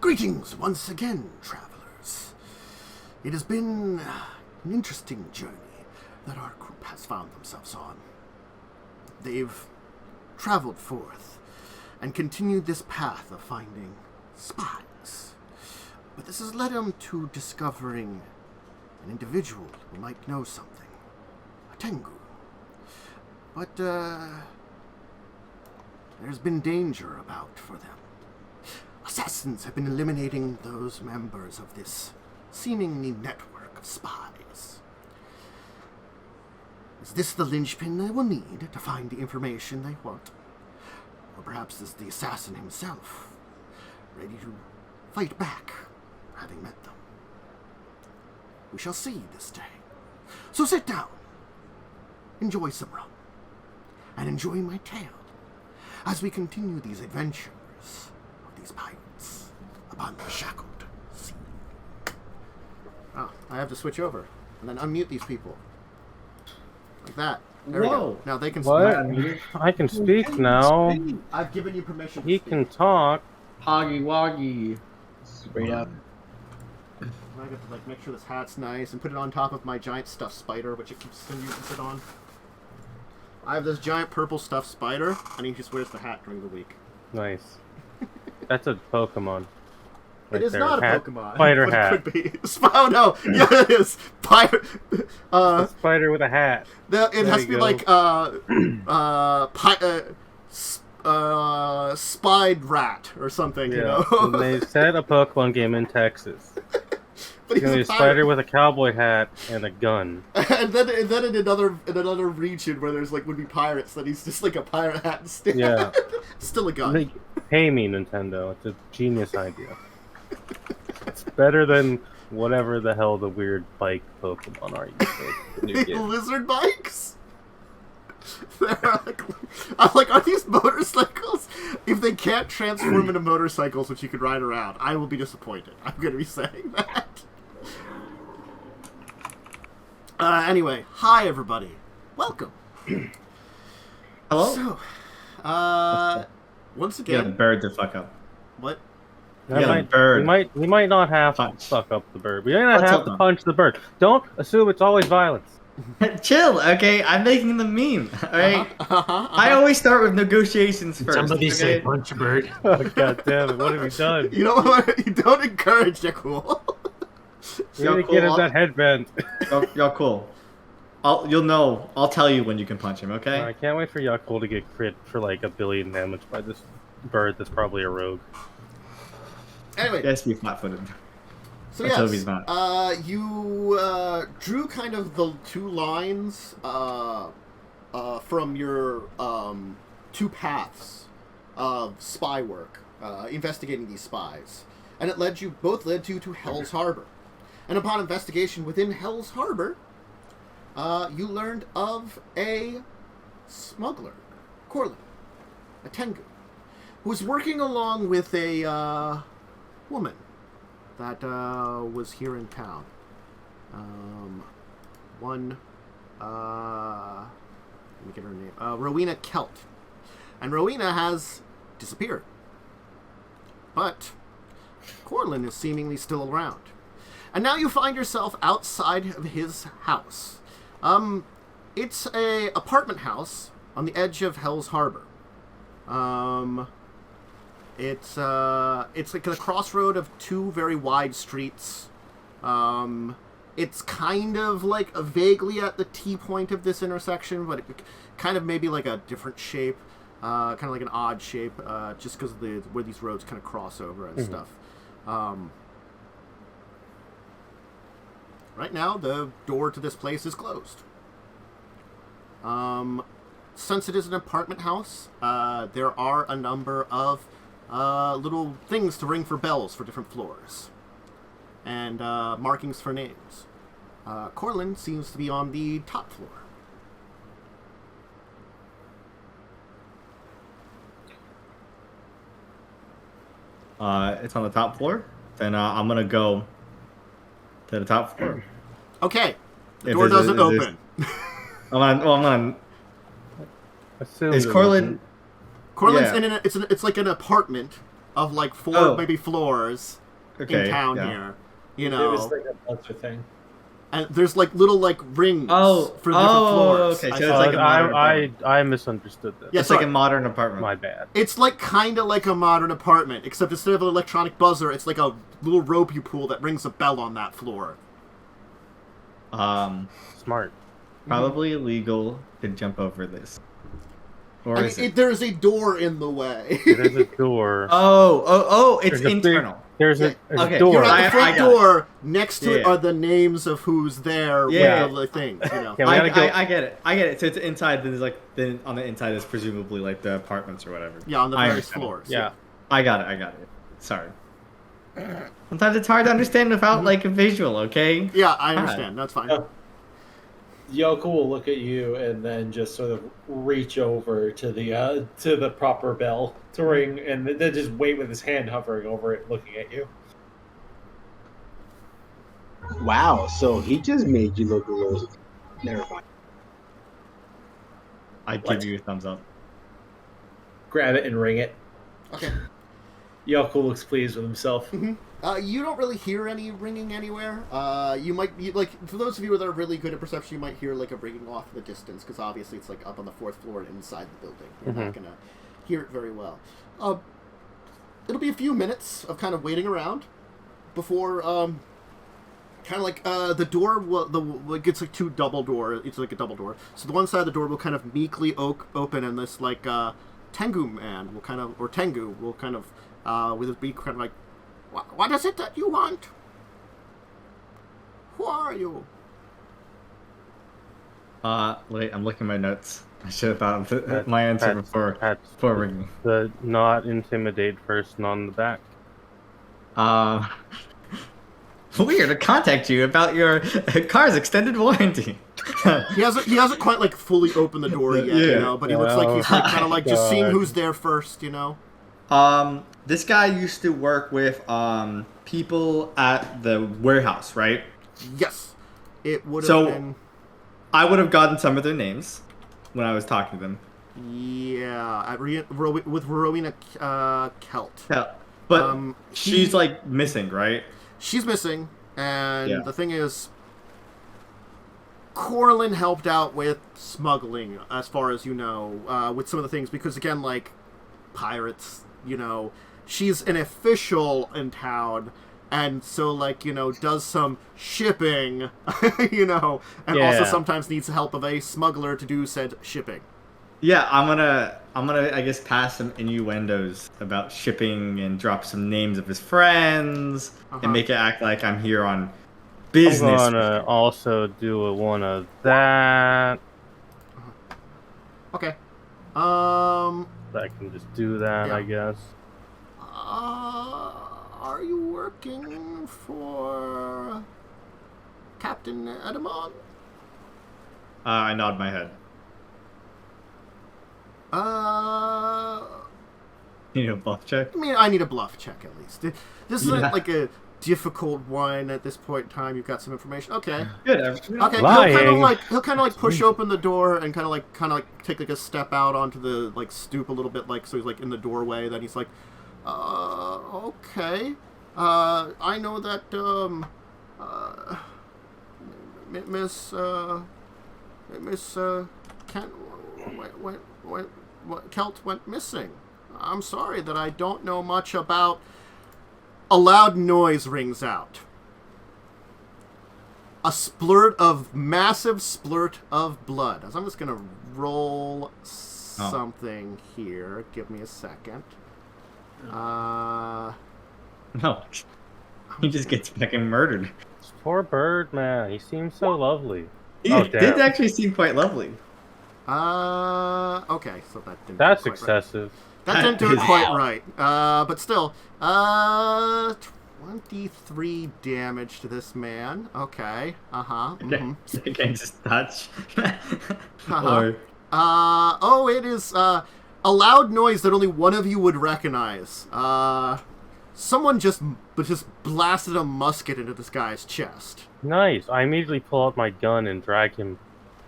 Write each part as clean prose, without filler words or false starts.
Greetings once again, travelers. It has been an interesting journey that our group has found themselves on. They've traveled forth and continued this path of finding spies. But this has led them to discovering an individual who might know something. A Tengu. But, there's been danger about for them. Assassins have been eliminating those members of this seemingly network of spies. Is this the linchpin they will need to find the information they want? Or perhaps is the assassin himself, ready to fight back, having met them? We shall see this day. So sit down, enjoy some rum, and enjoy my tale as we continue these adventures of these pirates upon the Shackled Sea. Oh, I have to switch over and then unmute these people. Like that. There we go. Now they can speak. I can speak now. I've given you permission He can talk. Hoggy woggy. Straight up. I have to make sure this hat's nice and put it on top of my giant stuffed spider, which it continues to sit on. I have this giant purple stuffed spider, and he just wears the hat during the week. Nice. That's a Pokemon. Right, it is there. Not a Pokemon. Spider hat. It could be. Oh no! Yeah, it is. A spider with a hat. It has to be like spied rat or something. Yeah. You know. And they said a Pokemon game in Texas. But he's a spider with a cowboy hat and a gun. And then in another region where there's would be pirates, then he's just like a pirate hat instead. Yeah. Still a gun. Pay me, Nintendo. It's a genius idea. It's better than whatever the hell the weird bike Pokemon are Lizard bikes? I'm like, are these motorcycles? If they can't transform into motorcycles which you could ride around, I will be disappointed. I'm going to be saying that. Anyway, hi everybody. Welcome. Hello? So, once again... Yeah, bird to fuck up. What? Bird. We might not have to fuck up the bird. We might not have to punch the bird. Don't assume it's always violence. Chill, okay? I'm making the meme, alright? I always start with negotiations first. Somebody say punch a bird. Oh, god damn it, what have we done? You know what? You don't encourage Jacub. You need to get him that headband. Y'all cool. You'll know. I'll tell you when you can punch him, okay? I can't wait for Yaalkol to get crit for like 1 billion damage by this bird that's probably a rogue. Anyway. He has to be flat-footed. So yes, you drew kind of the two lines from your two paths of spy work, investigating these spies, and both led you to Hell's Harbor. And upon investigation within Hell's Harbor, you learned of a smuggler, Corlin, a Tengu, who was working along with a woman that was here in town. Let me get her name. Rowena Kelt. And Rowena has disappeared. But Corlin is seemingly still around. And now you find yourself outside of his house. It's a apartment house on the edge of Hell's Harbor. It's like a crossroad of two very wide streets. It's kind of like vaguely at the T-point of this intersection, but it kind of maybe like a different shape, kind of like an odd shape, just because of where these roads kind of cross over and stuff. Right now, the door to this place is closed. Since it is an apartment house, there are a number of little things to ring for bells for different floors, and markings for names. Corlin seems to be on the top floor. It's on the top floor. Then I'm gonna go to the top floor. Okay. The door doesn't open. I'm gonna. Assume Is Corlin? Corlin's in it's like an apartment of like 4 maybe floors in town here. You know, it was like a buzzer thing. And there's like little like rings for different floors. Okay, so it's like a modern apartment. I misunderstood this. Yeah, it's like a modern apartment. My bad. It's like kind of like a modern apartment, except instead of an electronic buzzer, it's like a little rope you pull that rings a bell on that floor. Smart. Probably illegal to jump over this. Or I mean, there's a door in the way. There's a door. It's internal. There's a door. You're at the front door. Next to it are the names of who's there with the things. You know. I get it. So it's inside. Then on the inside is presumably like the apartments or whatever. Yeah, on the various floors. Yeah. I got it. Sorry. Sometimes it's hard to understand without like a visual. Okay. Yeah, I understand. That's fine. Yaalkol will look at you and then just sort of reach over to the proper bell to ring, and then just wait with his hand hovering over it, looking at you. Wow, so he just made you look a little. Never mind. I give you a thumbs up. Grab it and ring it. Okay. Yaalkol looks pleased with himself. Mm-hmm. You don't really hear any ringing anywhere. You might, for those of you that are really good at perception, you might hear like a ringing off in the distance, because obviously it's like up on the 4th floor and inside the building. You're not gonna hear it very well. It'll be a few minutes of kind of waiting around before, kind of like the door will it's like two double door. It's like a double door. So the one side of the door will kind of meekly open, and this like Tengu man will kind of, or Tengu will kind of with his beak kind of like, what is it that you want? Who are you? Wait, I'm looking at my notes. I should have thought of my answer before ringing. The not intimidate person on the back. Weird to contact you about your car's extended warranty. He hasn't quite like fully opened the door yet, you know, but he looks like he's like, kind of like just seeing who's there first, you know. This guy used to work with people at the warehouse, right? Yes, it would have been. I would have gotten some of their names when I was talking to them. Yeah, with Rowena Kelt. Yeah, but she's like missing, right? She's missing, and the thing is, Corlin helped out with smuggling, as far as you know, with some of the things, because again, like pirates, you know, she's an official in town, and so like, you know, does some shipping, you know, and also sometimes needs the help of a smuggler to do said shipping. Yeah, I'm gonna I guess pass some innuendos about shipping and drop some names of his friends and make it act like I'm here on business. I'm gonna also do one of that. Okay. I can just do that, I guess. Are you working for Captain Edamon? I nod my head. You need a bluff check? I mean, I need a bluff check at least. This isn't like a difficult one at this point in time. You've got some information. Okay. Good. Okay. He'll kind of like push open the door and kind of like take like a step out onto the like stoop a little bit, like so he's like in the doorway. Then he's like, okay. I know that Miss Kelt went missing. I'm sorry that I don't know much about. A loud noise rings out. A massive splurt of blood. As I'm just gonna roll something here. Give me a second. No. He just gets fucking murdered. Poor bird, man. He seems so lovely. He did actually seem quite lovely. Okay, so that didn't. That's excessive. Right. That didn't do it quite right. But still, 23 damage to this man. Okay. Against touch. It is a loud noise that only one of you would recognize. Someone just blasted a musket into this guy's chest. Nice. I immediately pull out my gun and drag him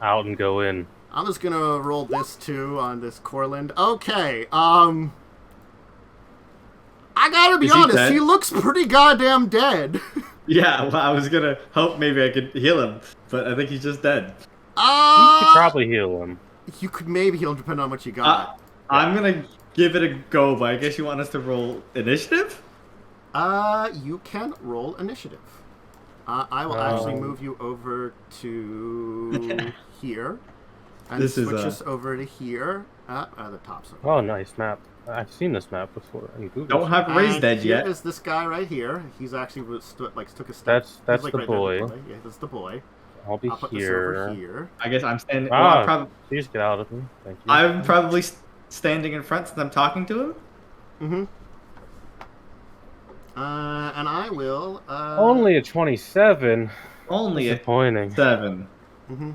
out and go in. I'm just gonna roll this too on this Corland. Okay, I gotta be honest, he looks pretty goddamn dead. Yeah, well, I was gonna hope maybe I could heal him, but I think he's just dead. You could probably heal him. You could maybe heal him depending on what you got. I'm gonna give it a go, but I guess you want us to roll initiative? You can roll initiative. I will actually move you over to here. And switch us over to here. The top zone. Oh, nice map. I've seen this map before in Google. Don't have raised edge yet. Here is this guy right here. He's actually took a step. That's like the right boy. Yeah, that's the boy. I'll be put here. This over here. I guess I'm standing. Please get out of me. Thank you. I'm probably standing in front since I'm talking to him. Mm-hmm. And I will. Only a 27. Only disappointing. A 7. Mm-hmm.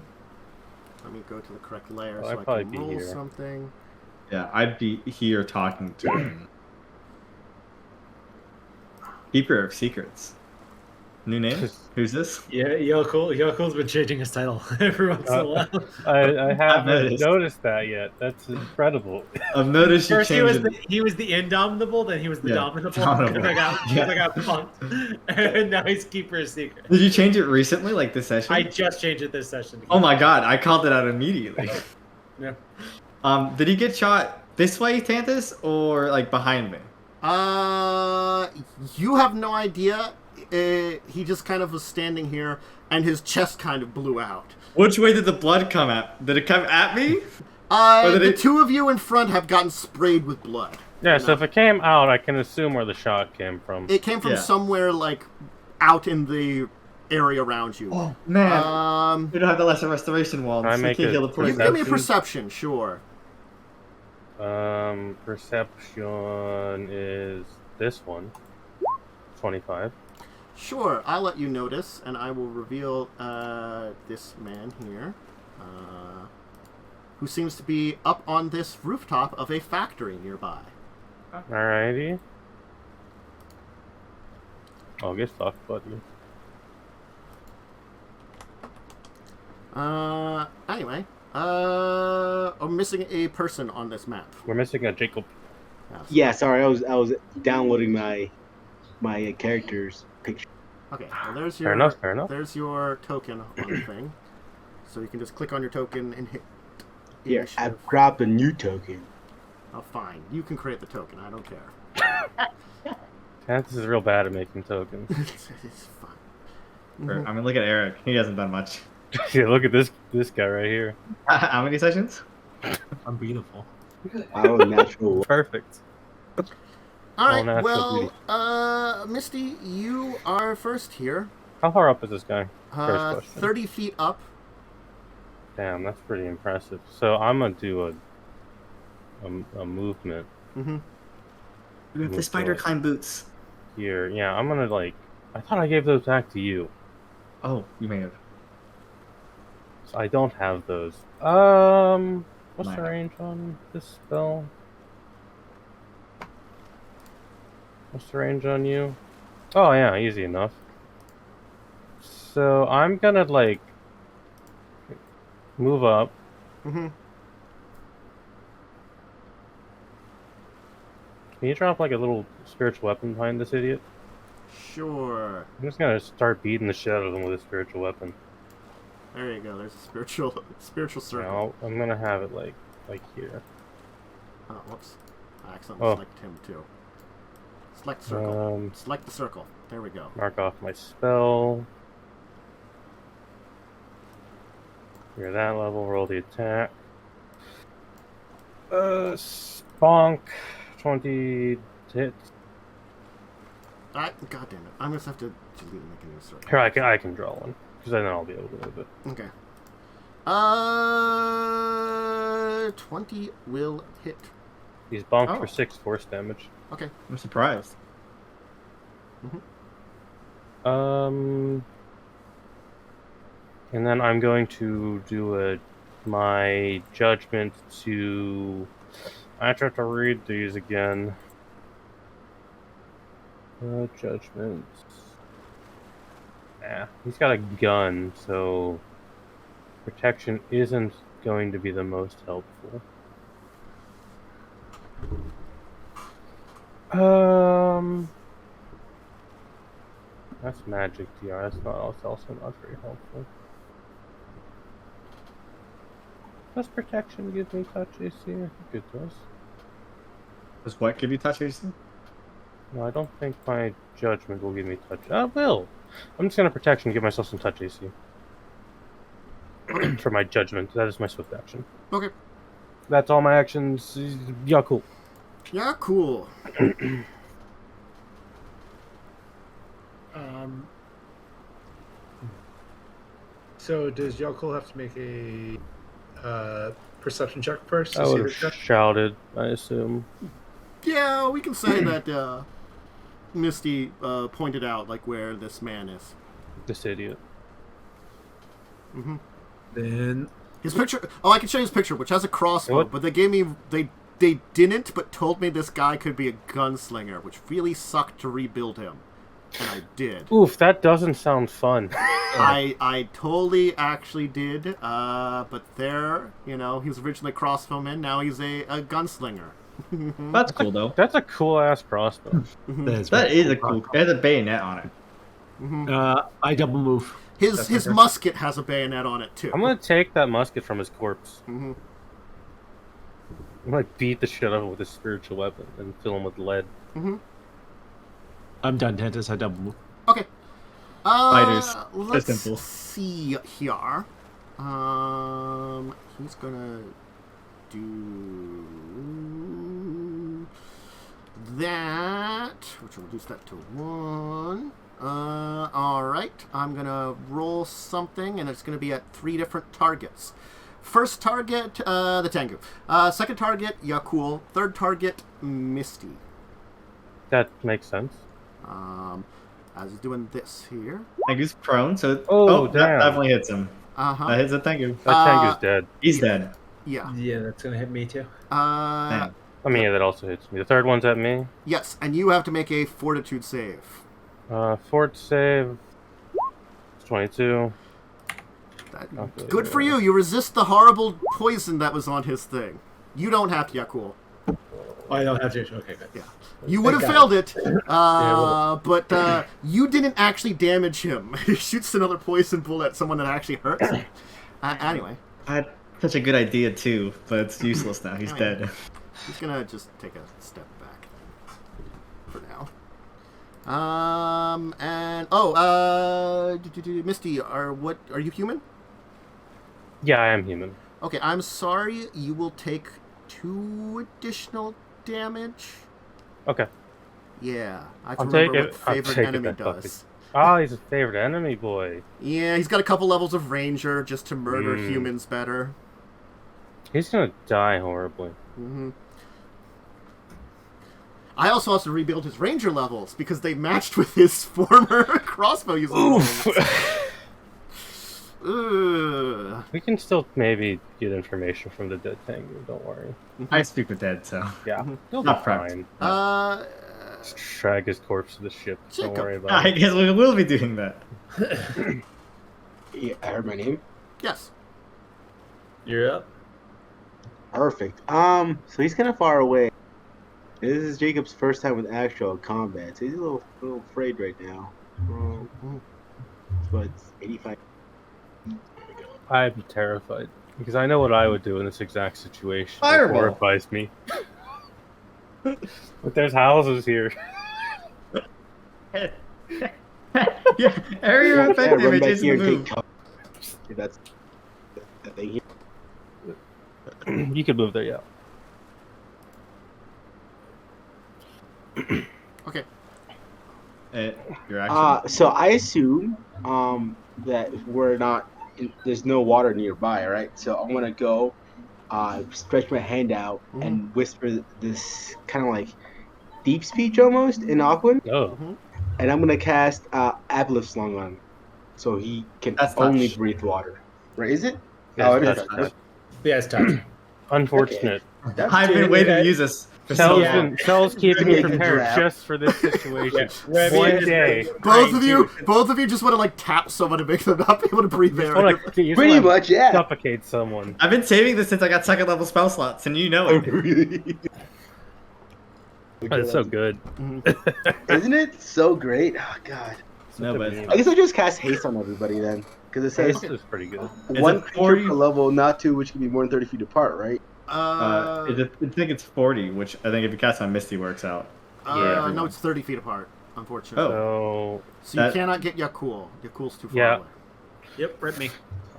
Let me go to the correct layer so I can roll something. Yeah, I'd be here talking to him. Keeper of Secrets. New name? Who's this? Yeah, Yaalkol's been changing his title every once in a while. I haven't noticed that yet. That's incredible. I've noticed you First changed he was the Indomitable, then he was the Dominable. Dominable. I got punked. And now he's Keeper of Secrets. Did you change it recently, like this session? I just changed it this session. Oh my god, I called it out immediately. Yeah. Did he get shot this way, Tantus, or like behind me? You have no idea. He just kind of was standing here, and his chest kind of blew out. Which way did the blood come at? Did it come at me? The two of you in front have gotten sprayed with blood. Yeah, so if it came out, I can assume where the shot came from. It came from somewhere, like, out in the area around you. Oh, man. We don't have the lesser restoration wall. Can I make you can give me a perception, sure. Perception is this one. 25. Sure, I'll let you notice, and I will reveal this man here, who seems to be up on this rooftop of a factory nearby. Alrighty. I'll get fucked, buddy. Anyway, I'm missing a person on this map. We're missing a Jacub. Yeah, sorry, I was downloading my character's picture. Okay, well there's your fair enough. There's your token on the thing, so you can just click on your token and hit. Here, initiative. I've grabbed a new token. Oh, fine. You can create the token. I don't care. This is real bad at making tokens. It's fine. I'm gonna look at Erik. He hasn't done much. Yeah, look at this guy right here. How many sessions? I'm beautiful. Oh, natural. Perfect. All right. Well, Misty, you are first here. How far up is this guy? First question. 30 feet up. Damn, that's pretty impressive. So I'm gonna do a movement. Mm-hmm. You have the spider climb boots. Here, yeah, I'm gonna I thought I gave those back to you. Oh, you may have. So I don't have those. What's the range on this spell? What's the range on you? Oh yeah, easy enough. So I'm gonna move up. Mm-hmm. Can you drop a little spiritual weapon behind this idiot? Sure. I'm just gonna start beating the shit out of him with a spiritual weapon. There you go. There's a spiritual circle. Now, I'm gonna have it like here. Oh, whoops. I accidentally selected him too. Select circle. Select the circle. There we go. Mark off my spell. You're that level. Roll the attack. Bonk. 20 hits. God damn it. I'm going to have to delete and make a new circle. Here, I can draw one. Because then I'll be able to move it. Okay. 20 will hit. He's bonked for 6 force damage. Okay. I'm surprised. Mm-hmm. And then I'm going to do my judgment to... I have to read these again. Judgments. He's got a gun, so protection isn't going to be the most helpful. That's magic DR. That's also not very helpful. Does protection give me touch AC? I think it does. Does what give you touch AC? No, I don't think my judgment will give me touch. I will. I'm just gonna protection and give myself some touch AC. For my judgment. That is my swift action. Okay. That's all my actions. Yeah, cool. Yeah, cool. So does Yaalkol have to make a perception check first? I would have shouted, I assume. Yeah, we can say that Misty pointed out like where this man is. This idiot. Mm-hmm. Then his picture. Oh, I can show you his picture, which has a crossbow. But they gave me they didn't, but told me this guy could be a gunslinger, which really sucked to rebuild him, and I did. Oof, that doesn't sound fun. I totally actually did. But there, you know, he was originally a crossbowman. Now he's a gunslinger. That's cool though. That's a cool ass crossbow. That is a cool. It has a bayonet on it. I double move. His musket has a bayonet on it too. I'm gonna take that musket from his corpse. Mm-hmm. I'm gonna beat the shit out of him with a spiritual weapon and fill him with lead. Mm-hmm. I'm done, Tentus. I double move. Okay. Fighters. Let's Simple. see here. He's gonna do that, which will reduce that to 1. Alright. I'm gonna roll something, and it's gonna be at 3 different targets. First target, the Tengu. Second target, Yaalkol. Third target, Misty. That makes sense. As he's doing this here. Tengu's prone, so damn. That definitely hits him. Uh-huh. That hits a Tengu. That Tengu's dead. He's dead. Yeah. Yeah, that's gonna hit me too. I mean, yeah, that also hits me. The third one's at me. Yes, and you have to make a fortitude save. Fort save. 22. Good for you. You resist the horrible poison that was on his thing. You don't have to, Yaalkol. I don't have to. Okay, good. Yeah. You would have failed it, but you didn't actually damage him. He shoots another poison bullet at someone that actually hurts him. Anyway. I had such a good idea too, but it's useless now. He's dead. He's gonna just take a step back for now. Misty, are you human? Yeah, I am human. Okay, I'm sorry. You will take 2 additional damage. Okay. Yeah, I I'll can remember take what it. favorite enemy does. Ah, he's a favorite enemy boy. Yeah, he's got a couple levels of ranger just to murder humans better. He's gonna die horribly. Mm-hmm. I also have to rebuild his ranger levels because they matched with his former crossbow using. We can still maybe get information from the dead Tengu, don't worry. I speak with dead, so yeah, he'll be not fine. Just drag his corpse to the ship. Jacub. Don't worry about I it. guess we will be doing that. Yeah, I heard my name. Yes. You're up. Perfect. So he's kind of far away. This is Jacob's first time with actual combat, so he's a little afraid right now. But it's 85. I'm terrified because I know what I would do in this exact situation. Fireball. It horrifies me. But there's houses here. Yeah, area effect images in the move. That's the thing here. You could move there, yeah. Okay. Your action. So I assume that we're not. There's no water nearby, right? So I'm gonna go, stretch my hand out and whisper this kind of like deep speech almost in Aquan. Oh. And I'm gonna cast Aboleth Slung on him, so he can only breathe water. Right? Is it? Yes, it is. touch. Yeah, it's touch. Unfortunate. I've been waiting to use this. Cell's keeping me Make a prepared draft. just for this situation. Revia One is day. Both of you just want to like tap someone to make them not be able to breathe air. Pretty much, yeah. Suffocate someone. I've been saving this since I got second level spell slots, and you know it. It's so good. Isn't it so great? Oh god. No, but I guess I just cast haste on everybody then, because it says Haste is pretty good. one it creature 40? per level, not two, which can be more than 30 feet apart, right? I think it's 40, which I think if you cast on Misty works out. No, it's 30 feet apart, unfortunately. Oh. So you cannot get Yaalkol. Yaalkol's too far Yeah. away. Yep, rip me.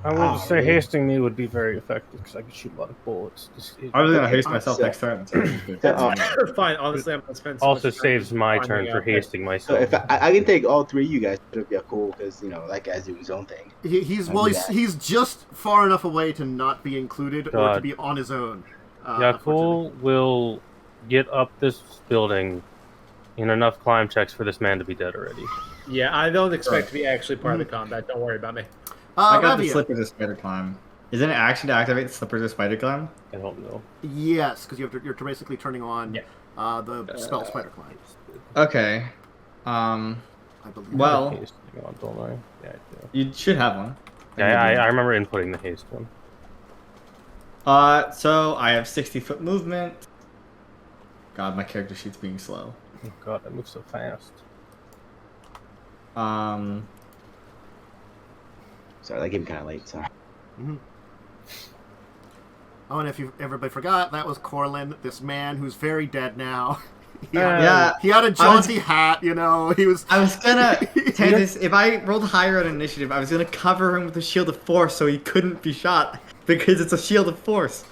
I will just say hasting me would be very effective because I could shoot a lot of bullets. I was gonna haste myself next turn. Fine, honestly, I'm gonna spend so Also much time saves my finding turn for out that- hasting So myself. if I can take all three of you guys, it'll be cool because that guy's doing his own thing. He's just far enough away to not be included or to God. be on his own. Yaalkol will get up this building in enough climb checks for this man to be dead already. Yeah, I don't expect to be actually part of the combat. Don't worry about me. I got the Revia. Slippers of Spider Climb. Isn't it action to activate Slippers of Spider Climb? I don't know. Yes, because you're basically turning on the spell Spider Climb. Okay. I believe. Well, Hasting on, don't I? Yeah, I do. you should have one. Yeah, I remember inputting the haste one. So I have 60-foot movement. God, my character sheet's being slow. Oh god, I move so fast. Sorry, that came kind of late. Sorry. Oh, and if everybody forgot, that was Corlin, this man who's very dead now. He Yeah. had a jaunty hat, He was. I was gonna say this. If I rolled higher on initiative, I was gonna cover him with a shield of force so he couldn't be shot because it's a shield of force.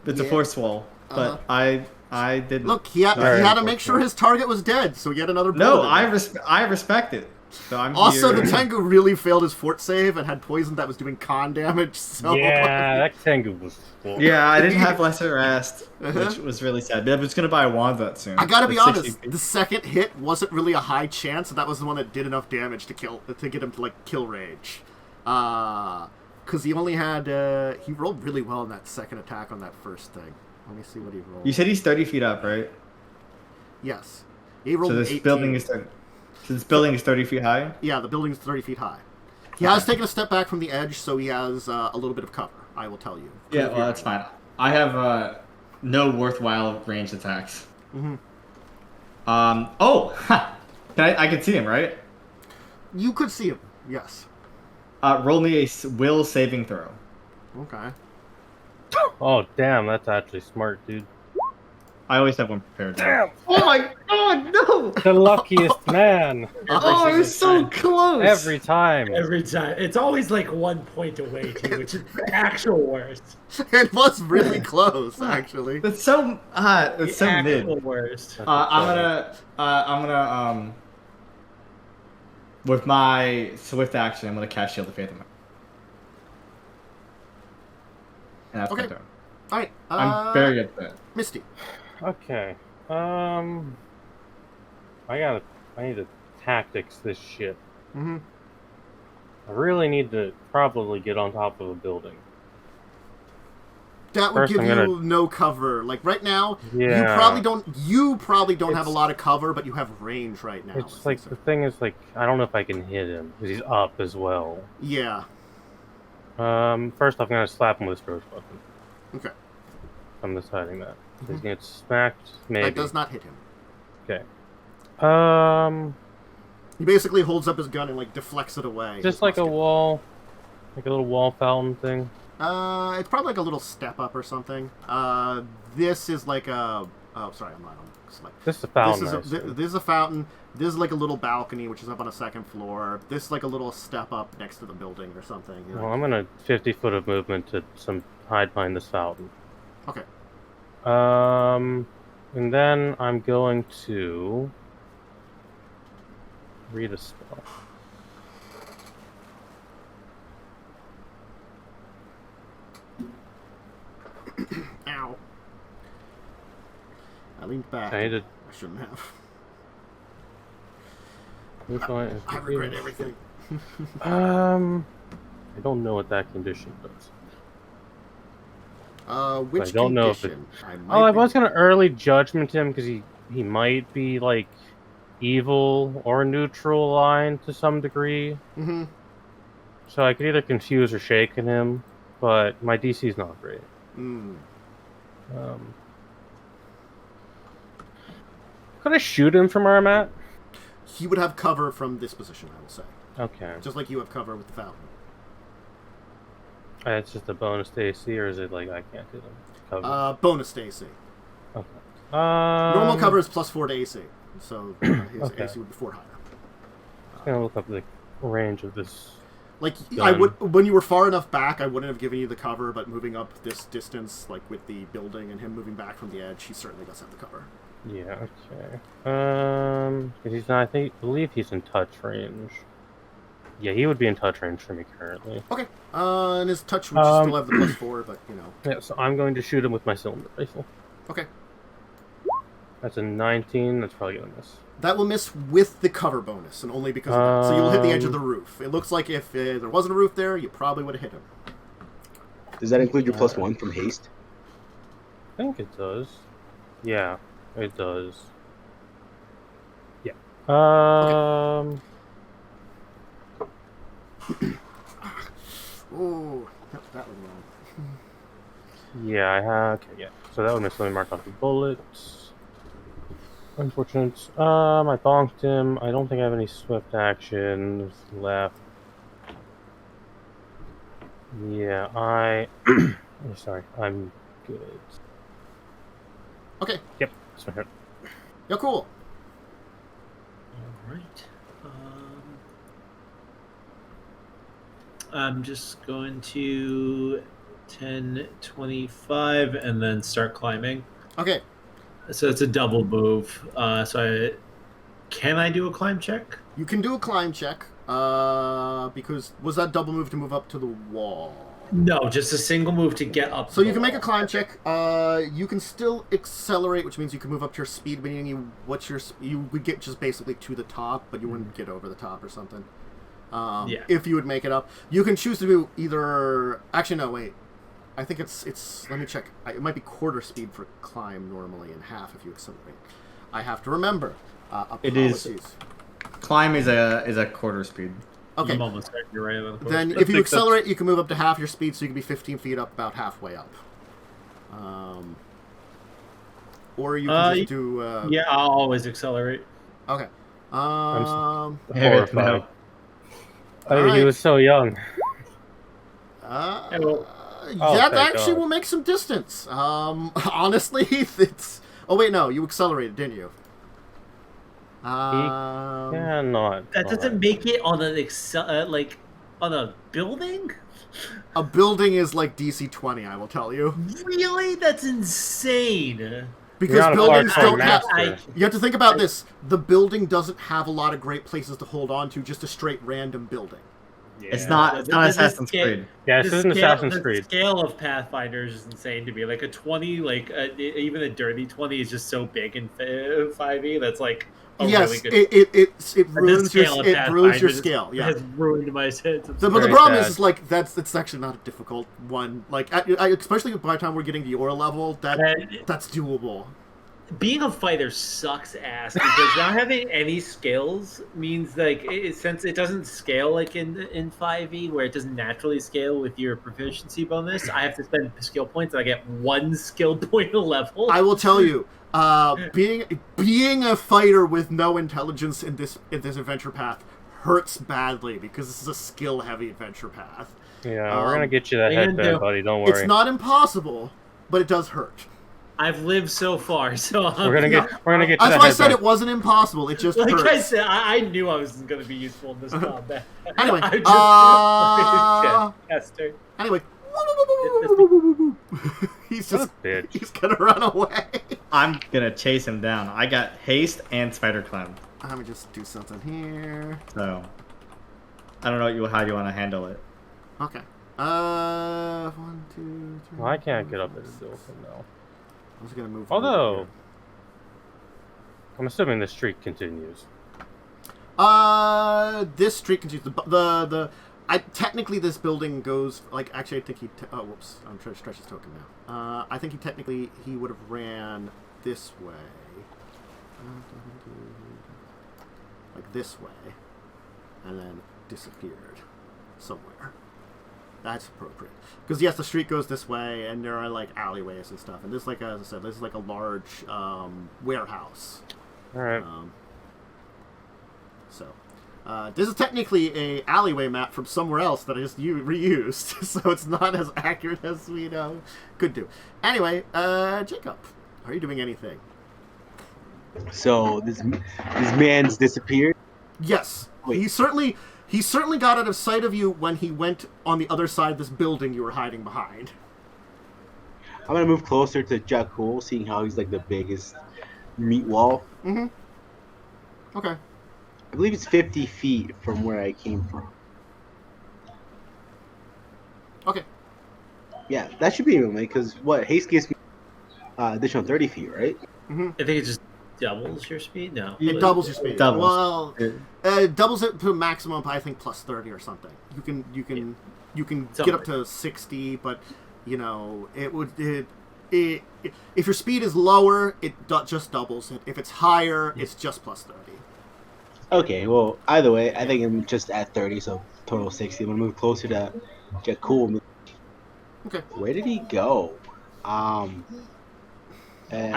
It's a force wall, but I didn't. Look, he had to make sure his target was dead, so he had another bullet. No, I respect it. So I'm Also, here. the Tengu really failed his fort save and had poison that was doing con damage. So Yeah, that Tengu was full. Yeah, I didn't have Lesser Rest, which was really sad. But I was gonna buy a wand that soon. I gotta be Like honest, 60 the second hit wasn't really a high chance, and that was the one that did enough damage to get him to kill rage. Because he only had he rolled really well in that second attack on that first thing. Let me see what he rolled. You said he's 30 feet up, right? Yes, he rolled. So this 18. building is 30. So this building is 30 feet high. Yeah, the building's 30 feet high. He has taken a step back from the edge, so he has a little bit of cover. I will tell you. Yeah, well that's fine. I have no worthwhile ranged attacks. Oh, I can see him, right? You could see him. Yes. Roll me a will saving throw. Okay. Oh, damn, that's actually smart, dude. I always have one prepared. Damn! Oh my god, no! The luckiest man! Oh, I was so close! Every time. Every time. It's always like 1 point away, too, which is the actual worst. It was really close, actually. That's so, that's so mid. Worst. I'm gonna, with my swift action, I'm gonna cast Shield of Faith on my. And that's my turn. Alright, I'm very upset. Misty. Okay. I need to tactics this shit. I really need to probably get on top of a building. That would First, give I'm you gonna- no cover. Like right now, Yeah. you probably don't have a It's- lot of cover, but you have range right now. It's like, the thing is, like, I don't know if I can hit him, because he's up as well. Yeah. First off, I'm gonna slap him with a spruce weapon. Okay. I'm deciding that. He's gonna get smacked, maybe. That does not hit him. Okay. He basically holds up his gun and like deflects it away. Just like a wall, like a little wall fountain thing. It's probably like a little step up or something. This is like a. Oh, sorry, I'm not on. Select. This is a fountain. This is a fountain. This is like a little balcony, which is up on a second floor. This is like a little step up next to the building or something. You know? Well, I'm gonna 50 foot of movement to hide behind this fountain. Okay. And then I'm going to read a spell. Ow. I leaned back. I need to. I shouldn't have. I regret everything. I don't know what that condition does. Which I don't know if condition? I was gonna early judgment him because he might be like evil or neutral aligned to some degree. Mm-hmm. So I could either confuse or shaken him, but my DC is not great. Could I shoot him from where I'm at? He would have cover from this position, I will say. Okay. Just like you have cover with the fountain. It's just a bonus to AC, or is it like I can't do them? Cover? Bonus to AC. Okay. Normal cover is +4 to AC, so his Okay. AC would be 4 higher. I'm gonna look up the range of this. Like gun. I would, when you were far enough back, I wouldn't have given you the cover. But moving up this distance, like with the building and him moving back from the edge, he certainly does have the cover. Yeah. Okay. 'Cause he's not. I believe he's in touch range. Yeah, he would be in touch range for me currently. Okay. And his touch would still have the +4, but you know. Yeah. So I'm going to shoot him with my cylinder rifle. Okay. That's a 19. That's probably gonna miss. That will miss with the cover bonus, and only because of that. So you'll hit the edge of the roof. It looks like if there wasn't a roof there, you probably would have hit him. Does that include your +1 from haste? I think it does. Yeah, it does. Yeah. Oh, that was wrong. Yeah, I have. Okay, yeah. So that would miss. Let me mark off the bullets. Unfortunate. I bonked him. I don't think I have any swift actions left. Yeah, sorry, I'm good. Okay. Yep, that's my turn. Yeah, cool. All right. I'm just going to 10, 25, and then start climbing. Okay. So it's a double move. Can I do a climb check? You can do a climb check, because was that double move to move up to the wall? No, just a single move to get up. So you can make a climb check. You can still accelerate, which means you can move up to your speed, meaning you would get just basically to the top, but you wouldn't get over the top or something. Yeah. If you would make it up, you can choose to do either. Actually, no, wait. I think it's. Let me check. It might be quarter speed for climb normally, and half if you accelerate. I have to remember. It is. Climb is a quarter speed. Okay. I'm almost right. You're right. On the Then, if you accelerate, you can move up to half your speed, so you can be 15 feet up, about halfway up. Or you can just do. Yeah, I'll always accelerate. Okay. I'm Erik, horrified. no. He was so young. Yeah, thank that actually God. will make some distance. Honestly, it's. Oh wait, no, you accelerated, didn't you? Yeah, not. That doesn't make it on an on a building. A building is like DC 20, I will tell you. Really, that's insane. Because buildings don't have. master. You have to think about this. The building doesn't have a lot of great places to hold on to. Just a straight random building. Yeah. It's not Assassin's Creed. Yeah, this isn't Assassin's The Creed. scale of Pathfinder is insane to me. Like a 20, even a dirty 20 is just so big in 5e. That's like a Yes, really good. it ruins your scale. Yeah. Has ruined my sense. But the very problem sad. is like it's actually not a difficult one. Like especially by the time we're getting to your level, that's doable. Being a fighter sucks ass because not having any skills means since it doesn't scale like in 5e where it doesn't naturally scale with your proficiency bonus, I have to spend skill points and I get 1 skill point a level. I will tell you, being a fighter with no intelligence in this adventure path hurts badly because this is a skill heavy adventure path. Yeah, we're gonna get you that headband, buddy. Don't worry. It's not impossible, but it does hurt. I've lived so far, so We're gonna get you that That's why I headband. said it wasn't impossible. It just like hurts. I said, I knew I was going to be useful in this combat. Anyway, Esther. Anyway, he's What just a bitch. he's gonna run away. I'm gonna chase him down. I got haste and spider climb, Let me just do something here. so I don't know how you want to handle it. Okay. 1, 2, 3. Well, I can't get up this hill now. I was gonna move. Although, I'm assuming the streak continues. This street continues. Technically this building goes like. Actually, I think he. Whoops! I'm trying to stretch his token now. I think he would have ran this way, like this way, and then disappeared somewhere. That's appropriate. Because, yes, the street goes this way, and there are, like, alleyways and stuff. And this, like, as I said, this is, like, a large warehouse. All right. This is technically a alleyway map from somewhere else that I just reused, so it's not as accurate as we could do. Anyway, Jacub, are you doing anything? So this man's disappeared. Yes, Wait. he certainly got out of sight of you when he went on the other side of this building you were hiding behind. I'm gonna move closer to Jacub, seeing how he's like the biggest meat wall. Mm-hmm. Okay. I believe it's 50 feet from where I came from. Okay. Yeah, that should be evenly, because haste gives me additional 30 feet, right? Mm-hmm. I think it just doubles your speed. No, it doubles your speed. Doubles. Well, it doubles it to a maximum, I think, plus 30 or something. You can get up to 60, but if your speed is lower, it just doubles it. If it's higher, it's just plus 30. Okay, well, either way, I think I'm just at 30, so total 60. I'm gonna move closer to Jacub. Okay. Where did he go? I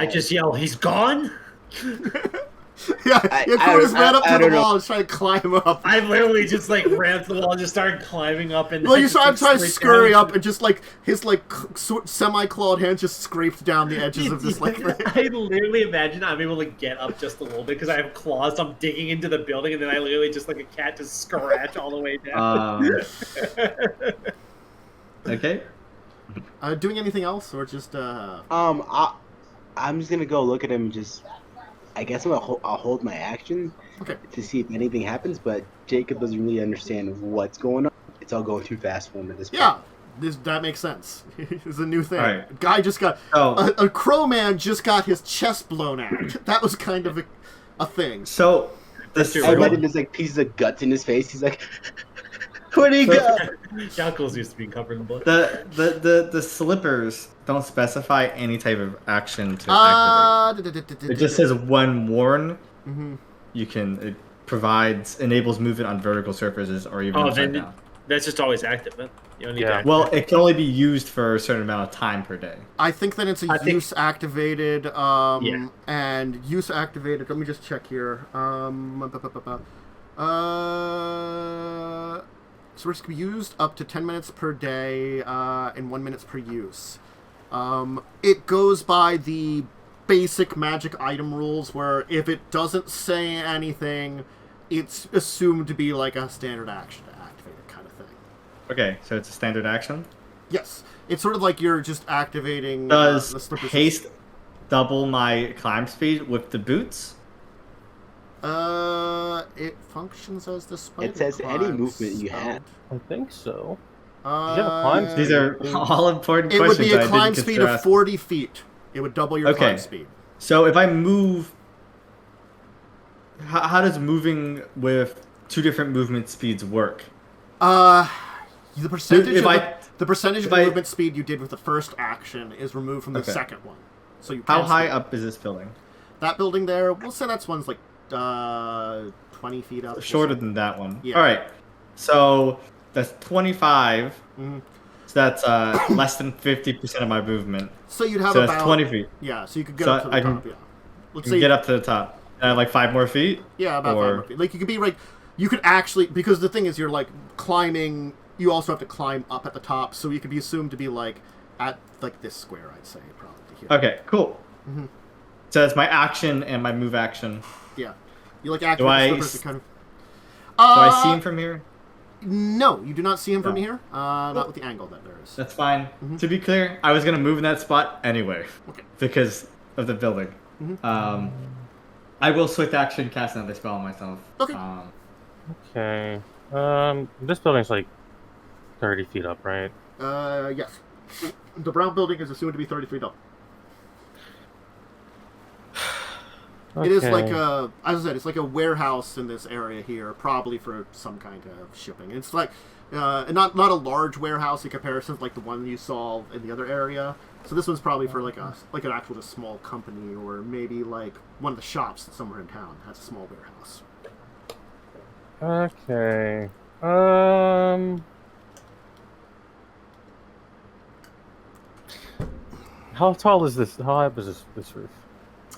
just yell, "He's gone!" Cody just ran up to the wall and tried to climb up. I literally just ran to the wall and just started climbing up. And you saw him try to scurry up, and just his semi-clawed hands just scraped down the edges of this thing. I literally imagine I'm able to get up just a little bit because I have claws. So I'm digging into the building, and then I literally just like a cat just scratch all the way down. Okay. Doing anything else, or just I'm just gonna go look at him. I guess I'll hold my action to see if anything happens. But Jacub doesn't really understand what's going on. It's all going too fast for him at this point. Yeah, that makes sense. It's a new thing. Right. Guy just got a crow man just got his chest blown out. That was kind of a thing. So I imagine there's pieces of guts in his face. He's like, "Where'd he go?" Yaalkol's used to being covered in blood. The slippers don't specify any type of action to activate. It just says when worn, it enables movement on vertical surfaces or even upside down. That's just always active, then. You don't need to activate. Well, it can only be used for a certain amount of time per day. I think that it's use activated, and use activated. Let me just check here. So it's can be used up to 10 minutes per day and 1 minute per use. It goes by the basic magic item rules where if it doesn't say anything, it's assumed to be like a standard action to activate it kind of thing. Okay, so it's a standard action? Yes. It's sort of like you're just activating... Does haste double my climb speed with the boots? It functions as the spider. It says any movement you have. I think so. Did you have a climb speed? These are all important questions. It would be a climb speed of 40 feet. It would double your climb speed. So if I move... How does moving with two different movement speeds work? The percentage of the movement speed you did with the first action is removed from the second one. So you how high up is this building? That building there, we'll say that's one's 20 feet up. Shorter than that one. Yeah. All right. So that's 25. Mm-hmm. So that's less than 50% of my movement. So you'd have about... that's 20 feet. Yeah, so you could get up to the top, Let's say get up to the top. And 5 more feet? Yeah, about 5 more feet. You could be you could actually... Because the thing is, you're climbing... You also have to climb up at the top, so you could be assumed to be at this square, I'd say, probably. Here. Okay, cool. Mm-hmm. So that's my action and my move action. Yeah. You activate the slippers to kind of... Do I see him from here? No, you do not see him from here. Not with the angle that there is. That's fine. Mm-hmm. To be clear, I was going to move in that spot anyway. Okay. Because of the building. Mm-hmm. I will swift action cast another spell on myself. Okay. Okay. This building's 30 feet up, right? Yes. The brown building is assumed to be 30 feet up. Okay. It is as I said, it's like a warehouse in this area here, probably for some kind of shipping. It's not a large warehouse in comparison to the one you saw in the other area. So this one's probably for an actual just small company, or maybe one of the shops somewhere in town has a small warehouse. Okay. How tall is this? How high is this roof?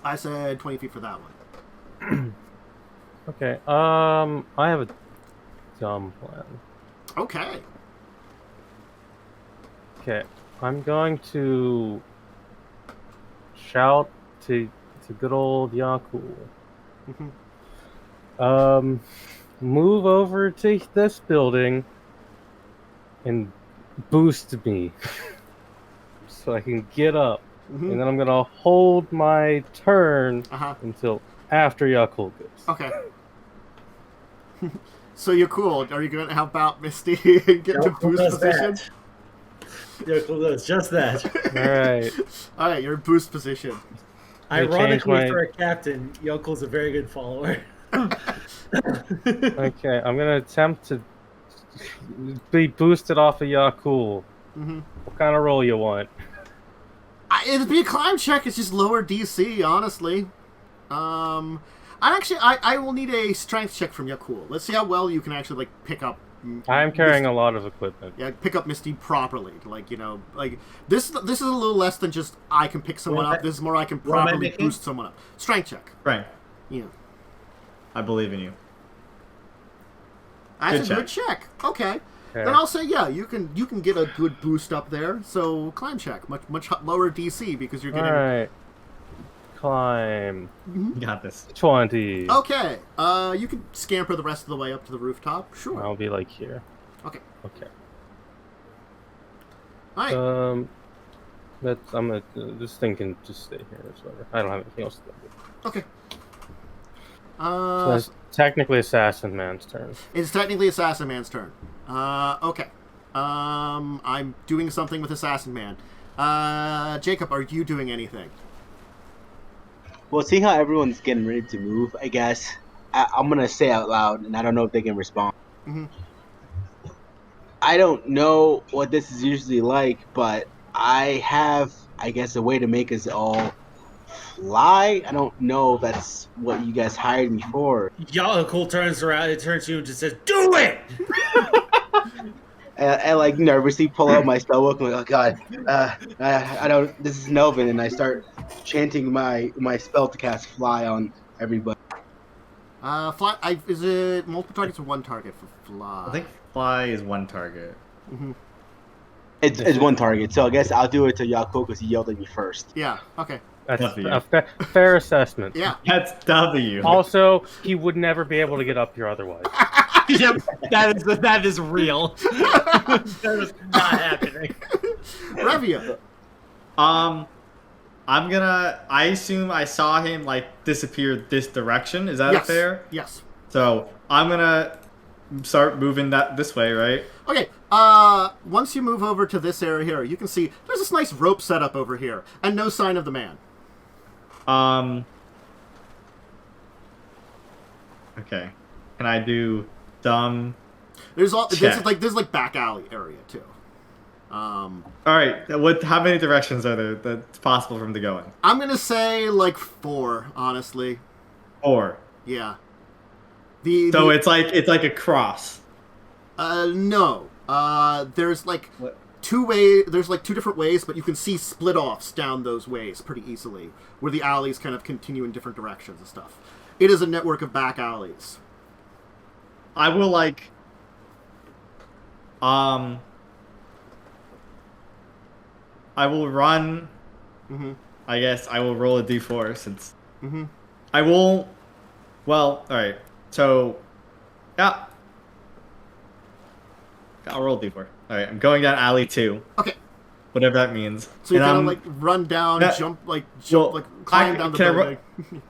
I said 20 feet for that one. Okay. I have a dumb plan. Okay. Okay. I'm going to shout to good old Yaalkol. Move over to this building and boost me so I can get up. And then I'm gonna hold my turn until after Yaalkol goes. Okay. So you're cool. Are you going to help out Misty and get to boost position? Yaalkol does just that. All right, you're in boost position. Ironically, for a captain, Yaalkol's a very good follower. Okay, I'm gonna attempt to be boosted off of Yaalkol. What kind of roll you want? It'd be a climb check. It's just lower DC, honestly. I will need a strength check from Yaalkol. Let's see how well you can actually like pick up. I'm carrying a lot of equipment. Yeah, pick up Misty properly. Like this is a little less than just I can pick someone up. This is more I can properly boost someone up. Strength check. Right. Yeah. I believe in you. That's a good check. Okay. Then I'll say you can get a good boost up there. So climb check, much lower DC because you're getting. All right. Climb. You got this. 20. Okay. You can scamper the rest of the way up to the rooftop. Sure. I'll be like here. Okay. Okay. All right. I'm just thinking to stay here. So I don't have anything else to do. Okay. So that's technically Assassin Man's turn. It's technically Assassin Man's turn. Okay. I'm doing something with Assassin Man. Jacub, are you doing anything? Well, seeing how everyone's getting ready to move, I guess I'm gonna say out loud, and I don't know if they can respond. I don't know what this is usually like, but I have, I guess, a way to make us all fly. I don't know if that's what you guys hired me for. Yaalkol turns around, it turns to you and just says, "Do it!" and like nervously pull out my spellbook and like, oh god, I don't. This is Nelvin, and I start chanting my spell to cast fly on everybody. Fly. Is it multiple targets or one target for fly? I think fly is one target. It's one target, so I guess I'll do it to Yaalkol because he yelled at me first. Yeah. Okay. That's a fair assessment. Yeah. That's W. Also, he would never be able to get up here otherwise. Yep, that is real. That is not happening. Revia. I assume I saw him like disappear this direction. Is that fair? Yes. So I'm gonna start moving this way, right? Okay. Once you move over to this area here, you can see there's this nice rope setup over here, and no sign of the man. Okay. Can I do dumb? There's like back alley area too. All right. How many directions are there that's possible for him to go in? I'm gonna say like 4, honestly. 4. Yeah. It's like a cross. No. There's like what? 2 ways. There's like 2 different ways, but you can see split offs down those ways pretty easily, where the alleys kind of continue in different directions and stuff. It is a network of back alleys. I will like. I will run. I guess I will roll a d4 since. I will. Well, all right. So, yeah. I'll roll a d4. All right, I'm going down alley 2. Okay. Whatever that means. So you're gonna like run down, climb down the building.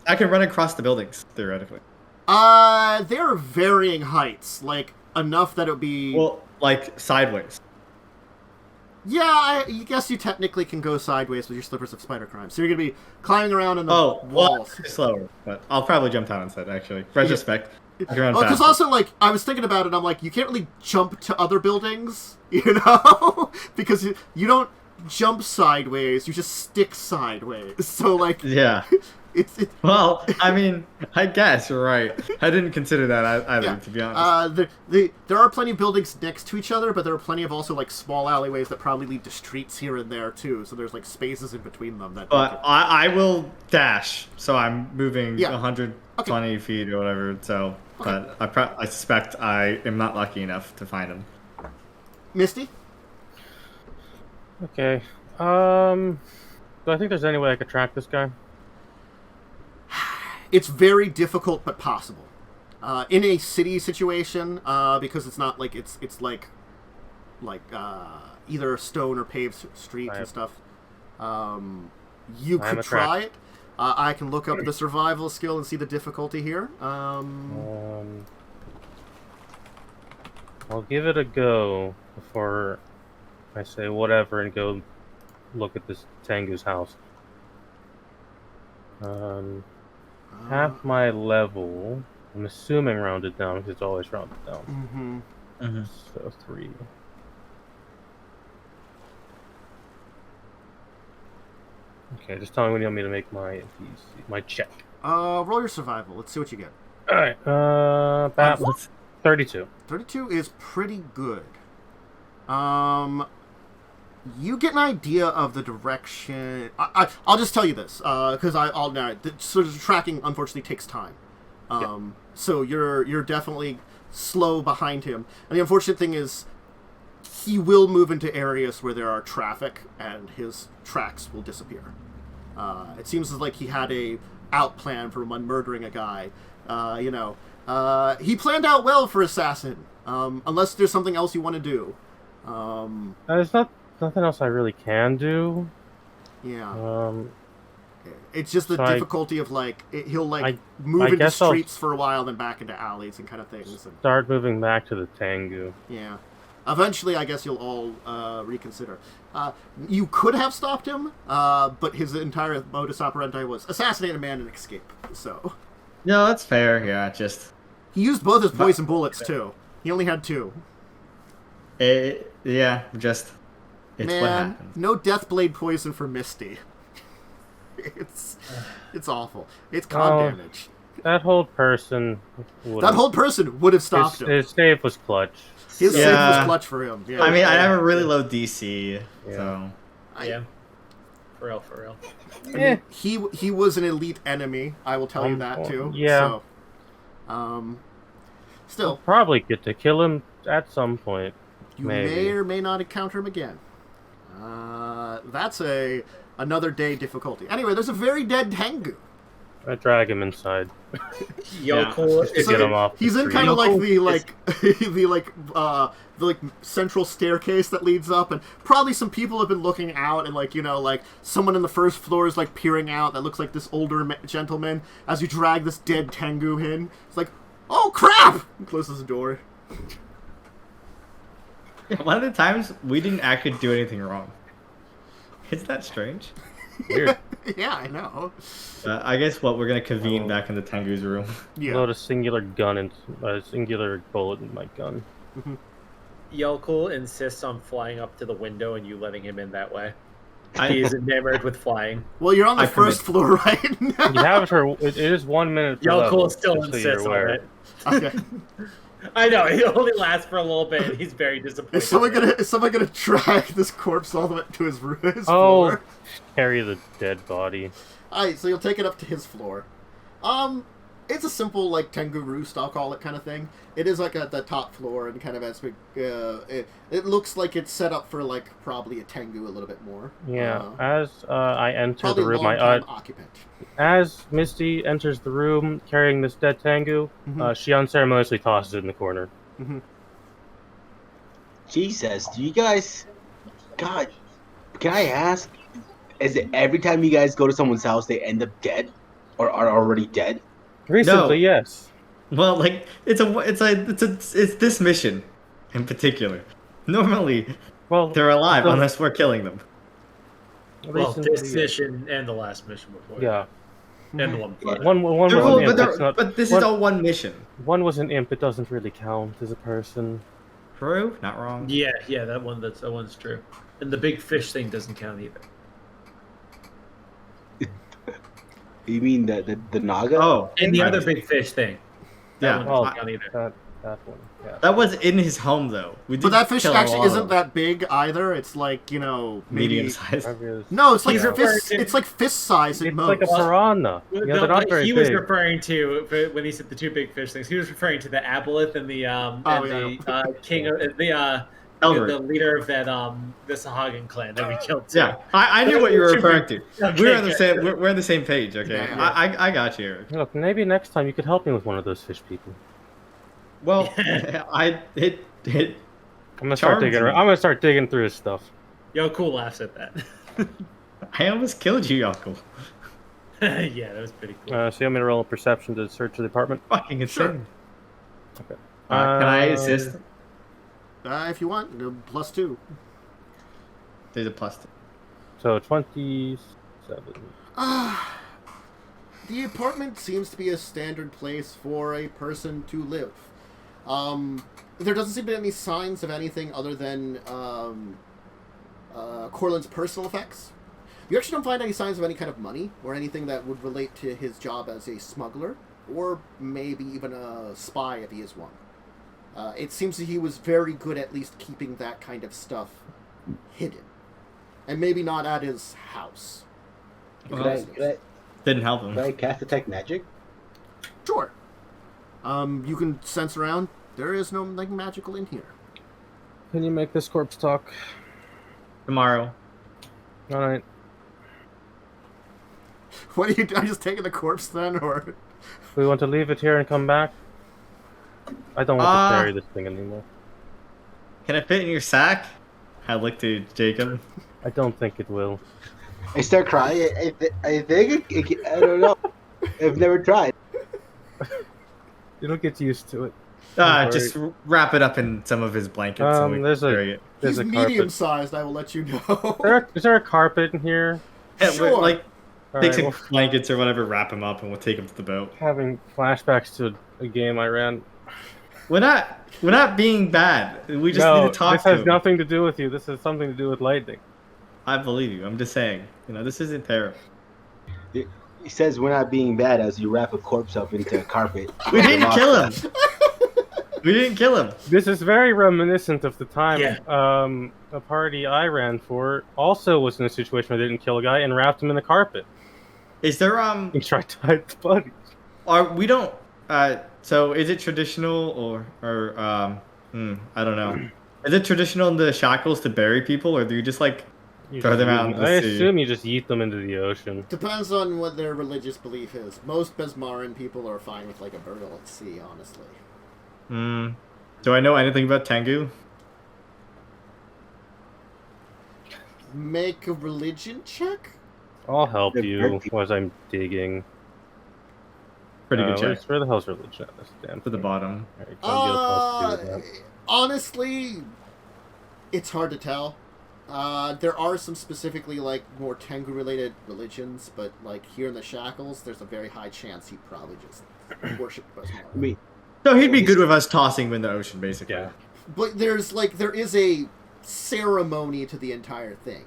I can run across the buildings theoretically. They're varying heights, like enough that it would be. Well, like sideways. Yeah, I guess you technically can go sideways with your slippers of spider crime. So you're gonna be climbing around in the walls. Well, slower, but I'll probably jump down instead. Actually, retrospect. Because also, like, I was thinking about it, I'm like, you can't really jump to other buildings, you know? Because you don't, jump sideways. You just stick sideways. So like, Yeah. It's Well, I mean, I guess you're right. I didn't consider that either, to be honest. There are plenty of buildings next to each other, but there are plenty of also like small alleyways that probably lead to streets here and there too. So there's like spaces in between them. But I will dash, so I'm moving Yeah. 120 feet or whatever. So, Okay. but I suspect I am not lucky enough to find him. Misty. Okay. Do I think there's any way I could track this guy? It's very difficult, but possible. In a city situation, because it's not like it's like either a stone or paved streets and stuff. You could try it. I can look up the survival skill and see the difficulty here. I'll give it a go before I say whatever and go look at this Tengu's house. Half my level, I'm assuming rounded down because it's always rounded down. So 3. Okay, just tell me when you want me to make my check. Roll your survival. Let's see what you get. All right. 32. 32 is pretty good. You get an idea of the direction. I'll just tell you this, because I'll narrate. Sort of tracking, unfortunately, takes time. So you're definitely slow behind him. And the unfortunate thing is, he will move into areas where there are traffic, and his tracks will disappear. It seems like he had a out plan for when murdering a guy. He planned out well for Assassin. Unless there's something else you want to do. There's nothing else I really can do. Yeah. It's just the difficulty of he'll move into streets for a while, then back into alleys and kind of things. Start moving back to the Tengu. Yeah. Eventually, I guess you'll all reconsider. You could have stopped him, but his entire modus operandi was assassinate a man and escape. So. No, that's fair. Yeah, just. He used both his poison bullets too. He only had 2. It's what happens. No Deathblade poison for Misty. It's awful. It's con damage. That whole person would have stopped him. His save was clutch. His save was clutch for him. Yeah. I mean, I have a really low DC, so. For real. I mean, he was an elite enemy. I will tell you that too. Yeah. So, still, I'll probably get to kill him at some point. You may or may not encounter him again. That's another day difficulty. Anyway, there's a very dead Tengu. I drag him inside. Yaalkol to get him off. He's in kind of like the central staircase that leads up, and probably some people have been looking out, and someone in the first floor is peering out. That looks like this older gentleman. As you drag this dead Tengu in, it's like, oh crap! He closes the door. One of the times we didn't actually do anything wrong. Isn't that strange? Weird. Yeah, I know. I guess we're gonna convene back in the Tengu's room. Yeah. Load a singular gun and a singular bullet in my gun. Yaalkol insists on flying up to the window and you letting him in that way. He is enamored with flying. Well, you're on the first floor right now. You have it for it is 1 minute. Yaalkol still insists on it. Okay. I know, he only lasts for a little bit. He's very disappointed. Is someone gonna drag this corpse all the way to his floor? Carry the dead body. Alright, so you'll take it up to his floor. It's a simple, Tengu roost, I'll call it, kind of thing. It is, at the top floor, and kind of as we... it looks like it's set up for, probably a Tengu a little bit more. Yeah, as I enter the room, occupant. As Misty enters the room carrying this dead Tengu, she unceremoniously tosses it in the corner. Jesus, do you guys... God, can I ask? Is it every time you guys go to someone's house, they end up dead? Or are already dead? Recently, yes. Well, it's this mission in particular. Normally, they're alive unless we're killing them. Well, this mission and the last mission before. Yeah. And the one before. One was an imp. But this is all one mission. One was an imp. It doesn't really count as a person. True. Not wrong. Yeah. That one's true. And the big fish thing doesn't count either. You mean the Naga? Oh, And the other big fish thing. yeah. That one Oh, doesn't count either. that one. Yeah. That was in his home though. We did But that fish kill a actually lot of isn't them. that big either. It's like, you know, maybe... medium size. No, it's like He's referring fist. to- It's like fist size at It's most. like a piranha. Yeah, No, they're not but very he was big. referring to when he said the two big fish things. He was referring to the aboleth and the king of the leader of that the Sahagin clan that we killed too. Yeah, I knew what you were referring to. Okay, We're on the good. same. We're on the same page. Okay, Yeah. I got you, Eric. Look, maybe next time you could help me with one of those fish people. Well, I'm gonna start Charms digging. me. I'm gonna start digging through his stuff. Yo, cool laughs at that. I almost killed you, Yaalkol. Yeah, that was pretty cool. So you want me to roll a perception to search the apartment? Fucking insane. Okay. Can I assist? If you want, +2. There's a +2. So 27. The apartment seems to be a standard place for a person to live. There doesn't seem to be any signs of anything other than Corlin's personal effects. You actually don't find any signs of any kind of money or anything that would relate to his job as a smuggler, or maybe even a spy if he is one. It seems that he was very good at least keeping that kind of stuff hidden. And maybe not at his house. Could I Didn't help him. cast detect magic? Sure. You can sense around. There is no magical in here. Can you make this corpse talk? Tomorrow. All right. What are you doing? Just taking the corpse then, or? We want to leave it here and come back. I don't want to carry this thing anymore. Can I fit in your sack? I look to Jacub. I don't think it will. I start crying. I think I don't know. I've never tried. You'll get used to it. Just wrap it up in some of his blankets. And we There's can carry it. He's a carpet. medium-sized, I will let you know. Is there a carpet in here? Yeah, Sure. Like, All take right, some well, blankets or whatever, wrap him up, and we'll take him to the boat. having flashbacks to a game I ran. We're not being bad. We just need to talk this to has him. nothing to do with you. This has something to do with lightning. I believe you. I'm just saying. This isn't terrible. He says we're not being bad as you wrap a corpse up into a carpet. We didn't kill him. We didn't kill him. This is very reminiscent of the time Yeah. a party I ran for also was in a situation where they didn't kill a guy and wrapped him in the carpet. Is there He tried to hide the body. we don't so is it traditional or I don't know. Is it traditional in the shackles to bury people, or do you just like throw them out into the I sea? assume you just yeet them into the ocean. Depends on what their religious belief is. Most Besmaran people are fine with like a burial at sea, honestly. Do I know anything about Tengu? Make a religion check? I'll help They're you very- as I'm digging. Pretty good check. Where the hell's religion at this damn To the thing? bottom. There you go, get a plus 2 to that. Honestly, it's hard to tell. There are some specifically like more Tengu-related religions, but like here in the Shackles, there's a very high chance he probably just worshipped Besmaran. I mean, So he'd be good with us tossing him in the ocean, basically. Yeah. But there is a ceremony to the entire thing,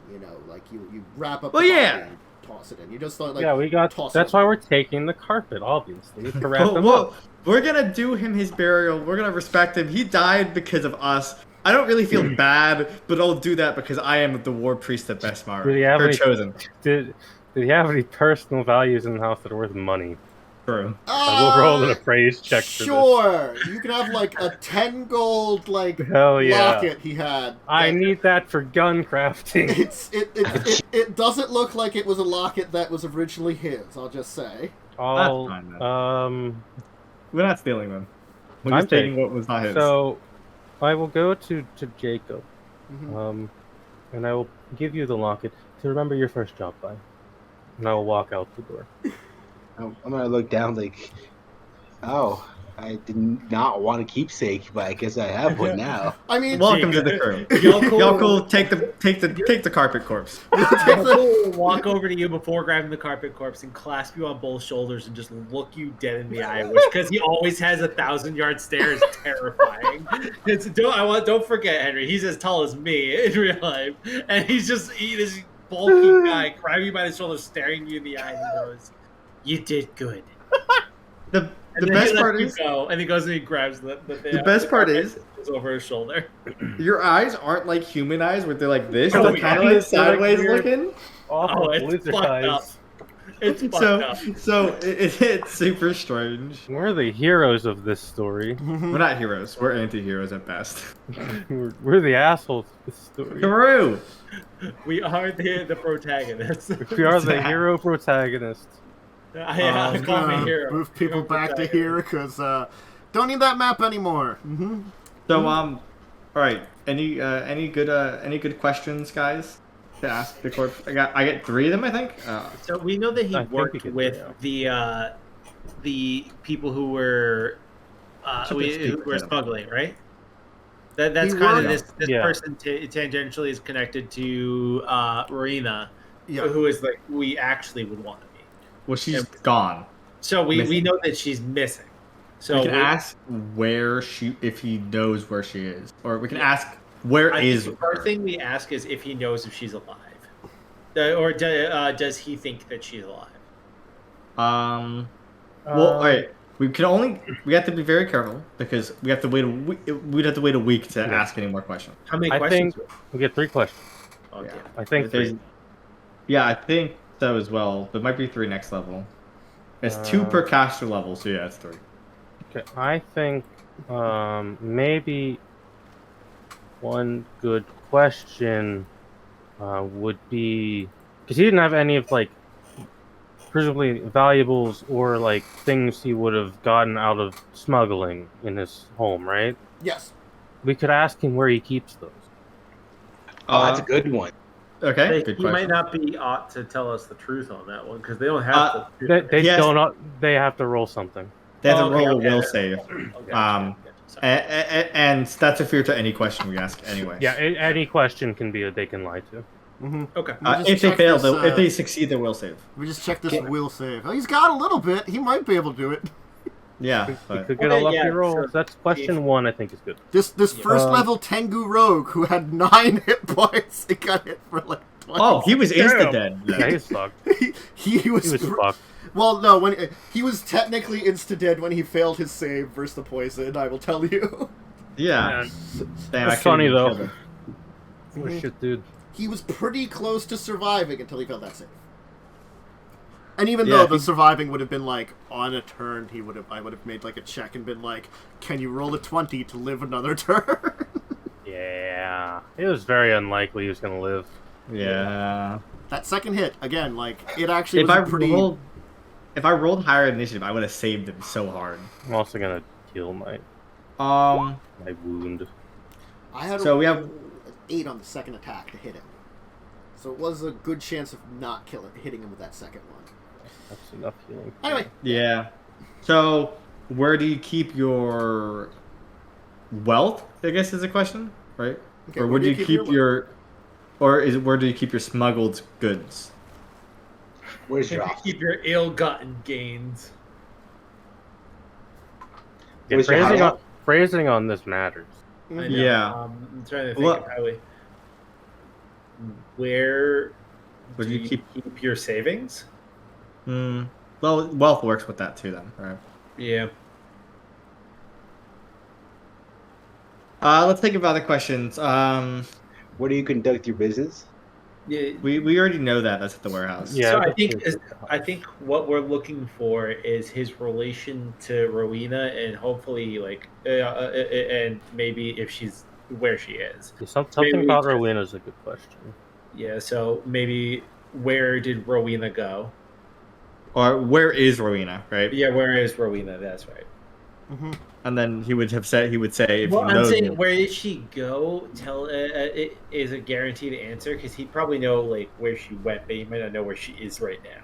like you wrap up Well, the yeah. body and toss it in. You just don't like Yeah, we got. toss That's it why in. we're taking the carpet, obviously, to wrap them Well, up. we're gonna do him his burial. We're gonna respect him. He died because of us. I don't really feel bad, but I'll do that because I am the war priest at Besmar. Did he have Or any- chosen. Did he have any personal values in the house that are worth money? True. We'll roll an appraise check for this. Sure, you can have like a 10 gold Hell yeah. locket he had. I that- need that for gun crafting. It doesn't look like it was a locket that was originally his. I'll just say. I'll, That's fine, We're not stealing them. We're I'm just taking taking- what was not his. So, I will go to Jacub, Mhm. and I will give you the locket to remember your first job by, and I will walk out the door. I'm gonna look down like, oh, I did not want a keepsake, but I guess I have one now. I mean, Welcome to the crew. Yaalkol- Yaalkol, take the carpet corpse. Yaalkol will walk over to you before grabbing the carpet corpse and clasp you on both shoulders and just look you dead in the eye, which because he always has 1,000-yard stare is terrifying. Don't forget, Henry. He's as tall as me in real life, and he's just this bulky guy grabbing you by the shoulder, staring you in the eye, and he goes, "You did good." The best part is, and he goes and he grabs the best part is over his shoulder. your eyes aren't like human eyes where they're like this. Oh, They're yeah. kind of like sideways Weird. looking. Awful it's lizard fucked eyes. up. It's fucked up. So it's super strange. We're the heroes of this story. We're not heroes. We're anti-heroes at best. We're the assholes of this story. True. We are the protagonists. We are the hero protagonists. I call me hero. Move people Hero back to protagonist. here because don't need that map anymore. So all right. Any good questions, guys, to ask the corpse? I get 3 of them, I think. So we know that he I think worked we could with do the people who were who were smuggling, right? That's He kind of worked- this Yeah. person tangentially is connected to Rowena, Yeah. who is like we actually would want to be. Well, she's gone. So we Missing. know that she's missing. So We can ask if he knows where she is, or we can ask where I is think the first thing we ask is if he knows if she's alive, or does he think that she's alive? Well, all right. We have to be very careful because we have to wait we'd have to wait a week to ask any more questions. How many I questions? think we get 3 questions. Okay. I think There's- 3. Yeah, I think so as well. There might be 3 next level. It's 2 per caster level, so yeah, it's 3. Okay, I think maybe one good question would be because he didn't have any of like presumably valuables or like things he would have gotten out of smuggling in his home, right? Yes. We could ask him where he keeps those. Oh, that's a good one. Okay, He good might question. not be ought to tell us the truth on that one because they don't have They Yes. don't. They have to roll something. They have to Okay, roll a okay. will save. And that's a fear to any question we ask anyway. Yeah, any question can be they can lie to. Okay. Just If they check fail, this, if they succeed, they will save. we just check this will save. Oh, he's got a little bit. He might be able to do it. Yeah, We but could get a Okay, lucky yeah, roll. so- That's question 1. I think is good. This first Um, level Tengu rogue who had 9 hit points. He got hit for like 20. oh, he was Damn. insta dead. Yeah, he's fucked. he was, He was fucked. Well, no, when he was technically insta dead when he failed his save versus the poison. I will tell you. Yeah. Man, Damn, That's I couldn't funny, even though. kill him. Oh, shit, dude. He was pretty close to surviving until he failed that save. And even Yeah, though I the think- surviving would have been like on a turn, I would have made like a check and been like, "Can you roll a 20 to live another turn?" Yeah, it was very unlikely he was gonna live. Yeah. That second hit again, like it actually If was I a pretty. rolled higher initiative, I would have saved him so hard. I'm also gonna heal my wound. I had So we have- 8 on the second attack to hit him, so it was a good chance of not hitting him with that second one. That's enough healing. Anyway, Yeah. So, where do you keep your wealth? I guess is a question, right? okay, Or where do you keep your, where do you keep your smuggled goods? Where's your office? Keep your ill-gotten gains. Yeah, Where's your phrasing on this matters. I know. Yeah. I'm trying to think Well- of how we. Where Where do you keep your savings? Well, wealth works with that too, then, right? Yeah. Let's think about the questions. Where do you conduct your business? Yeah. We already know that. That's at the warehouse. Yeah, So that's I think what we're looking for is his relation to Rowena, and hopefully, like, and maybe if she's where she is. Something Maybe- about Rowena is a good question. Yeah. So maybe where did Rowena go? Or where is Rowena, right? Yeah. Where is Rowena? That's right. And then he would say if Well, he I'm knows. saying, where did she go? It is a guaranteed answer because he'd probably know like where she went, but he might not know where she is right now.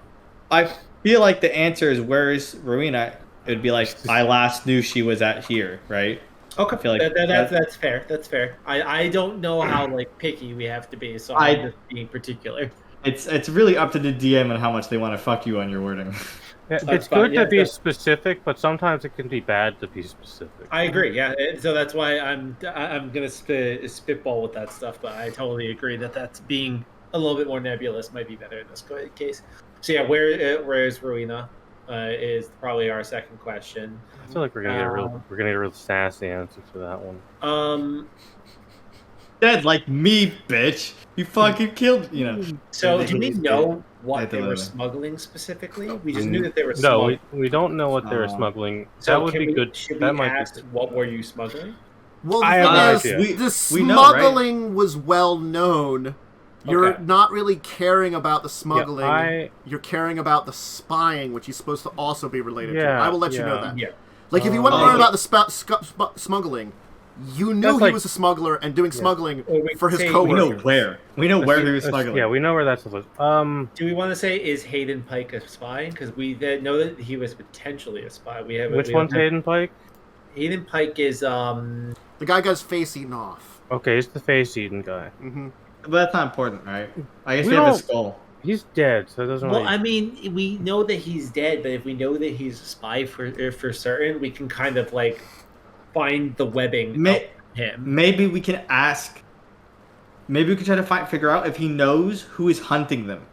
I feel like the answer is where is Rowena. It would be like, I last knew she was at here, right? Okay, I feel like that's fair. That's fair. I don't know how like picky we have to be, so I'm just being particular. It's really up to the DM and how much they want to fuck you on your wording. Yeah, it's good to be specific, but sometimes it can be bad to be specific. I agree. Yeah, so that's why I'm gonna spitball with that stuff. But I totally agree that that's being a little bit more nebulous might be better in this case. So yeah, where is Rowena? Is probably our second question. I feel like we're gonna get a real sassy answer to that one. Dead like me, bitch. You fucking killed, So do we know what they were smuggling specifically? We just knew that they were smuggling. No, we don't know what they were smuggling. So that would be good. Should that we might ask what were you smuggling? Well, the smuggling was well known. You're not really caring about the smuggling. Yeah, you're caring about the spying, which is supposed to also be related to. I will let you know that. Yeah. Like, if you want to learn about the smuggling, you knew he was a smuggler and doing smuggling for his coworkers. We know where he was smuggling. Yeah, we know where that's supposed. Do we want to say, is Hayden Pike a spy? Because we know that he was potentially a spy. Which one's Hayden Pike? Hayden Pike is the guy got his face eaten off. Okay, he's the face eaten guy. Mm-hmm. But that's not important, right? I guess we have his skull. He's dead, so it doesn't really... Well, I mean, we know that he's dead, but if we know that he's a spy for certain, we can kind of, like, find the webbing of him. Maybe we can ask... Maybe we can try to figure out if he knows who is hunting them.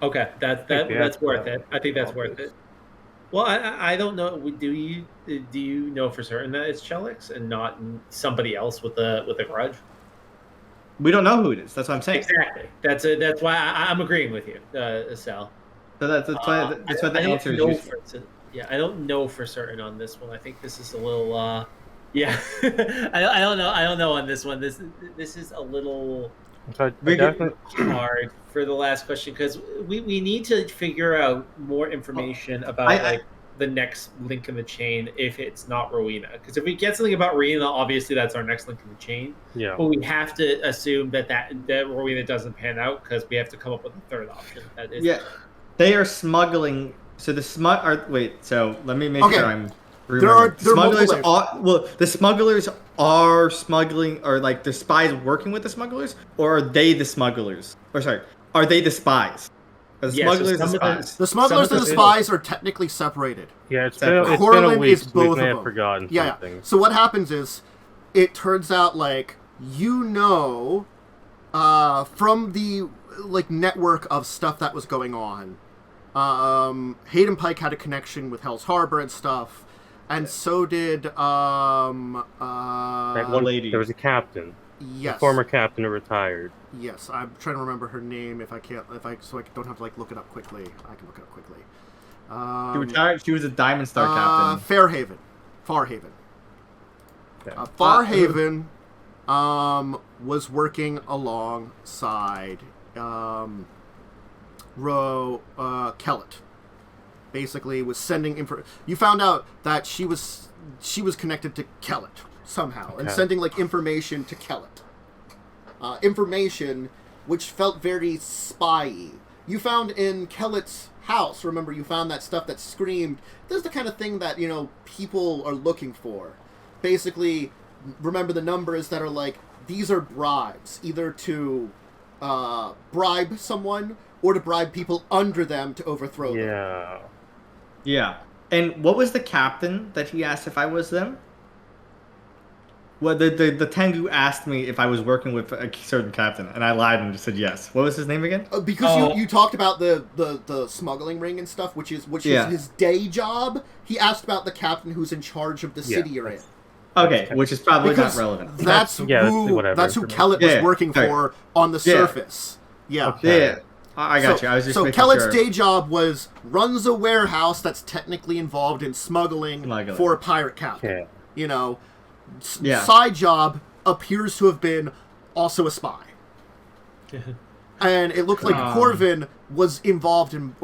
Okay, that's worth it. I think that's worth it. Well, I don't know. Do you know for certain that it's Chellix and not somebody else with a grudge? We don't know who it is. That's what I'm saying. Exactly. That's why I'm agreeing with you, Sal. So that's why the answer is useful. I don't know for certain on this one. I think this is a little. I don't know. I don't know on this one. This is a little hard for the last question because we need to figure out more information about the next link in the chain if it's not Rowena. Because if we get something about Rowena, obviously that's our next link in the chain. Yeah. But we have to assume that Rowena doesn't pan out because we have to come up with a third option. They are smuggling. So the So let me make sure I'm. The smugglers are smuggling, or like the spies working with the smugglers, or are they the smugglers? Or sorry, are they the spies? The smugglers and the spies are technically separated. Yeah, it's been a week. Is both we may of have forgotten something. So what happens is, it turns out from the network of stuff that was going on, Hayden Pike had a connection with Hell's Harbor and stuff, and so did that one lady. There was a captain. Yes. A former captain who retired. Yes, I'm trying to remember her name. So I don't have to look it up quickly. I can look it up quickly. She retired. She was a Diamond Star captain. Farhaven. Okay. Farhaven was working alongside Kellett. Basically, was sending info. You found out that she was connected to Kellett somehow, and sending information to Kellett. Information which felt very spy-y. You found in Kellett's house, remember, you found that stuff that screamed, this is the kind of thing that, people are looking for. Basically, remember the numbers that are these are bribes, either to bribe someone or to bribe people under them to overthrow them. Yeah. And what was the captain that he asked if I was them? Well, the Tengu asked me if I was working with a certain captain, and I lied and just said yes. What was his name again? Because you talked about the smuggling ring and stuff, which is his day job. He asked about the captain who's in charge of the city you're in. Okay, which is probably not relevant. That's who Kellett was working for on the surface. Yeah. Okay. Yeah. I got you. I was just making Kellett's sure. day job runs a warehouse that's technically involved in smuggling for a pirate captain. Okay. Side job appears to have been also a spy. And it looked like Corlin was involved in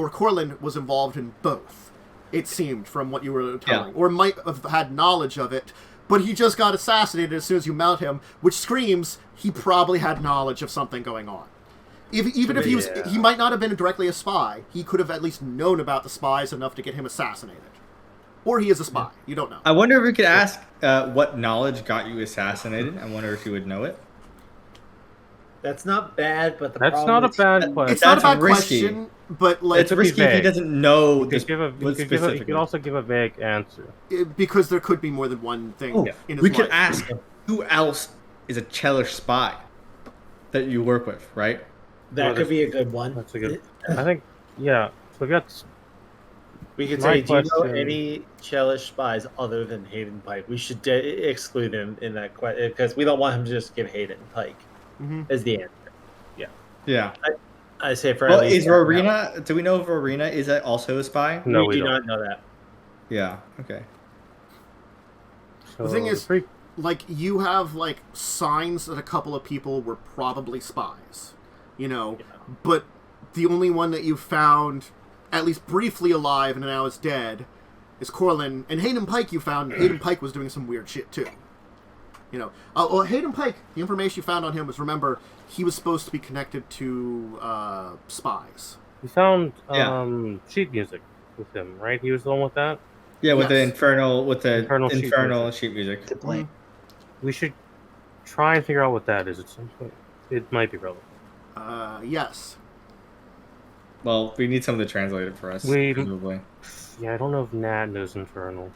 both, it seemed, from what you were telling. Or might have had knowledge of it, but he just got assassinated as soon as you mount him, which screams he probably had knowledge of something going on. Even if he might not have been directly a spy, he could have at least known about the spies enough to get him assassinated. Or he is a spy. You don't know. I wonder if we could ask what knowledge got you assassinated. I wonder if you would know it. That's not bad, but That's not a bad question. It's not a bad risky. question, but like It's risky if he doesn't know You this. could also give a vague answer. Because there could be more than one thing in his We life. could ask who else is a Chelish spy that you work with, right? That could be a good one. That's a good. I think, yeah. So we got. We could My say, do you know question- any Chelish spies other than Hayden Pike? We should exclude him in that question because we don't want him to just give Hayden Pike as the answer. Yeah. I say for Well, at least is Rowena? Do we know if Rowena is also a spy? No, we do don't. not know that. Yeah. Okay. So The thing is, like, you have, like, signs that a couple of people were probably spies, you know, but the only one that you found, at least briefly alive and now is dead, is Corlin, and Hayden Pike you found, Hayden Pike was doing some weird shit, too. You know, well, Hayden Pike, the information you found on him was, remember, he was supposed to be connected to spies. we found sheet music with him, right? He was the one with that. Yeah, with Yes. the Infernal infernal sheet sheet music. To play. We should try and figure out what that is at some point. It might be relevant. Yes. Well, we need someone to translate it for us. We- Presumably. Yeah, I don't know if Nat knows Infernal.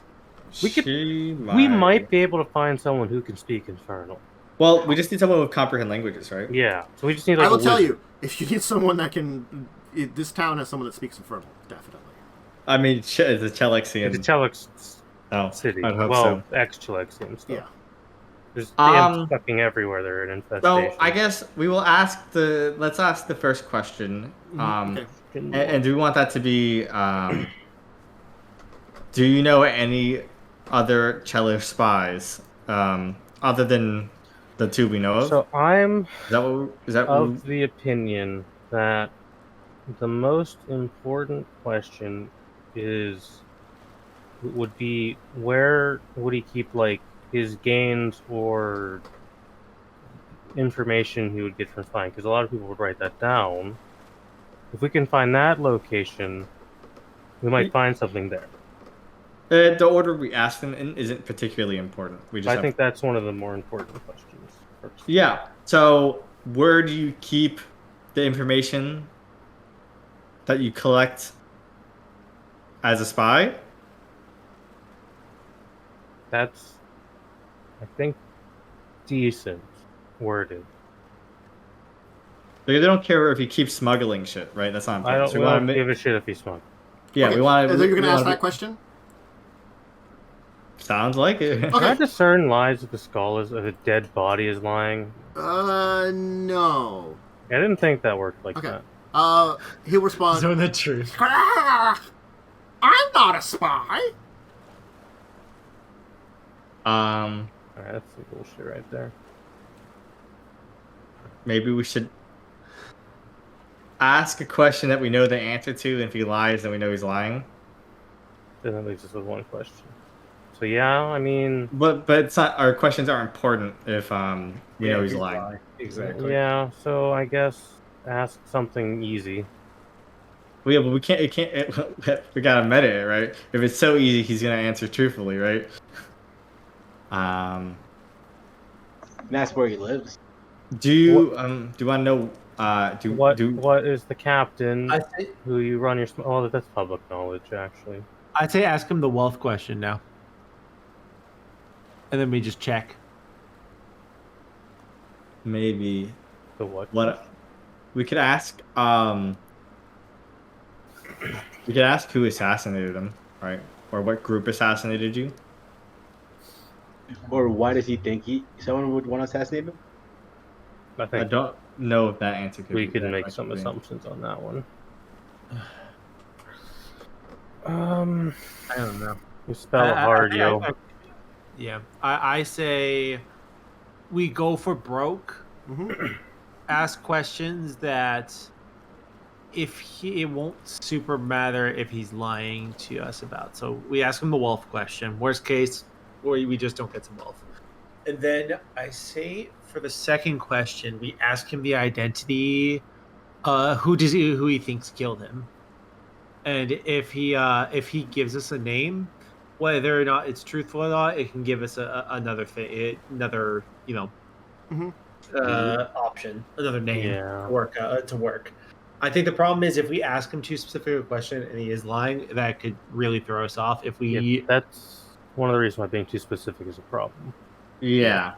We We might be able to find someone who can speak Infernal. Well, we just need someone with comprehend languages, right? Yeah, so we just need like I will a tell wizard. you, if you need someone that can... This town has someone that speaks Infernal, definitely. I mean, it's a Chelexian. It's a Chelex city. I'd hope well, so. ex-Chelexian stuff. Yeah. There's Um, imps fucking everywhere. They're an infestation. So I guess we will let's ask the first question. Okay. And do we want that to be, do you know any other Chelish spies, other than the two we know of? So I'm is that of the opinion that the most important question would be where would he keep like his gains or information he would get from spying? Because a lot of people would write that down. If we can find that location, we might find something there. the order we ask them in isn't particularly important. We just I think that's one of the more important questions first. Yeah. So where do you keep the information that you collect as a spy? That's, I think, decent worded. Because they don't care if you keep smuggling shit, right? That's not I important. don't, we don't give a shit if he's smart. Yeah, Okay, we want to. Are you going to ask that question? Sounds like it. Okay. Can I discern lies if the skull is if a dead body is lying? No. I didn't think that worked like Okay. that. He'll respond, Zone the truth. I'm not a spy. Alright, that's some bullshit right there. Maybe we should ask a question that we know the answer to, and if he lies, then we know he's lying. Then that leaves us with one question. So yeah, I mean, But it's not. Our questions are important if we know he's lying. Exactly. yeah. So I guess ask something easy. Well, yeah, but we can't. We gotta meta it, right? If it's so easy, he's gonna answer truthfully, right? And that's where he lives. Do you want to know? What is the captain I think who you run your? Oh, that's public knowledge, actually. I'd say ask him the wealth question now. And then we just check. Maybe The what? what we could ask. We could ask who assassinated him, right? Or what group assassinated you? Or why does he think someone would want to assassinate him? I I think don't know if that answer could we be could that make much some clearer. assumptions on that one. I don't know. You spell it hard, yo. Yeah. I say we go for broke. Mm-hmm. Ask questions that it won't super matter if he's lying to us about. So we ask him the wealth question. Worst case, or we just don't get some wealth. And then I say for the second question, we ask him the identity, who he thinks killed him, and if he gives us a name, whether or not it's truthful or not, it can give us another thing, another option, another name to work. I think the problem is if we ask him too specific a question and he is lying, that could really throw us off. That's one of the reasons why being too specific is a problem. Yeah.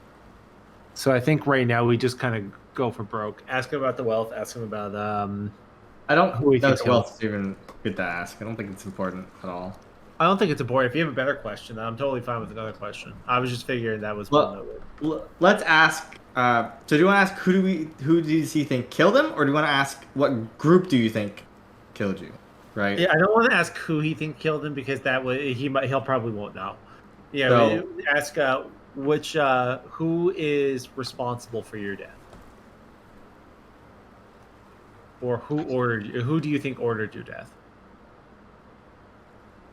So I think right now we just kind of go for broke. Ask him about the wealth. Ask him about I don't know if wealth is even good to ask. I don't think it's important at all. I don't think it's important. If you have a better question, then I'm totally fine with another question. I was just figuring that was one. Let's ask. So do you want to ask who does he think killed him, or do you want to ask what group do you think killed you? Right. Yeah, I don't want to ask who he think killed him because he'll probably won't know. Yeah. So, ask who is responsible for your death, or who do you think ordered your death?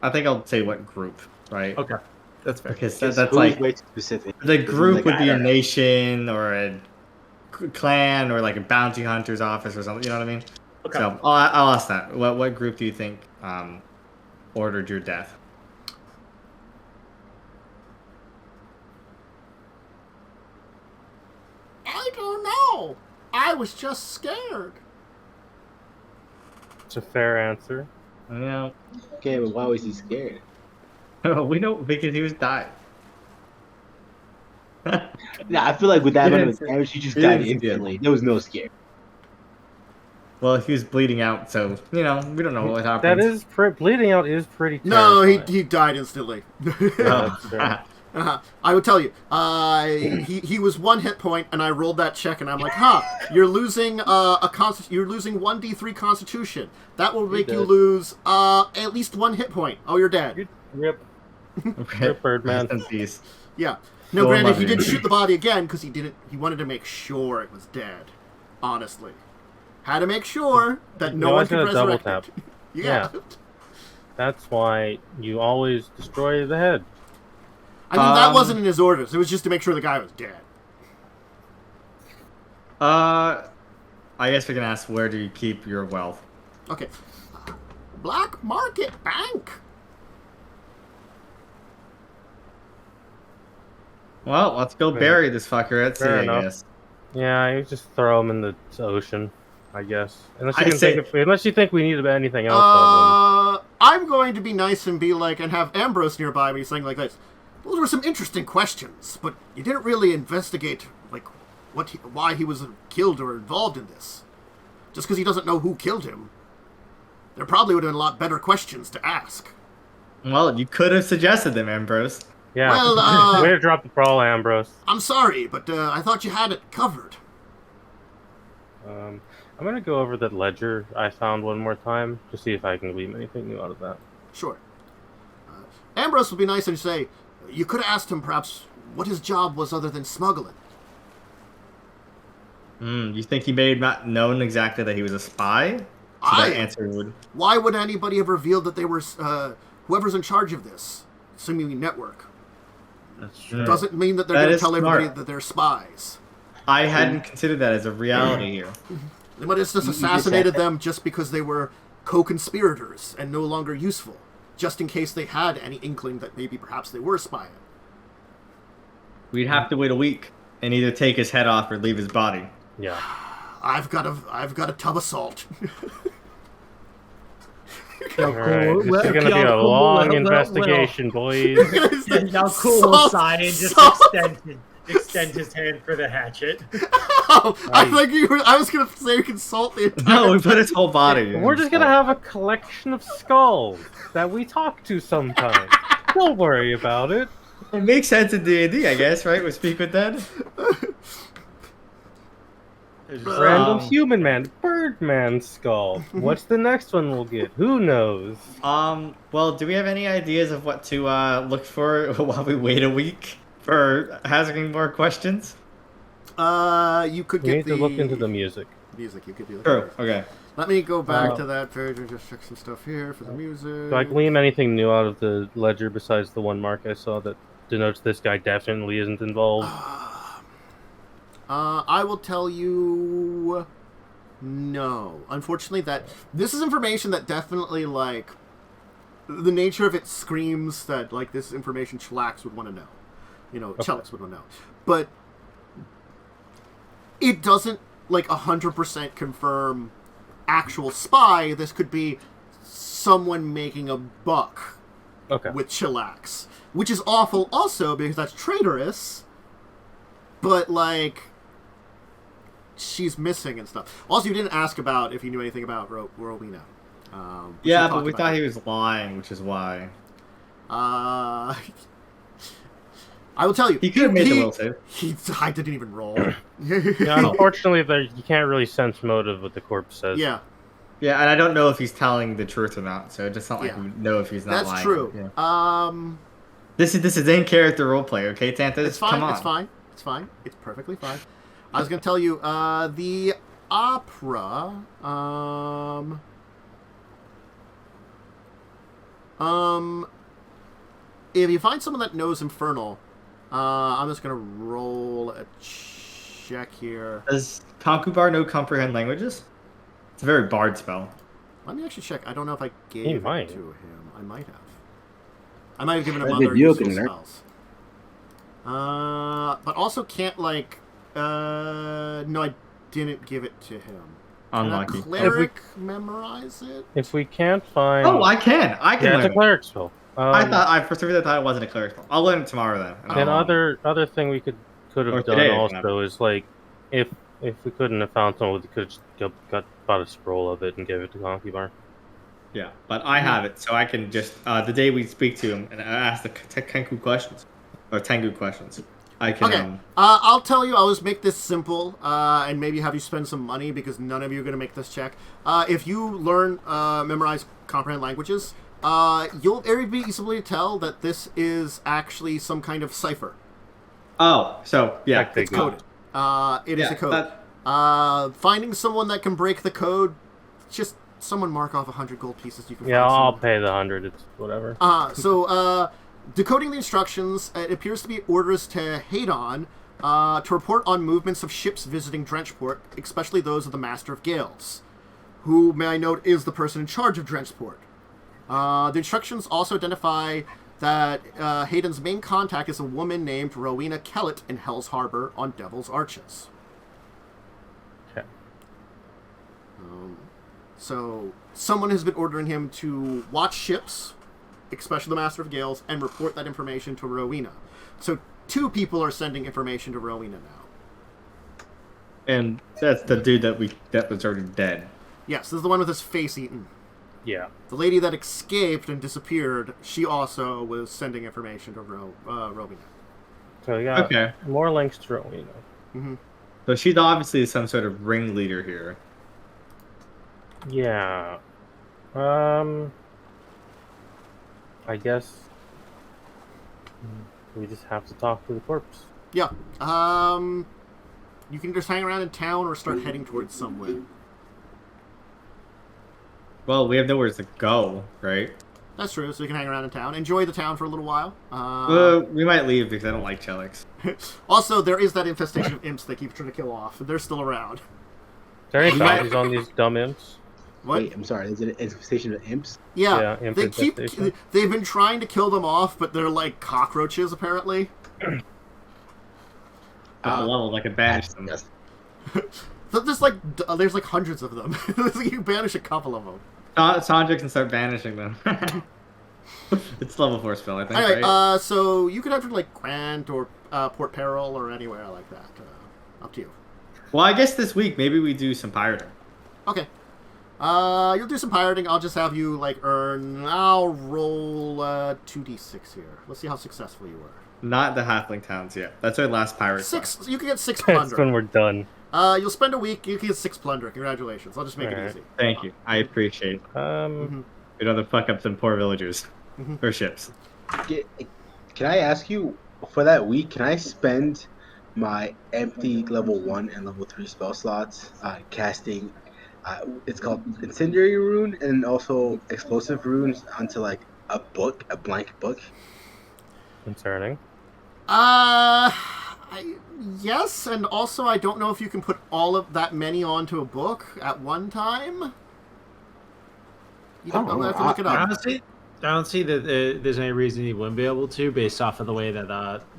I think I'll say what group, right? Okay, that's fair. Because that's like way too specific. The group would be a nation or a clan or like a bounty hunter's office or something. You know what I mean? Okay. So I'll ask that. What group do you think ordered your death? I don't know. I was just scared. It's a fair answer. Yeah. Okay, but why was he scared? We know because he was dying. Yeah, I feel like with that amount of damage, he just died instantly. There was no scare. Well, he was bleeding out, so we don't know what happened. That is bleeding out is pretty terrifying. No, he died instantly. Oh. I would tell you, he was 1 hit point, and I rolled that check, and I'm like, you're losing you're losing 1d3 Constitution. That will make you lose at least 1 hit point. Oh, you're dead. Rip. Okay. Rip, Birdman. Yeah. No, granted, he didn't shoot the body again because he wanted to make sure it was dead. Honestly, had to make sure that no one could resurrect it. Yeah. That's why you always destroy the head. I mean, that wasn't in his orders. It was just to make sure the guy was dead. I guess we can ask, where do you keep your wealth? Okay. Black Market Bank. Well, let's go bury this fucker at sea, I guess. Yeah, you just throw him in the ocean, I guess. Unless you think we need anything else. I'm going to be nice and be like, and have Ambrose nearby me saying like this. Those were some interesting questions, but you didn't really investigate, like, why he was killed or involved in this. Just because he doesn't know who killed him. There probably would have been a lot better questions to ask. Well, you could have suggested them, Ambrose. Yeah. Well, way to drop the ball, Ambrose. I'm sorry, but I thought you had it covered. I'm going to go over that ledger I found one more time to see if I can glean anything new out of that. Sure. Ambrose would be nice and say, you could have asked him perhaps what his job was other than smuggling. You think he may have not known exactly that he was a spy? So that answer would... Why would anybody have revealed that they were whoever's in charge of this seemingly network? That's true. Doesn't mean that they're going to tell everybody that they're spies. I hadn't considered that as a reality here. They might have just assassinated them just because they were co-conspirators and no longer useful, just in case they had any inkling that maybe perhaps they were spying. We'd have to wait a week and either take his head off or leave his body. Yeah. I've got a tub of salt. Alright, this is gonna be a long investigation, boys. Yaalkol will sigh and just extend his hand for the hatchet. Oh, I was gonna say we can salt the entire No, we put his whole body in. We're just gonna have a collection of skulls that we talk to sometimes. Don't worry about it. It makes sense in D&D, I guess, right? We speak with that. Random human man, Birdman skull. What's the next one we'll get? Who knows? Well, do we have any ideas of what to look for while we wait a week for asking more questions? You could get need to look into the music. Music, you could do that. True. Okay. Let me go back to that page and just check some stuff here for the music. Do I glean anything new out of the ledger besides the one mark I saw that denotes this guy definitely isn't involved? I will tell you no. Unfortunately, this is information that definitely, like, the nature of it screams that like this information Chillax would want to know. Chillax would want to know. But it doesn't like 100% confirm actual spy. This could be someone making a buck with Chillax, which is awful also because that's traitorous. But like, she's missing and stuff. Also, you didn't ask about if he knew anything about Rowena. Yeah, but we thought he was lying, which is why. I will tell you. He could have made the will save. I didn't even roll. Yeah, unfortunately, you can't really sense motive what the corpse says. Yeah. Yeah, and I don't know if he's telling the truth or not, so it's not like we know if he's not lying. That's true. Yeah. This is in character roleplay, okay, Tantas? It's fine. Come on. It's fine. It's fine. It's perfectly fine. I was going to tell you, the opera. If you find someone that knows Infernal, I'm just going to roll a check here. Does Concubar know comprehend languages? It's a very bard spell. Let me actually check. I don't know if I gave it to him. I might have. I might have given him I other did useful there. spells. But also can't like. No, I didn't give it to him. Unlucky. Can a cleric memorize it? If we can't find... Oh, I can. Yeah, it's a cleric spell. For some reason I thought it wasn't a cleric spell. I'll learn it tomorrow then. And other thing we could have done also is like, if we couldn't have found someone, we could have just bought a scroll of it and give it to Concubar. Yeah, but I have it, so I can just the day we speak to him and ask the Tengu questions I can. Okay, I'll tell you. I'll just make this simple, and maybe have you spend some money because none of you are going to make this check. If you learn, memorize, comprehend languages, you'll very easily tell that this is actually some kind of cipher. Oh, so yeah, it's coded. It is a code. Finding someone that can break the code, just someone mark off 100 gold pieces. You can. Yeah, I'll pay the 100. It's whatever. Decoding the instructions, it appears to be orders to Hadon to report on movements of ships visiting Drenchport, especially those of the Master of Gales, who, may I note, is the person in charge of Drenchport. The instructions also identify that Hayden's main contact is a woman named Rowena Kellett in Hell's Harbor on Devil's Arches. Okay. So, someone has been ordering him to watch ships, especially the Master of Gales, and report that information to Rowena. So 2 people are sending information to Rowena now. And that's the dude that was already dead. Yes, this is the one with his face eaten. Yeah. The lady that escaped and disappeared, she also was sending information to Rowena. So we got more links to Rowena. Mm-hmm. So she's obviously some sort of ringleader here. Yeah. I guess we just have to talk to the corpse. Yeah. You can just hang around in town or start heading towards somewhere. Well, we have nowhere to go, right? That's true, so you can hang around in town. Enjoy the town for a little while. We might leave because I don't like Chellix. Also, there is that infestation of imps they keep trying to kill off. They're still around. Is there any bounties on these dumb imps? What? Wait, I'm sorry. Is it an infestation of imps? Yeah, imp they've been trying to kill them off, but they're like cockroaches, apparently. At the level, I can banish them. Yes. There's like hundreds of them. You can banish a couple of them. Sandra can start banishing them. It's level 4 spell, I think. Anyway, right? So you could have to like Grant or Port Peril or anywhere like that. Up to you. Well, I guess this week maybe we do some pirating. Okay. You'll do some pirating. I'll just have you like earn. I'll roll 2d6 here. Let's see how successful you were. Not the halfling towns yet. That's our last pirate. 6. You can get 6 plunder. That's when we're done. You'll spend a week. You can get 6 plunder. Congratulations. I'll just make it easy. Thank you. I appreciate it. We don't have to fuck up some poor villagers or ships. Can I ask you, for that week, can I spend my empty level 1 and level 3 spell slots casting? It's called Incendiary Rune and also Explosive Runes onto like a blank book. Concerning. Yes, and also I don't know if you can put all of that many onto a book at one time. You don't know. I have to look it up. Honestly, I don't see that there's any reason he wouldn't be able to, based off of the way that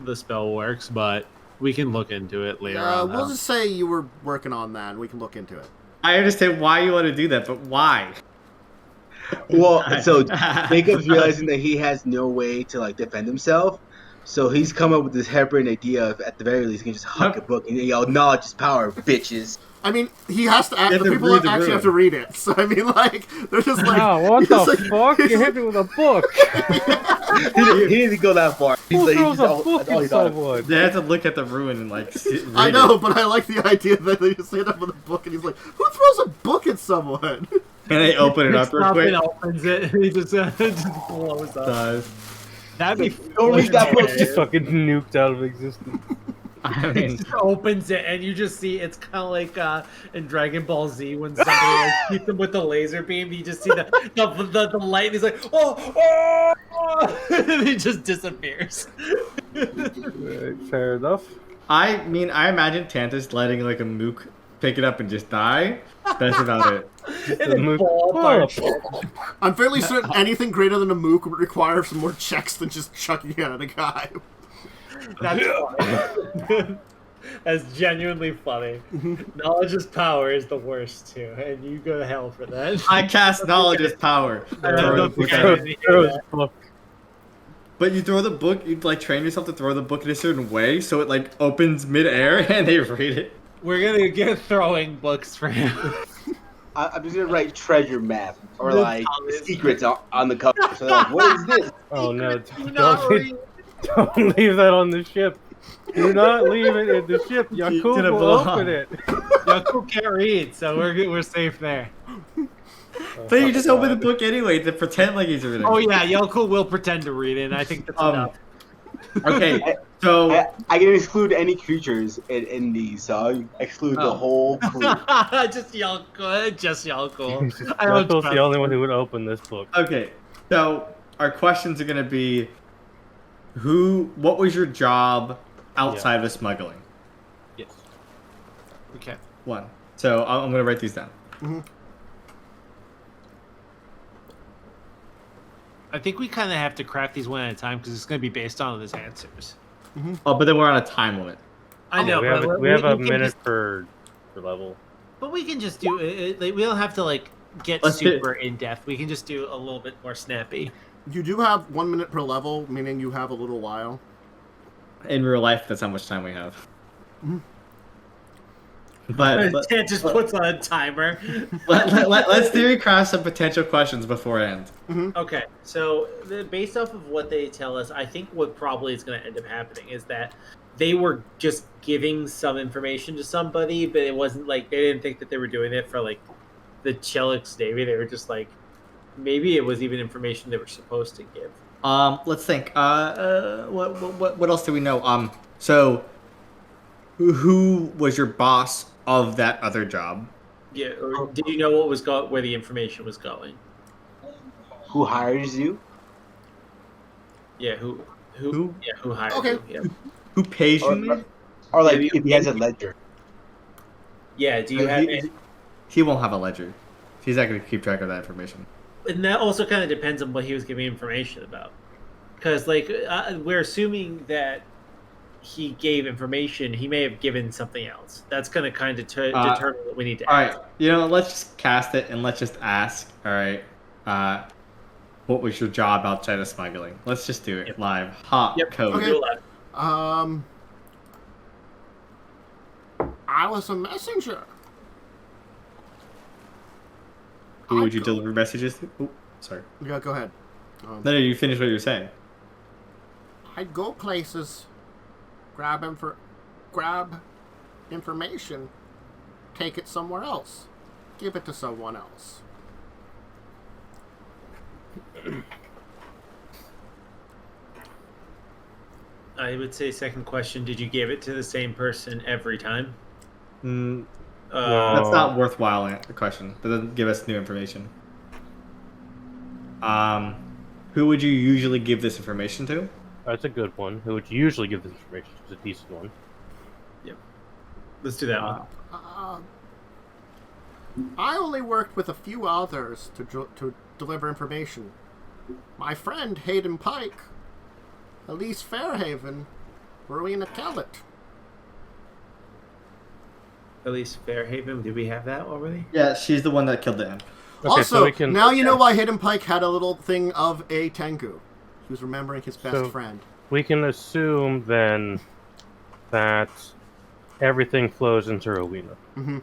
the spell works. But we can look into it later on. We'll just say you were working on that, and we can look into it. I understand why you want to do that, but why? Well, so Jacob's realizing that he has no way to like defend himself, so he's come up with this harebrained idea of, at the very least, he can just huck a book and yell, "Knowledge is power, bitches." I mean, he has to. The people read the actually room. have to read it. So I mean, like, they're just like, Oh, what the fuck? You hit me with a book. He didn't go that far. Who He's throws like, a book at someone? They have to look at the ruin and like. Read I know, but I like the idea that they just hit him with a book, and he's like, "Who throws a book at someone?" And they open it up real quick. And opens it, and he just blows up. That'd be Don't read that book. Just fucking nuked out of existence. I It mean, just opens it, and you just see it's kind of like in Dragon Ball Z when somebody like, hits him with the laser beam. You just see the light. And he's like, oh, and he just disappears. Fair enough. I mean, I imagine Tantus letting like a mook pick it up and just die. That's about it. And then fall apart. I'm fairly certain anything greater than a mook would require some more checks than just chucking it at a guy. That's funny. That's genuinely funny. Knowledge is power is the worst too, and you go to hell for that. I cast knowledge as power. I don't think I Throw didn't hear that. the book. But you throw the book, you like train yourself to throw the book in a certain way so it like opens midair and they read it. We're gonna get throwing books for him. I'm just gonna write treasure map or The like dumbest. secrets on the cover. So they're like, what is this? Oh no! Do not read. Don't leave that on the ship. Do not leave it in the ship. gonna Yacub will blow open up. it. Yaalkol can't read, so we're safe there. But you just open the book anyway to pretend like he's reading. Oh yeah, Yaalkol will pretend to read it, and I think that's enough. Okay, so I can exclude any creatures in these, so I exclude the Oh. whole crew. Just Yaalkol. I don't Yaakul's trust the only one who would open this book. okay, so our questions are gonna be, what was your job outside of smuggling? Yes. Okay. One. So I'm gonna write these down. I think we kind of have to crack these one at a time because it's going to be based on his answers. Oh, but then we're on a time limit. I know. We have a can minute just- per level. But we can just do it. Like, we don't have to like get Let's do- super in depth. We can just do a little bit more snappy. You do have 1 minute per level, meaning you have a little while. In real life, that's how much time we have. But Ted just puts on a timer. let's theory craft some potential questions beforehand. Okay, so based off of what they tell us, I think what probably is going to end up happening is that they were just giving some information to somebody, but it wasn't like they didn't think that they were doing it for like the Chelix Navy. They were just like, maybe it was even information they were supposed to give. Let's think. What else do we know? So who was your boss of that other job? Yeah, or did you know what was where the information was going? Who hires you? Yeah, who? Who? Yeah, who hired Okay. you? Yeah. Who pays you? Or like Maybe- if he has a ledger. Yeah, do you have it? He won't have a ledger. He's not going to keep track of that information. And that also kind of depends on what he was giving information about. Because, like, we're assuming that he gave information. He may have given something else. That's going to kind of determine what we need to All ask. right, let's just cast it and let's just ask. All right, what was your job outside of smuggling? Let's just do it Yep. live. Hot Yep. code. Okay. Do a lot. I was a messenger. Who would you I'd go- deliver messages to? Oh, sorry. Yeah, go ahead. No, you finish what you were saying. I'd go places, grab information, take it somewhere else, give it to someone else. I would say second question, did you give it to the same person every time? No. That's not worthwhile. The question. That doesn't give us new information. Who would you usually give this information to? That's a good one. Who would you usually give this information? It's a decent one. Let's do that one. I only worked with a few others to deliver information. My friend Hayden Pike, Elise Fairhaven, Rowena Kellett. Elise Fairhaven, did we have that already? Yeah, she's the one that killed the imp. Okay, Also, so we can... now you know why Hayden Pike had a little thing of a Tengu. He was remembering his best friend. We can assume then that everything flows into Rowena. Mm-hmm.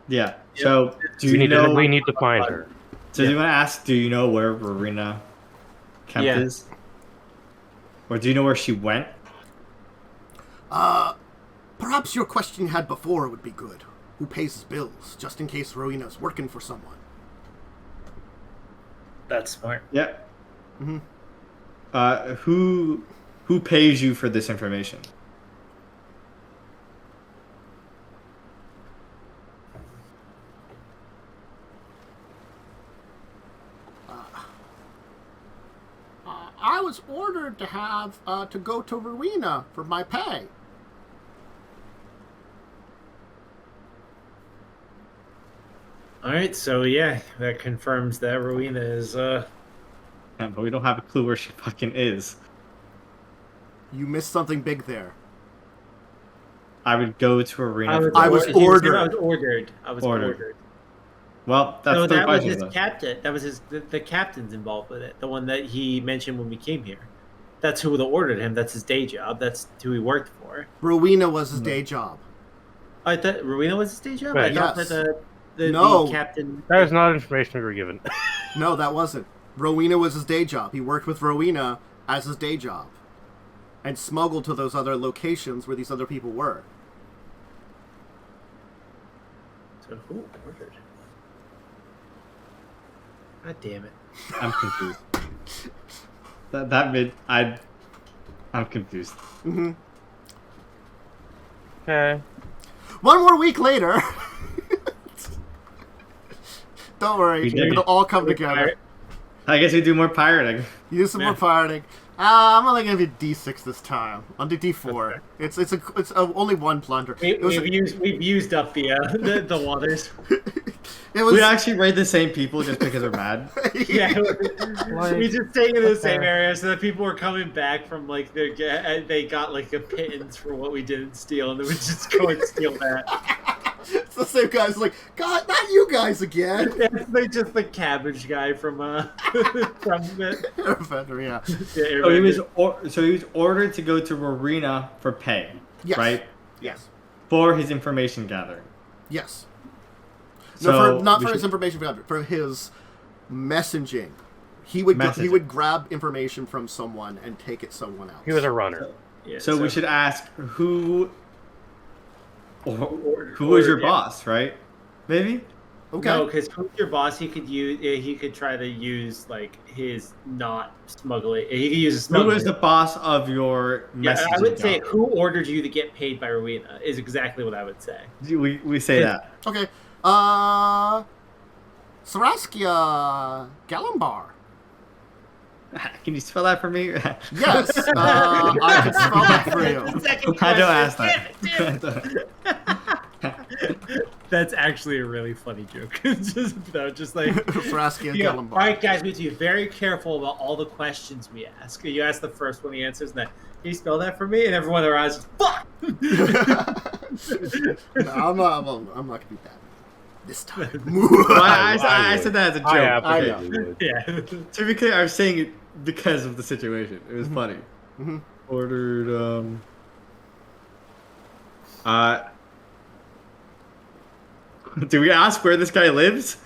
Yeah. So we need to find her. So do you want to ask? Do you know where Rowena Kemp is? Or do you know where she went? Perhaps your question you had before would be good. Who pays his bills, just in case Rowena's working for someone? That's smart. Yeah. Mm-hmm. Who pays you for this information? I was ordered to have to go to Rowena for my pay. All right, so yeah, that confirms that Rowena is. Yeah, but we don't have a clue where she fucking is. You missed something big there. I would go to Arena. I was ordered. I was ordered. Well, that's no, the that was his though. captain. That was the captain's involved with it. The one that he mentioned when we came here. That's who ordered him. That's his day job. That's who he worked for. Rowena was his day job. I thought Rowena was his day job. Right. I thought that the captain. That is not information we were given. No, that wasn't. Rowena was his day job. He worked with Rowena as his day job, and smuggled to those other locations where these other people were. So who ordered? God damn it! I'm confused. I'm confused. Mm-hmm. Okay. One more week later. Don't worry, it'll all come together. I guess we do more pirating. You do some more pirating. I'm only gonna be D6 this time. On to D4. It's only one plunder. We've used up the waters. We actually raid the same people just because we're mad. Yeah, we just staying in the same area so that people were coming back from like they got like a pittance for what we didn't steal, and then we just go and steal that. It's the same guys. Like, God, not you guys again. They just the cabbage guy from Airbender, yeah. So he was ordered to go to Arena for pay, right? Yes. For his information gathering. Yes. So not for his information gathering, for his messaging. He would grab information from someone and take it someone else. He was a runner. So we should ask who was your boss, right? Maybe. Okay. No, because who's your boss? He could try to use like his not smuggling. He could use a smuggler. Who is the boss of your messaging? I would say who ordered you to get paid by Rowena is exactly what I would say. We say that. Okay. Saraskia Galambar. Can you spell that for me? Yes, I can spell that for you. I don't ask that. That's actually a really funny joke. just like Saraskia Galambar. All right, guys, we need to be very careful about all the questions we ask. You ask the first one, he answers, and then can you spell that for me? And everyone in their eyes is fuck. No, I'm not gonna do that this time. I said that as a joke. I know. Yeah. To be clear, I was saying it because of the situation. It was funny. Mm-hmm. Ordered. Do we ask where this guy lives?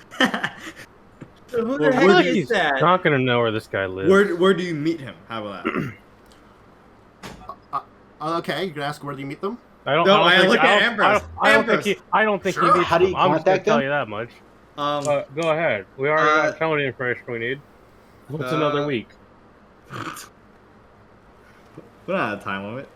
Who the heck is that? Not gonna know where this guy lives. Where do you meet him? How about that? Okay, you can ask where do you meet them? I don't think he needs How do you them. I'm just gonna contact tell them? you that much. Go ahead. We already got some of the information we need. What's another week? We're not out of time limit.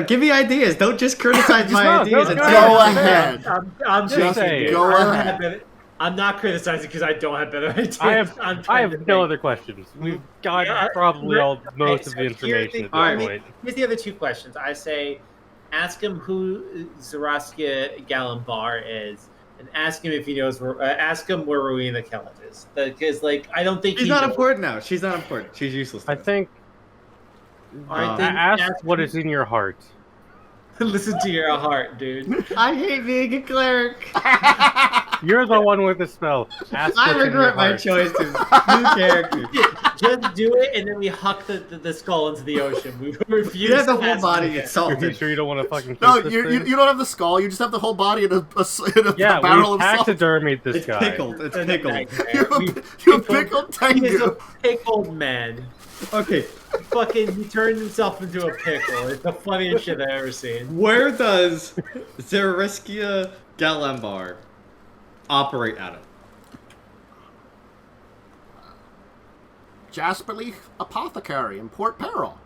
Give me ideas. Don't just criticize my ideas. Go ahead. I'm just saying. Go ahead. I'm not criticizing because I don't have better ideas. I have no other questions. We've got probably most of the information at this point. Here's the other two questions. I say, ask him who Saraskia Galambar is, and ask him if he knows where. Ask him where Rowena Kellet is, because like I don't think She's not important now. She's not important. She's useless. I think. Ask what is in your heart. Listen to your heart, dude. I hate being a cleric. You're the one with the spell. I regret my choices. New character. Just do it, and then we huck the skull into the ocean. We refuse. You have the to whole ask body him again. insulted. Are you sure you don't want to fucking? No, this you thing? don't have the skull. You just have the whole body in a Yeah, barrel we of salt. taxidermied this It's guy. pickled. It's pickled. You pickled He is a Tengu. pickled man. Okay, Fucking, he turned himself into a pickle. It's the funniest shit I've ever seen. where does Zeriskia Galambar operate out of? Jasperleaf Apothecary in Port Peril.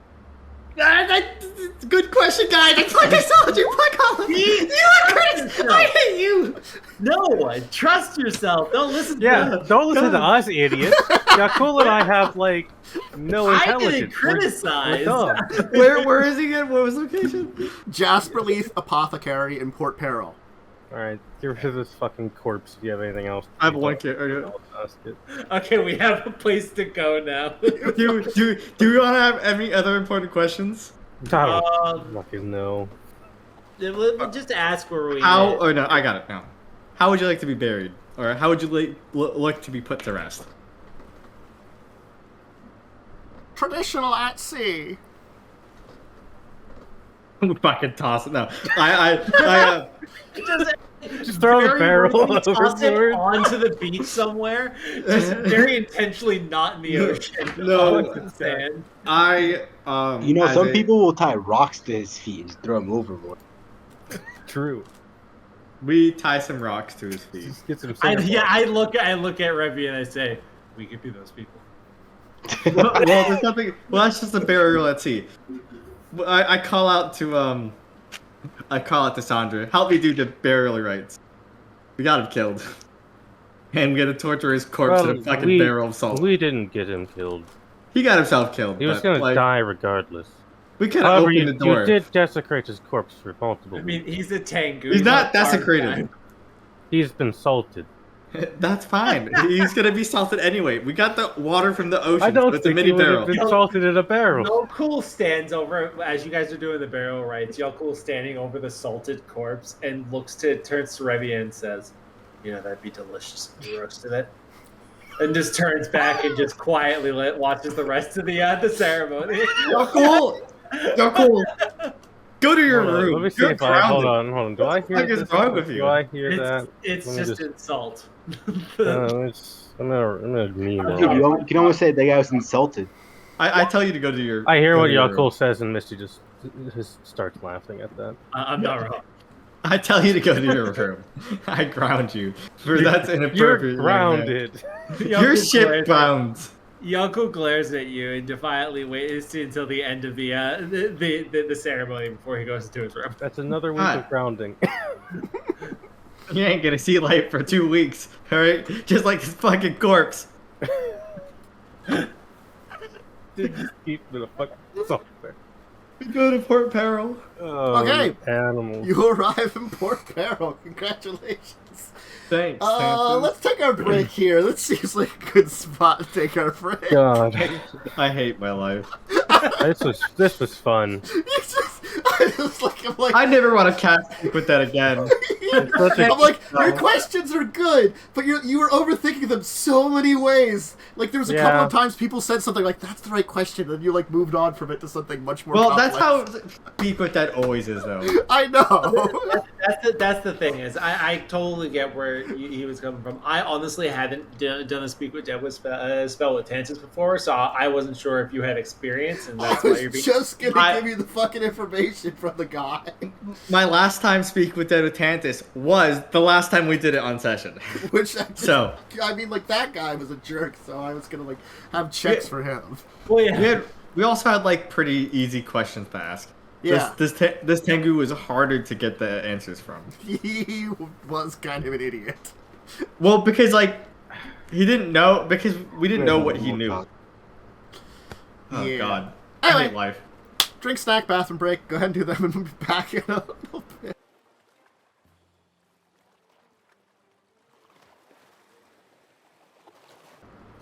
Good question, guys. It's like I told you, fuck off. You are Chris. I hate you. No, trust yourself. Don't listen to Yeah, him. don't listen to us, idiot. Yaalkol and I have like no I intelligence. didn't criticize. We're dumb. Where is he again? What was the location? Jasperleaf Apothecary in Port Peril. All right, get rid of this fucking corpse. Do you have anything else? I have one kid. Okay, we have a place to go now. Do we want to have any other important questions? I don't fucking know. We'll just ask where we. How? Oh no, I got it now. How would you like to be buried, or how would you like to be put to rest? Traditional at sea. Fucking toss it. No, I Just throw the barrel toss him overboard. onto the beach somewhere, just very intentionally not in the ocean. No. On the sand. You know, as some a- people will tie rocks to his feet and just throw him overboard. True. We tie some rocks to his feet. Just get some. I look at Revia and I say, we could be those people. well, there's nothing. Well, that's just a burial at sea. I call out to Sandra. Help me do the burial rites. We got him killed, and we got to torture his corpse in a fucking barrel of salt. We didn't get him killed. He got himself killed. He was but, gonna like, die regardless. We could have However, opened the door. you did desecrate his corpse for multiple. I mean, he's a Tengu. He's not a hard desecrated. guy. He's been salted. That's fine. He's gonna be salted anyway. We got the water from the ocean. I don't It's a think mini he would barrel. have been salted in a barrel. Yaalkol stands over as you guys are doing the burial rites. Yaalkol standing over the salted corpse and turns to Revia and says, "You know that'd be delicious if you roasted it." And just turns back and just quietly watches the rest of the ceremony. Yaalkol! Yaalkol! Go to your room. Let me see You're if I hold grounded. on. Do I hear What the fuck is this? wrong with you? Do I hear that? It's Let me just insult. I'm gonna meme Dude, it. you can almost say that guy was insulted. I tell you to go to your. I hear go what to your room. Yaalkol says, and Misty just starts laughing at that. I'm not wrong. I tell you to go to your room. I ground you. That's inappropriate. You're young man. grounded. You're ship bound. Yaalkol glares at you and defiantly waits until the end of the ceremony before he goes into his room. That's another week of grounding. You ain't gonna see light for 2 weeks, alright? Just like this fucking corpse. Keep the fuck somewhere. We go to Port Peril. Oh, Okay. Animals. You arrive in Port Peril. Congratulations. Thanks. Let's take our break here. That seems like a good spot to take our break. God, I hate my life. this was fun. I'm like, I never want to cast with that again. Such a- I'm like, your questions are good, but you were overthinking them so many ways. Like, there was a couple Yeah. of times people said something like, that's the right question, and you, like, moved on from it to something much more Well, complex. that's how Speak with That always is, though. I know. That's the thing is I totally get where he was coming from. I honestly hadn't done a speak with Dead with spell with Tantus before, so I wasn't sure if you had experience, and that's I why was you're being. just gonna give you the fucking information from the guy. My last time Speak with Dead with Tantus was the last time we did it on session. Which, So. I mean, like, that guy was a jerk, so I was gonna, like, have checks for him. Well, yeah. We also had, like, pretty easy questions to ask. Yeah. This Tengu was harder to get the answers from. He was kind of an idiot. Well, because, like, he didn't know, because we didn't know what he knew. Oh, Yeah. God. I Anyway. hate life. Drink, snack, bathroom break. Go ahead and do them and we'll be back in a little bit.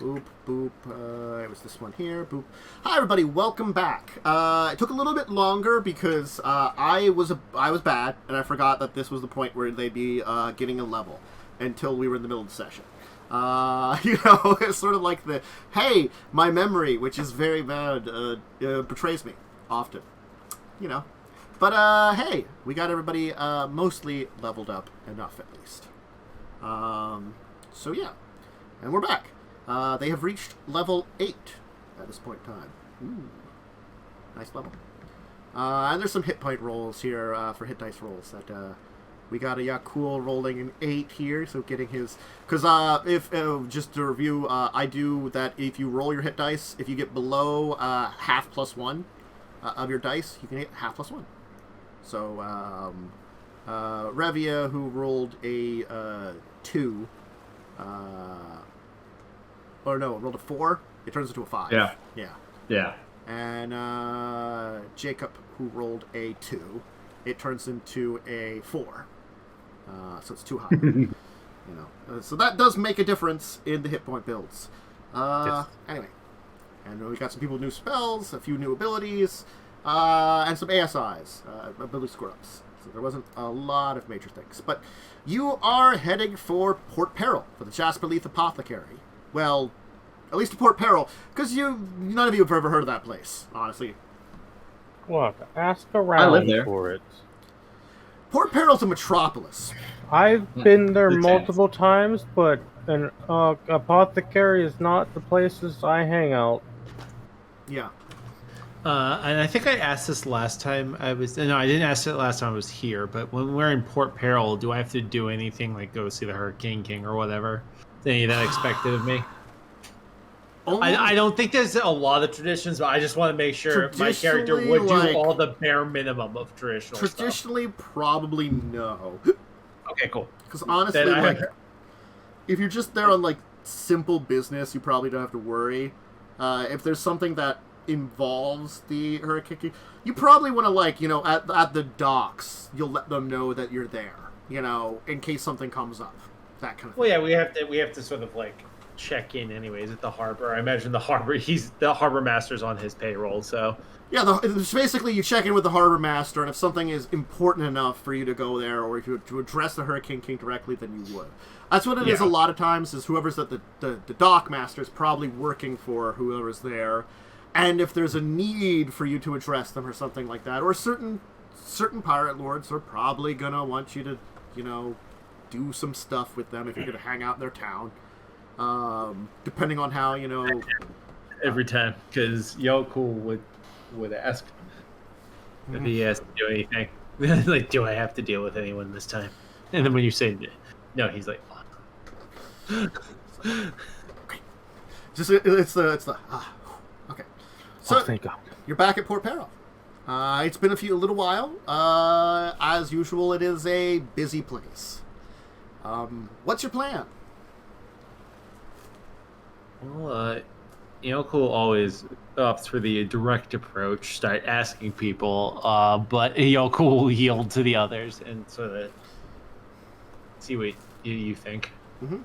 Boop, boop. It was this one here. Boop. Hi, everybody. Welcome back. It took a little bit longer because I was bad, and I forgot that this was the point where they'd be getting a level until we were in the middle of the session. It's sort of like the, hey, my memory, which is very bad, betrays me often. But, hey, we got everybody mostly leveled up enough, at least. So, yeah. And we're back. They have reached level 8 at this point in time. Ooh. Nice level. And there's some hit point rolls here for hit dice rolls. That we got a Yaalkol rolling an 8 here, so getting his... Because if just to review, I do that if you roll your hit dice, if you get below half plus 1 of your dice, you can hit half plus 1. So Revia, who rolled a 2... rolled a 4. It turns into a 5. Yeah. And Jacub, who rolled a 2, it turns into a 4. So it's too high. So that does make a difference in the hit point builds. Yes. Anyway, and we got some people with new spells, a few new abilities, and some ASIs, ability score-ups. So there wasn't a lot of major things. But you are heading for Port Peril, for the Jasperleith Apothecary. Well, at least to Port Peril, because none of you have ever heard of that place, honestly. Look, ask around I live there. for it. Port Peril's a metropolis. I've been there Good multiple times, but an apothecary is not the places I hang out. Yeah. And I think I asked this last time I was... No, I didn't ask it last time I was here, but when we're in Port Peril, do I have to do anything like go see the Hurricane King or whatever? Is any of that expected of me? I don't think there's a lot of traditions, but I just want to make sure my character would do all the bare minimum of traditional Traditionally, stuff. Probably no. Okay, cool. Because honestly, if you're just there on simple business, you probably don't have to worry. If there's something that involves the Hurricane King, you probably want to at the docks, you'll let them know that you're there. In case something comes up, that kind of thing. Well, yeah, we have to sort of check in anyways at the harbor. I imagine the harbor master's on his payroll, so yeah, it's basically you check in with the harbor master, and if something is important enough for you to go there, or if you to address the Hurricane King directly, then you would. That's what it is a lot of times, is whoever's at the dock master is probably working for whoever's there, and if there's a need for you to address them or something like that, or certain pirate lords are probably gonna want you to do some stuff with them if you're gonna hang out in their town. Depending on how, every time, because Yaalkol would ask if he has to do anything. Do I have to deal with anyone this time? And then when you say no, he's like, okay. It's the okay. So thank God. You're back at Port Peril. It's been a little while. As usual, it is a busy place. What's your plan? Well, Yaalkol always opts for the direct approach, start asking people, but Yaalkol will yield to the others and sort of see what you think. Mm-hmm.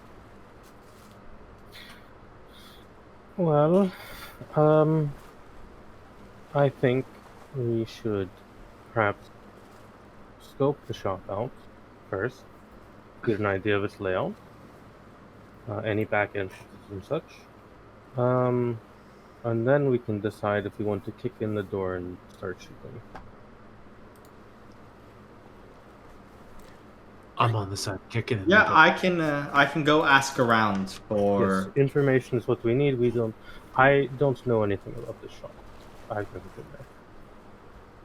Well, I think we should perhaps scope the shop out first, get an idea of its layout, any back entrances and such. And then we can decide if we want to kick in the door and start shooting. I'm on the side kicking in. Yeah, I can go ask around for... Yes, information is what we need. I don't know anything about this shop. I've never been there.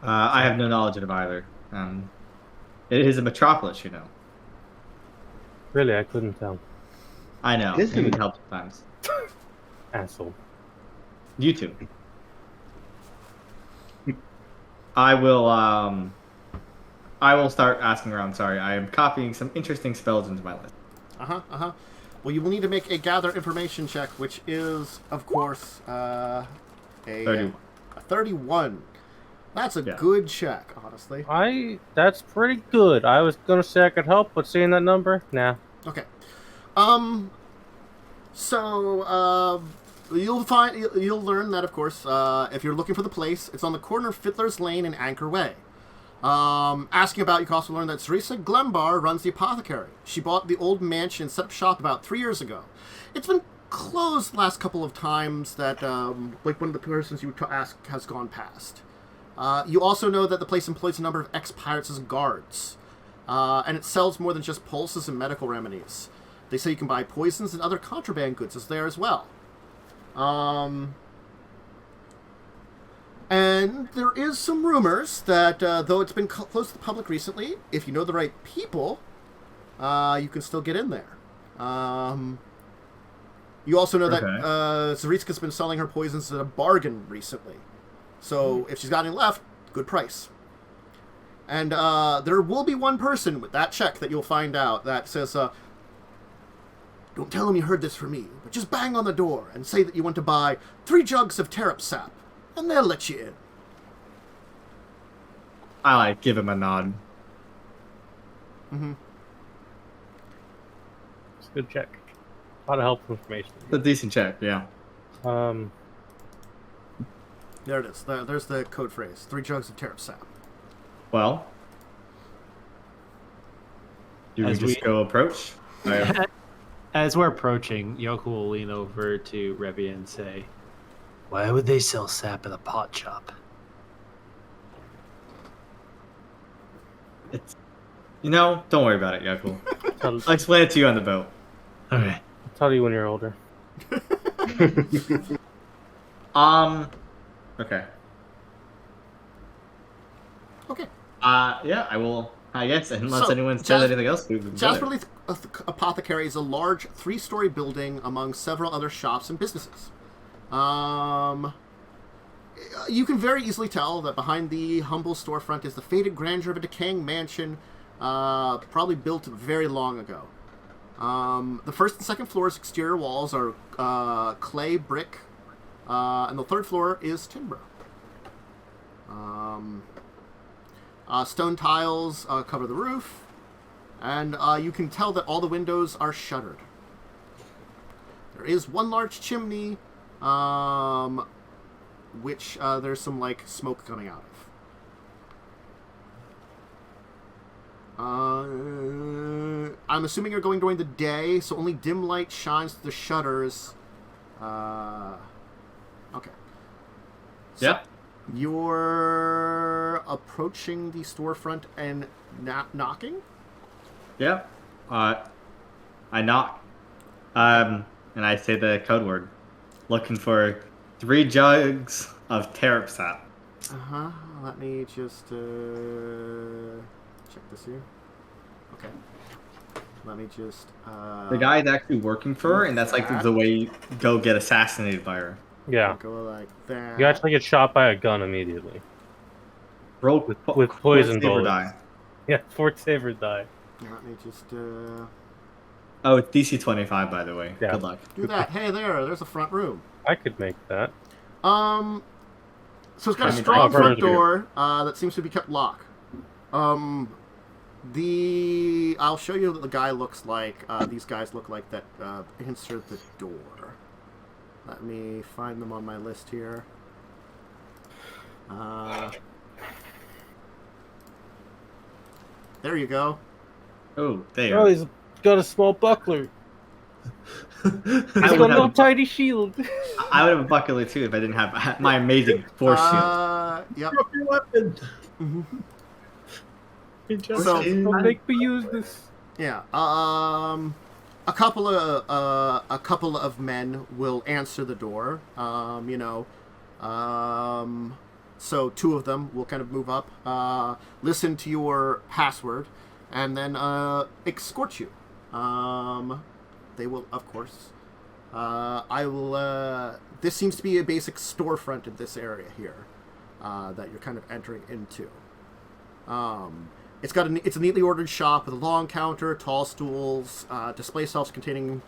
I have no knowledge of it either. It is a metropolis, Really, I couldn't tell. I know. It would help sometimes. Asshole. You too. I will start asking around. Sorry, I am copying some interesting spells into my list. Well, you will need to make a gather information check, which is, of course, a 31. That's a good check, honestly. That's pretty good. I was gonna say I could help, but seeing that number, nah. Okay. So, you'll learn that, of course, if you're looking for the place, it's on the corner of Fiddler's Lane and Anchor Way. Asking about, you can also learn that Teresa Glembar runs the apothecary. She bought the old mansion and set up shop about 3 years ago. It's been closed the last couple of times that, like, one of the persons you ask has gone past. You also know that the place employs a number of ex-pirates as guards. And it sells more than just pulses and medical remedies. They say you can buy poisons and other contraband goods as there as well. And there is some rumors that, though it's been closed to the public recently, if you know the right people, you can still get in there. You also know that Zaritska's been selling her poisons at a bargain recently. So if she's got any left, good price. And there will be one person with that check that you'll find out that says, don't tell him you heard this from me, but just bang on the door and say that you want to buy 3 jugs of Terep sap, and they'll let you in. I give him a nod. Mm-hmm. It's a good check. A lot of helpful information. It's a decent check, yeah. There it is. There's the code phrase. 3 jugs of Terep sap. Well, do we just go approach? As we're approaching, Yaalkol will lean over to Revia and say, "Why would they sell sap at a pot shop?" It's, don't worry about it, Yaalkol. I'll explain it to you on the boat. Okay. I'll tell you when you're older. Okay. Okay. Yeah, I will. I guess, unless anyone says anything else. Jasperleith Apothecary is a large 3-story building among several other shops and businesses. You can very easily tell that behind the humble storefront is the faded grandeur of a decaying mansion, probably built very long ago. The first and second floor's exterior walls are clay brick, and the third floor is timber. Stone tiles cover the roof, and you can tell that all the windows are shuttered. There is one large chimney, which there's some, smoke coming out of. I'm assuming you're going during the day, so only dim light shines through the shutters. Okay. So, yeah. You're approaching the storefront and knocking? Yeah. I knock. And I say the code word. Looking for 3 jugs of Terep sap. Uh-huh. Let me just check this here. Okay. Let me just the guy's actually working for her, and that's the way you go get assassinated by her. Yeah. Go like that. You actually get shot by a gun immediately. Roll with poison bullets. Die. Yeah, fort save or die. Let me just Oh, it's DC 25, by the way. Yeah. Good luck. do that. Hey, there's a front room. I could make that. So it's got a strong front door that seems to be kept locked. I'll show you what the guy looks like. These guys look like that answered the door. Let me find them on my list here. There you go. Oh, there. Oh, he's got a small buckler. He's got no tiny shield. I would have a buckler too if I didn't have my amazing force shield. Yep. Drop your weapon. Don't make me use this. Yeah. A couple of men will answer the door. So 2 of them will kind of move up, listen to your password, and then escort you. They will, of course. I will. This seems to be a basic storefront in this area here that you're kind of entering into. It's a neatly ordered shop with a long counter, tall stools, display shelves containing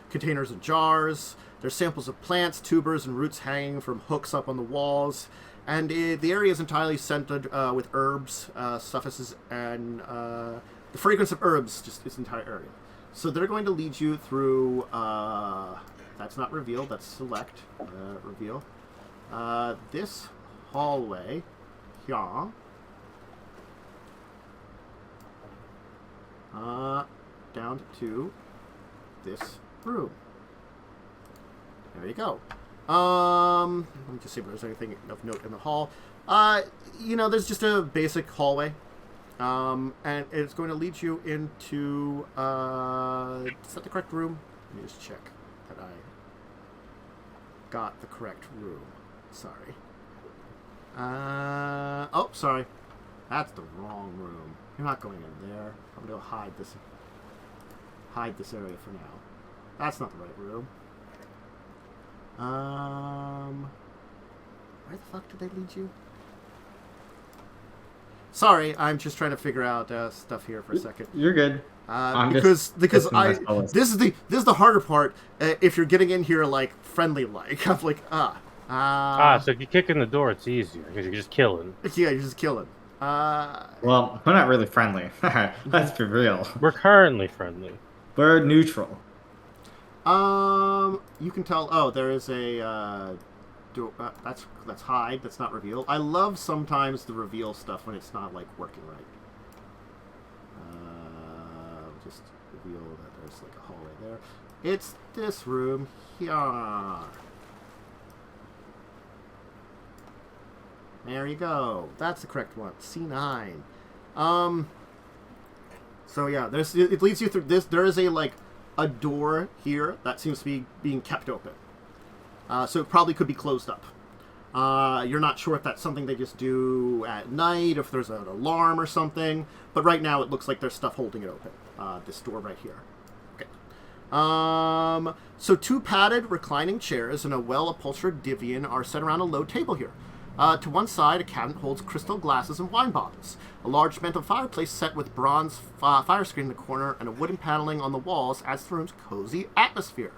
containers and jars. There's samples of plants, tubers, and roots hanging from hooks up on the walls. And the area is entirely scented with herbs, suffuses, and the fragrance of herbs, just this entire area. So they're going to lead you through. That's not reveal. That's select. Reveal. This hallway here. Down to this room. There you go. Let me just see if there's anything of note in the hall. There's just a basic hallway. And it's going to lead you into, is that the correct room? Let me just check that I got the correct room. Sorry. Sorry. That's the wrong room. You're not going in there. I'm going to hide this area for now. That's not the right room. Where the fuck did they lead you? Sorry, I'm just trying to figure out stuff here for a second. You're good. Because this is the harder part. If you're getting in here like friendly like, I'm like so if you kick in the door, it's easier because you're just killing. Yeah, you're just killing. Well, we're not really friendly. Let's be real. We're currently friendly. We're neutral. You can tell. Oh, there is a. That's hide. That's not reveal. I love sometimes the reveal stuff when it's not like working right. Just reveal that there's like a hallway there. It's this room here. There you go. That's the correct one. C9. So yeah, it leads you through this. There is a door here that seems to be being kept open. So it probably could be closed up. You're not sure if that's something they just do at night, if there's an alarm or something. But right now it looks like there's stuff holding it open. This door right here. Okay. So 2 padded reclining chairs and a well-upholstered divan are set around a low table here. To one side, a cabinet holds crystal glasses and wine bottles. A large mantel fireplace set with bronze fire screen in the corner and a wooden paneling on the walls adds to the room's cozy atmosphere.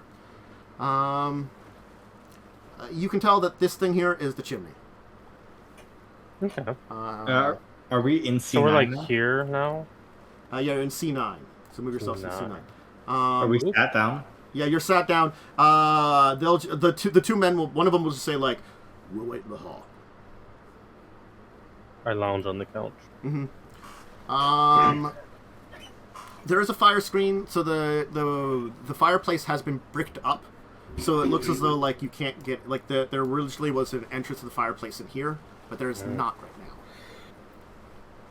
You can tell that this thing here is the chimney. Okay. Are we in C9? So we're like now? here now? Yeah, you're in C9. So move yourself to C9. Are we sat down? Yeah, you're sat down. The two men will. One of them will just say like, "We'll wait in the hall." I lounge on the couch. Mm-hmm. There is a fire screen, so the fireplace has been bricked up, so it looks as though like you can't get like there originally was an entrance to the fireplace in here, but there is not right now.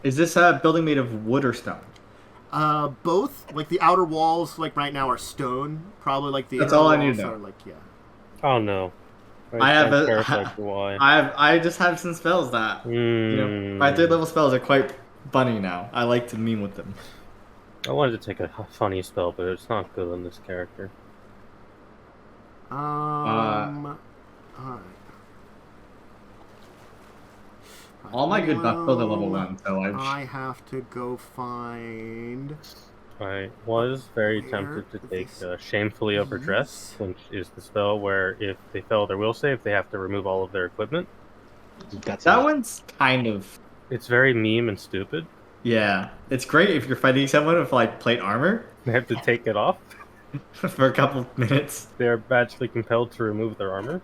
Is this a building made of wood or stone? Both. Like the outer walls, like right now, are stone. Probably like the. That's inner all I walls need to know. are like yeah. Oh no. I just have some spells that my 3rd level spells are quite funny now. I like to meme with them. I wanted to take a funny spell, but it's not good on this character. Alright. All my good buff spells are level 1, so I have to go find. I was very tempted to take Shamefully Overdressed, which is the spell where if they fail their will save, they have to remove all of their equipment. That one's kind of... It's very meme and stupid. Yeah. It's great if you're fighting someone with, like, plate armor. They have to take it off. For a couple of minutes. They're magically compelled to remove their armor.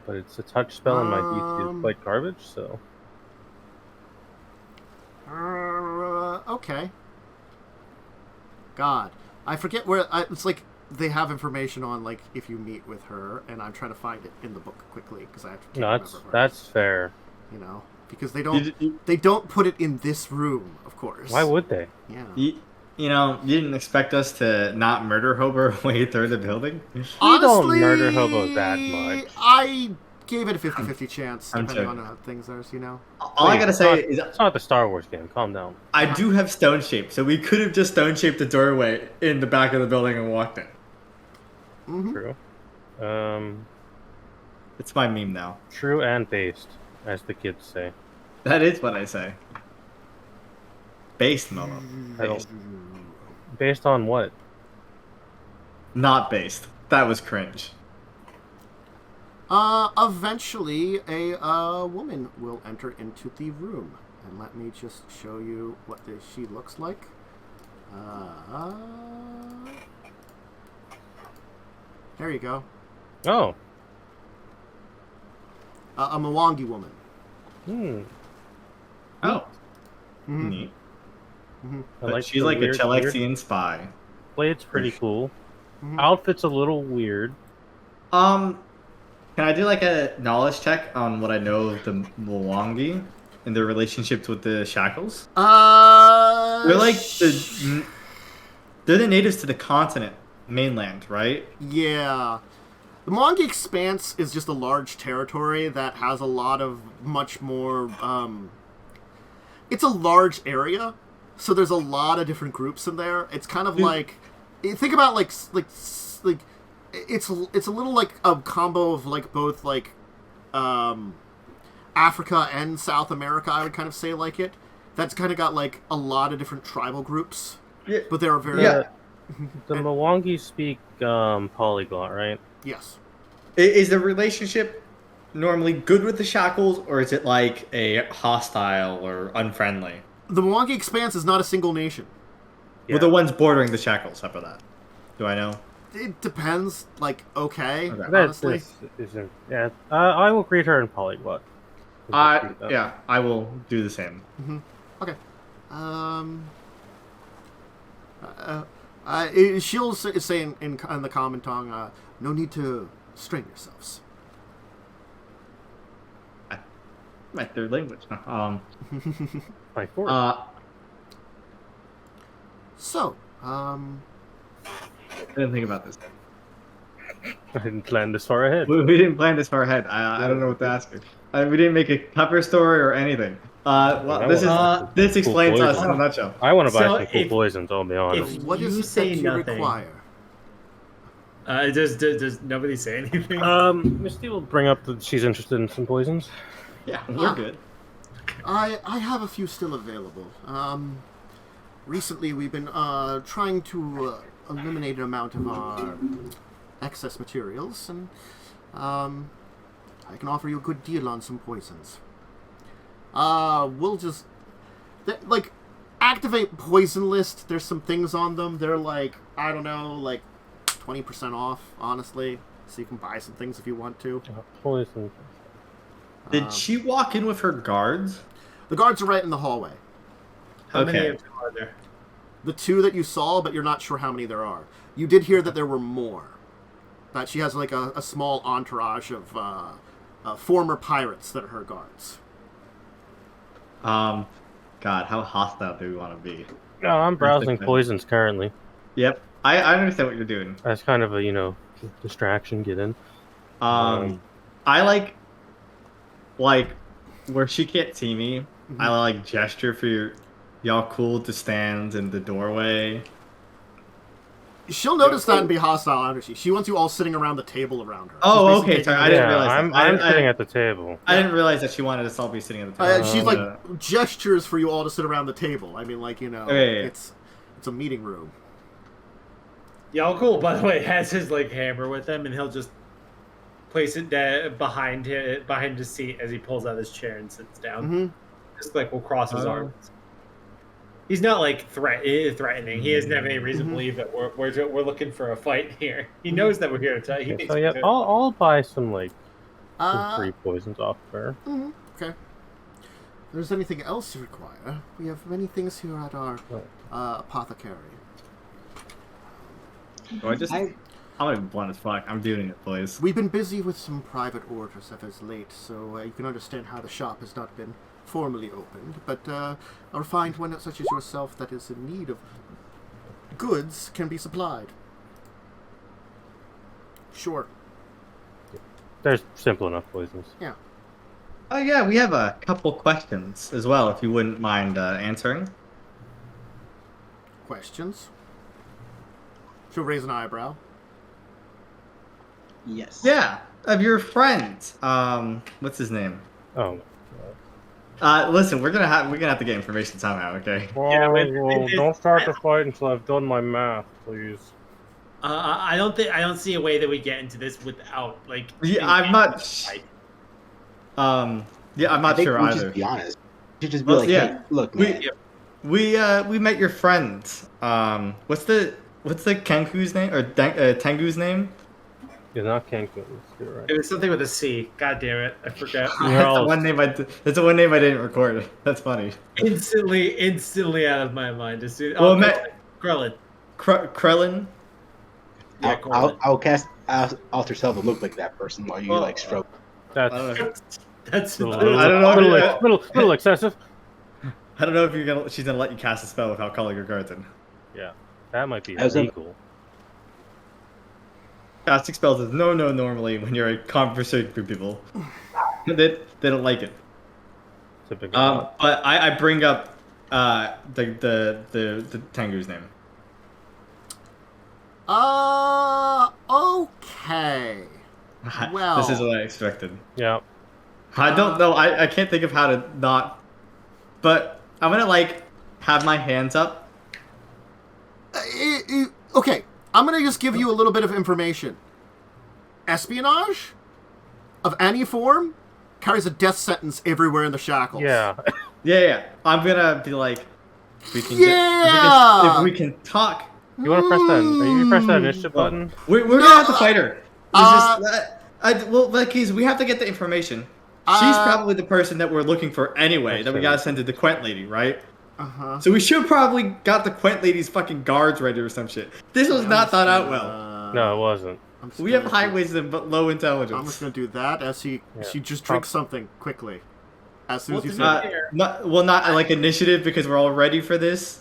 But it's a touch spell and my DC is quite garbage, so... Okay. God, I forget where. It's like they have information on like if you meet with her, and I'm trying to find it in the book quickly because I have to. No, that's fair. You know, because they don't put it in this room, of course. Why would they? Yeah. You didn't expect us to not murder hobo our way through the building? Honestly, don't murder hobos that much. I gave it a 50-50 chance, depending on how things are, All I gotta say is... It's not the Star Wars game, calm down. I do have stone shape, so we could have just stone shaped the doorway in the back of the building and walked in. Mm-hmm. True. It's my meme now. True and based, as the kids say. That is what I say. Based, Momo. Based on what? Not based. That was cringe. Eventually, a woman will enter into the room. And let me just show you what she looks like. There you go. Oh. A Mwangi woman. Oh. Mm-hmm. Neat. Mm-hmm. But she's like a Chalexian spy. Blade's pretty cool. Mm-hmm. Outfit's a little weird. Can I do like a knowledge check on what I know of the Mwangi and their relationships with the Shackles? They're like they're the natives to the continent, mainland, right? Yeah. The Mwangi Expanse is just a large territory that has a lot of much more... it's a large area, so there's a lot of different groups in there. It's kind of like... Think about like it's a little like a combo of like both like Africa and South America, I would kind of say like it. That's kind of got like a lot of different tribal groups. Yeah. But they're very... The Mwangi speak polyglot, right? Yes. Is the relationship normally good with the Shackles, or is it like a hostile or unfriendly? The Mwangi Expanse is not a single nation. Yeah. Well, the ones bordering the Shackles, how about that? Do I know? It depends. Like, okay. Honestly. Yeah. I will greet her in polyglot. Yeah, I will do the same. Mm-hmm. Okay. She'll say in the common tongue, no need to strain yourselves. My third language. My fourth. So, I didn't think about this. I didn't plan this far ahead. We didn't plan this far ahead. I don't know what to ask you. We didn't make a cover story or anything. This explains us in a nutshell. I want to buy some cool poisons, I'll be honest. What is it that you require? Does nobody say anything? Misty will bring up that she's interested in some poisons. Yeah, we're good. I have a few still available. Recently we've been trying to eliminate an amount of our excess materials, and I can offer you a good deal on some poisons. We'll just like activate poison list. There's some things on them. They're like, I don't know, like 20% off, honestly. So you can buy some things if you want to. Poison. Did she walk in with her guards? The guards are right in the hallway. How many of them are there? The two that you saw, but you're not sure how many there are. You did hear that there were more. That she has like a small entourage of former pirates that are her guards. God, how hostile do we want to be? No, I'm browsing poisons currently. Yep, I understand what you're doing. That's kind of a, distraction, get in. I like where she can't see me, Mm-hmm. I like gesture for your Yaalkol to stand in the doorway. She'll notice that and be hostile, honestly. She wants you all sitting around the table around her. Oh, okay. Sorry, I didn't realize. I'm sitting at the table. I didn't realize that she wanted us all to be sitting at the table. She's like gestures for you all to sit around the table. I mean, like it's a meeting room. Yaalkol, by the way, has his hammer with him, and he'll just place it behind his seat as he pulls out his chair and sits down. Mm-hmm. Just will cross his arms. He's not threatening. He doesn't have any reason to believe that we're looking for a fight here. He knows that we're here to tell you. So yeah, I'll buy some some free poisons off her. Mm-hmm. Okay. If there's anything else you require, we have many things here at our apothecary. I'm gonna be blunt as fuck. I'm doing it, boys. We've been busy with some private orders that is late, so you can understand how the shop has not been formally opened, but a refined one such as yourself that is in need of goods can be supplied. Sure. There's simple enough poisons. Yeah. Oh yeah, we have a couple questions as well, if you wouldn't mind answering. Questions? She'll raise an eyebrow. Yes. Yeah, of your friend. What's his name? Oh. Listen, we're gonna have to get information somehow, okay? Well, don't start the fight until I've done my math, please. I don't see a way that we get into this without Yeah, I'm not. I'm not sure either. Just be honest. You should just be hey, look, man. we met your friend. What's the Kenku's name or Tengu's name? You're not Cancun. You're right. It was something with a C. God damn it, I forgot. That's the one name I didn't record. That's funny. Instantly out of my mind. As soon, Well, Krellin. Krellin. Yeah, I'll cast alter self to look like that person while you like stroke. That's That's a I don't know. little excessive. I don't know if she's gonna let you cast a spell without calling your guardian. Yeah, that might be As a- illegal. Casting spells is no normally when you're conversing with people. they don't like it. Typically. But I bring up the Tengu's name. Okay. Well, This is what I expected. Yeah. I don't know. I can't think of how to not. But I'm gonna have my hands up. Okay, I'm gonna just give you a little bit of information. Espionage of any form carries a death sentence everywhere in the shackles. Yeah. Yeah. I'm gonna be like, if we can talk. You want to press that? Are you press that initiative button? We're gonna have to fight her. We have to get the information. She's probably the person that we're looking for anyway. That we gotta send to the Quent lady, right? So we should probably got the Quent lady's fucking guards ready or some shit. This was not thought out well. No, it wasn't. We have high wisdom but low intelligence. I'm just gonna do that as she just drinks something quickly. As soon as you say not like initiative because we're all ready for this.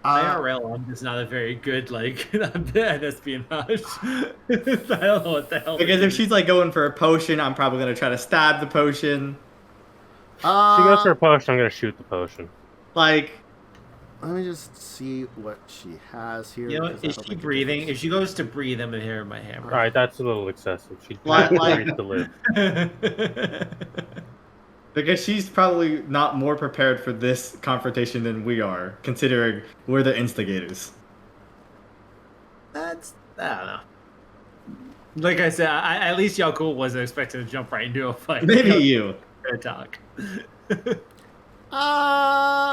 IRL is not a very good at espionage. I don't know what the hell. Because if she's going for a potion, I'm probably gonna try to stab the potion. She goes for a potion. I'm gonna shoot the potion. Let me just see what she has here. You know, is she breathing? If she goes to breathe, I'm gonna hit her with my hammer. All right, that's a little excessive. She breathes to live. Because she's probably not more prepared for this confrontation than we are, considering we're the instigators. I don't know. Like I said, at least Yaalkol wasn't expecting to jump right into a fight. Maybe you. Fair talk.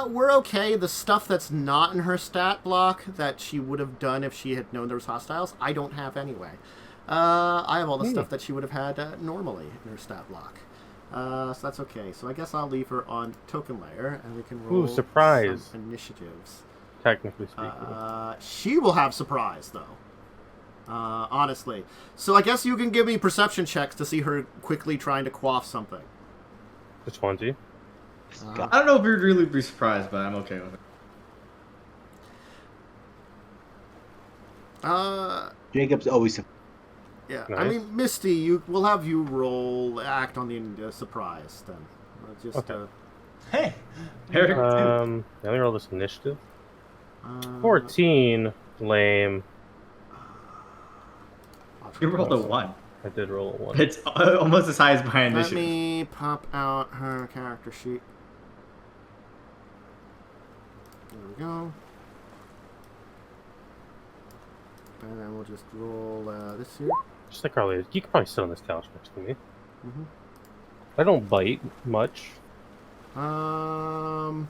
We're okay. The stuff that's not in her stat block that she would have done if she had known there was hostiles, I don't have anyway. I have all the stuff that she would have had normally in her stat block. So that's okay. So I guess I'll leave her on token layer, and we can roll surprise some initiatives. Technically speaking. She will have surprise, though. Honestly. So I guess you can give me perception checks to see her quickly trying to quaff something. Which one do you? I don't know if you'd really be surprised, but I'm okay with it. Jacob's always surprised. Yeah, Nice. I mean, Misty, we'll have you act on the surprise then. Hey, Erik, Let me roll this initiative. 14, lame. you rolled a 1. I did roll a 1. It's almost as high as my Let initiative. me pop out her character sheet. There we go. And then we'll just roll this here. Just like Carly, you could probably sit on this couch next to me. I don't bite much. Alright.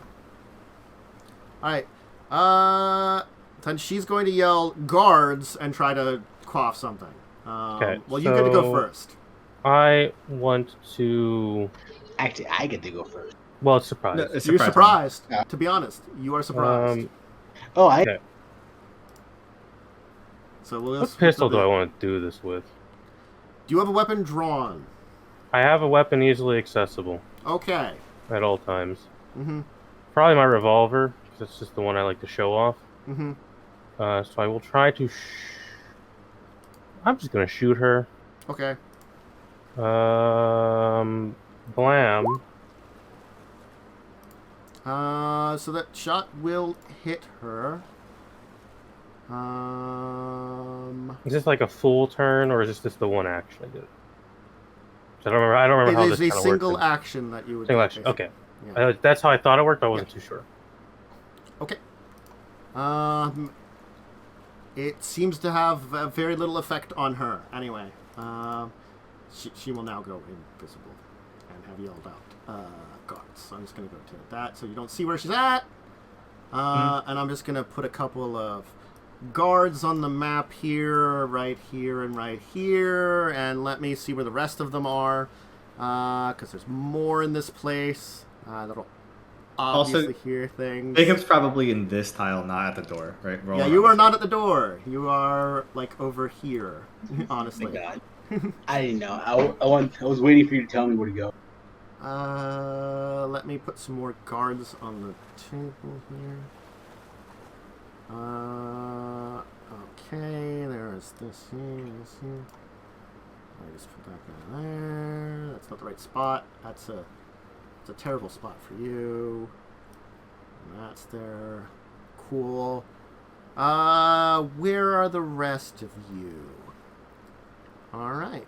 Then she's going to yell guards and try to quaff something. Okay. Well, you get to go first. I want to. Actually, I get to go first. Well, it's surprise. No, it's You're surprised. Yeah. To be honest, you are surprised. Okay. So we'll What pistol do I want to do this with? Do you have a weapon drawn? I have a weapon easily accessible Okay. at all times. Probably my revolver, because it's just the one I like to show off. So I will try to. I'm just gonna shoot her. Okay. Blam. So that shot will hit her. Is this like a full turn, or is this just the one action I did? I don't remember. I don't remember how this It is kind a of single works. action that you would. Single do, action. basically. Okay. Yeah. That's how I thought it worked. I wasn't too sure. Okay. It seems to have very little effect on her. Anyway, she will now go invisible, and have yelled out guards. So I'm just going to go to that so you don't see where she's at. And I'm just going to put a couple of guards on the map here, right here, and let me see where the rest of them are, because there's more in this place. That'll obviously also hear things. Jacob's probably in this tile, not at the door, right? Yeah, you are not at the door. You are, like, over here, honestly. Oh my God. I didn't know. I was waiting for you to tell me where to go. Let me put some more guards on the table here. Okay, there's this here, this here. I just put that guy there. That's not the right spot. It's a terrible spot for you. And that's there. Cool. Where are the rest of you? Alright.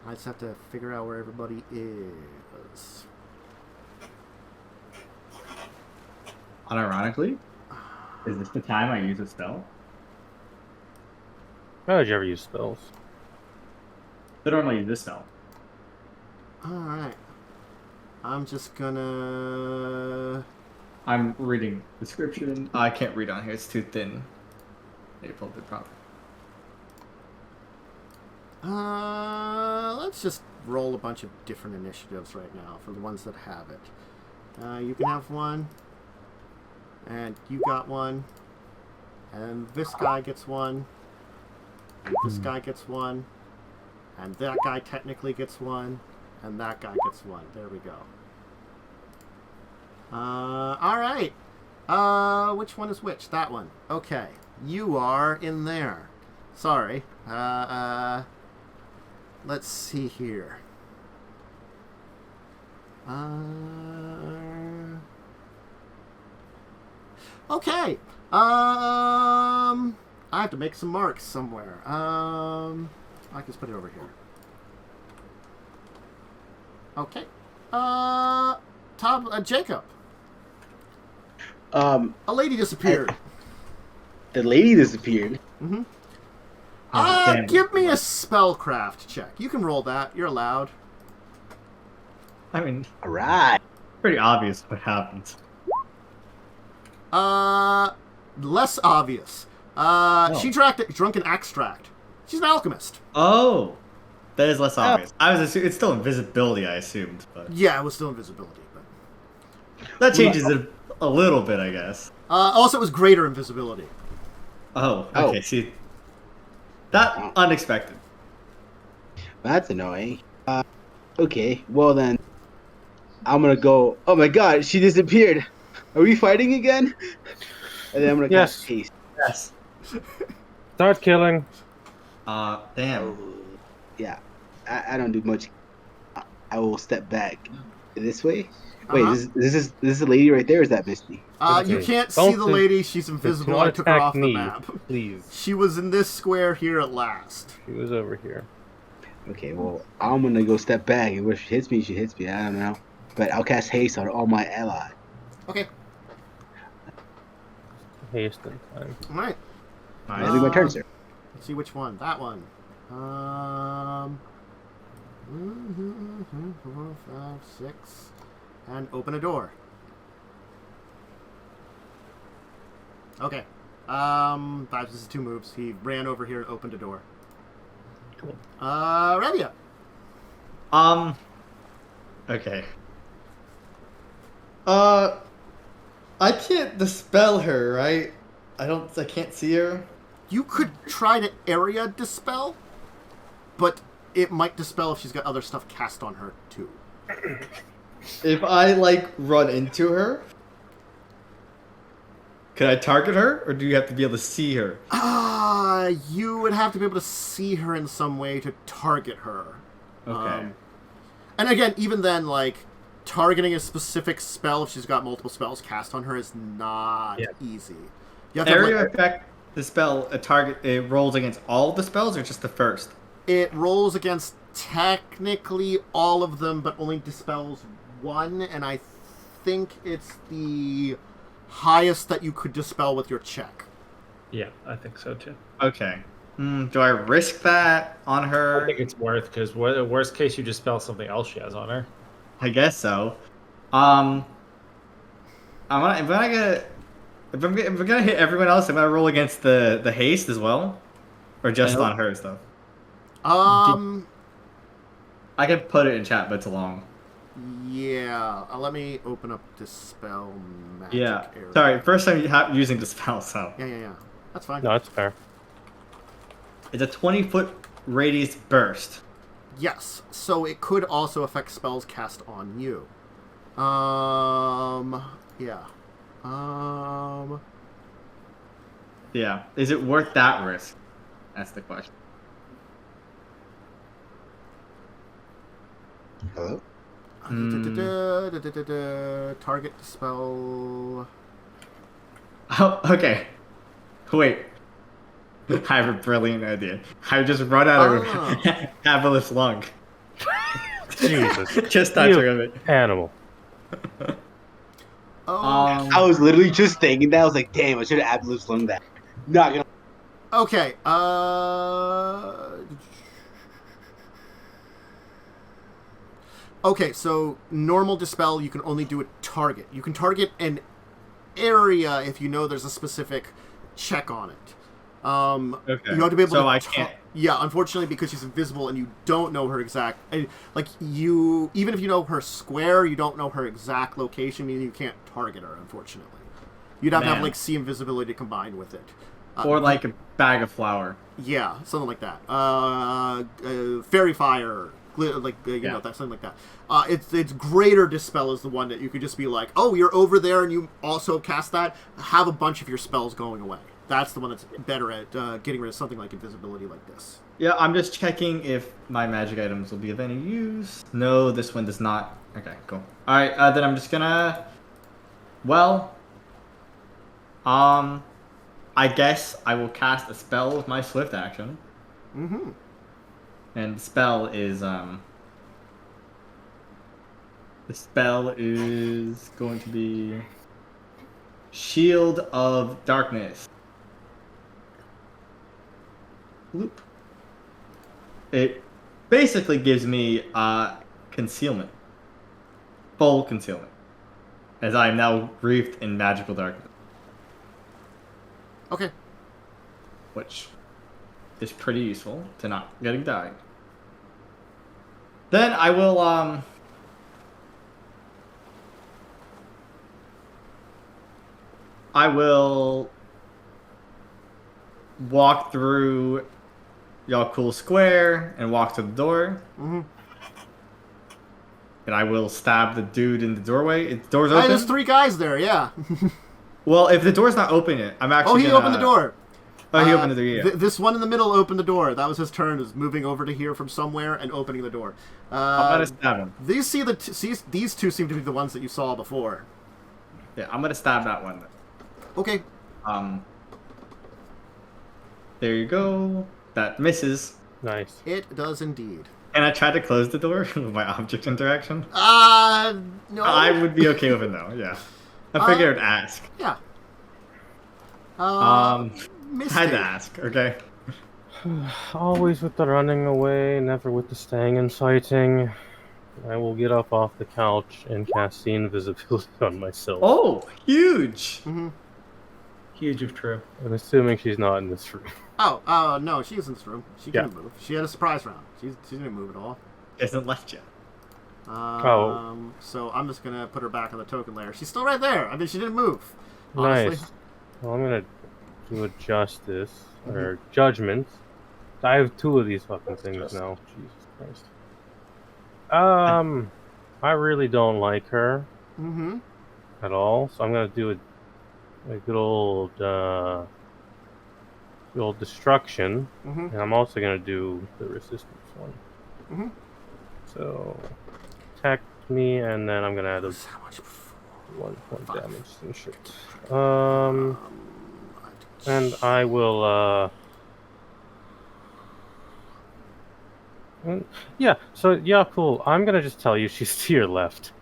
I just have to figure out where everybody is. Unironically, is this the time I use a spell? How did you ever use spells? I normally use this spell. Alright. I'm just gonna... I'm reading description. I can't read on here. It's too thin. They pulled it proper. Let's just roll a bunch of different initiatives right now for the ones that have it. You can have one. And you got one. And this guy gets one. And this guy gets one. And that guy technically gets one. And that guy gets one. There we go. Alright. Which one is which? That one. Okay. You are in there. Sorry. Let's see here. Okay. I have to make some marks somewhere. I can just put it over here. Okay. Jacub. A lady disappeared. The lady disappeared? Mm-hmm. Oh, give me a spellcraft check. You can roll that. You're allowed. I mean, alright. Pretty obvious what happened. Less obvious. She drunk an extract. She's an alchemist. Oh, that is less obvious. It's still invisibility, I assumed. But yeah, it was still invisibility. But that changes it a little bit, I guess. Also, it was greater invisibility. Oh, okay. See, that unexpected. That's annoying. Okay, well then, I'm gonna go. Oh my God, she disappeared. Are we fighting again? And then I'm gonna cast haste. Yes. Start killing. Damn. Yeah, I don't do much. I will step back this way. Wait, this is the lady right there. Or is that Misty? You can't see the lady. She's invisible. I took her off the map. Please. She was in this square here at last. She was over here. Okay, well, I'm gonna go step back, and if she hits me, she hits me. I don't know, but I'll cast haste on all my allies. Okay. Haste in time. All right. Nice. My turn, sir. Let's see which one. That one. 4, 5, 6, and open a door. Okay. This is 2 moves. He ran over here and opened a door. Cool. Revia. Okay. I can't dispel her, right? I can't see her. You could try to area dispel, but it might dispel if she's got other stuff cast on her too. If I run into her, could I target her, or do you have to be able to see her? You would have to be able to see her in some way to target her. Okay. And again, even then, targeting a specific spell if she's got multiple spells cast on her is not easy. You have to area effect, the spell, it rolls against all the spells, or just the first? It rolls against technically all of them, but only dispels 1, and I think it's the highest that you could dispel with your check. Yeah, I think so too. Okay. Do I risk that on her? I think it's worth because worst case you just spell something else she has on her. I guess so. If I'm gonna hit everyone else, I'm gonna roll against the haste as well, or just on her stuff. I can put it in chat, but it's long. Yeah. Let me open up Dispel Magic. Yeah. Area. Sorry, first time using Dispel, so. Yeah. That's fine. No, that's fair. It's a 20-foot radius burst. Yes. So it could also affect spells cast on you. Yeah. Yeah. Is it worth that risk? That's the question. Hello? Target spell. Oh, okay. Wait. I have a brilliant idea. I just run out of Avalith's lung. Jesus. Just touching of it. Animal. I was literally just thinking that. I was like, damn, I should have absolutely slung that. Not gonna. Okay. Okay, so normal dispel, you can only do a target. You can target an area if you know there's a specific check on it. Okay. You have to be able to. So I can't. Yeah, unfortunately, because she's invisible and you don't know her exact. Like you, even if you know her square, you don't know her exact location. Meaning you can't target her. Unfortunately, you'd have to have like see invisibility combined with it. Or like a bag of flour. Yeah, something like that. Fairy fire, like you know that, something like that. It's greater dispel is the one that you could just be like, oh, you're over there and you also cast that. Have a bunch of your spells going away. That's the one that's better at getting rid of something like invisibility like this. Yeah, I'm just checking if my magic items will be of any use. No, this one does not. Okay, cool. All right, then I'm just gonna. Well, I guess I will cast a spell with my swift action. Mm-hmm. And the spell is going to be Shield of Darkness. Loop. It basically gives me concealment. Full concealment. As I am now wreathed in magical darkness. Okay. Which is pretty useful to not getting died. Then I will walk through Yaalkol Square and walk to the door. Mm-hmm. And I will stab the dude in the doorway. The door's open. There's 3 guys there. Yeah. Well, if the door's not open yet, I'm actually. He opened the door. Oh, he opened the door. Yeah. This one in the middle opened the door. That was his turn. Is moving over to here from somewhere and opening the door. I'm gonna stab him. These two seem to be the ones that you saw before. Yeah, I'm gonna stab that one. Okay. There you go. That misses. Nice. It does indeed. And I tried to close the door with my object interaction. No. I would be okay with it though. Yeah. I figured I'd ask. Yeah. I had to ask. Okay. Always with the running away, never with the staying and sighting. I will get up off the couch and cast see invisibility on myself. Oh, huge! Mm-hmm. Huge if true. I'm assuming she's not in this room. Oh, no, she's in this room. She didn't move. She had a surprise round. She didn't move at all. She hasn't left yet. So I'm just gonna put her back on the token layer. She's still right there. I mean, she didn't move. Honestly. Nice. Well, I'm gonna do a justice or judgment. I have 2 of these fucking things now. Jesus Christ. I really don't like her at all, so I'm gonna do a good old destruction, and I'm also gonna do the resistance one. So attack me, and then I'm gonna add a 1 point damage and shit. And I will yeah, so cool. I'm gonna just tell you she's to your left.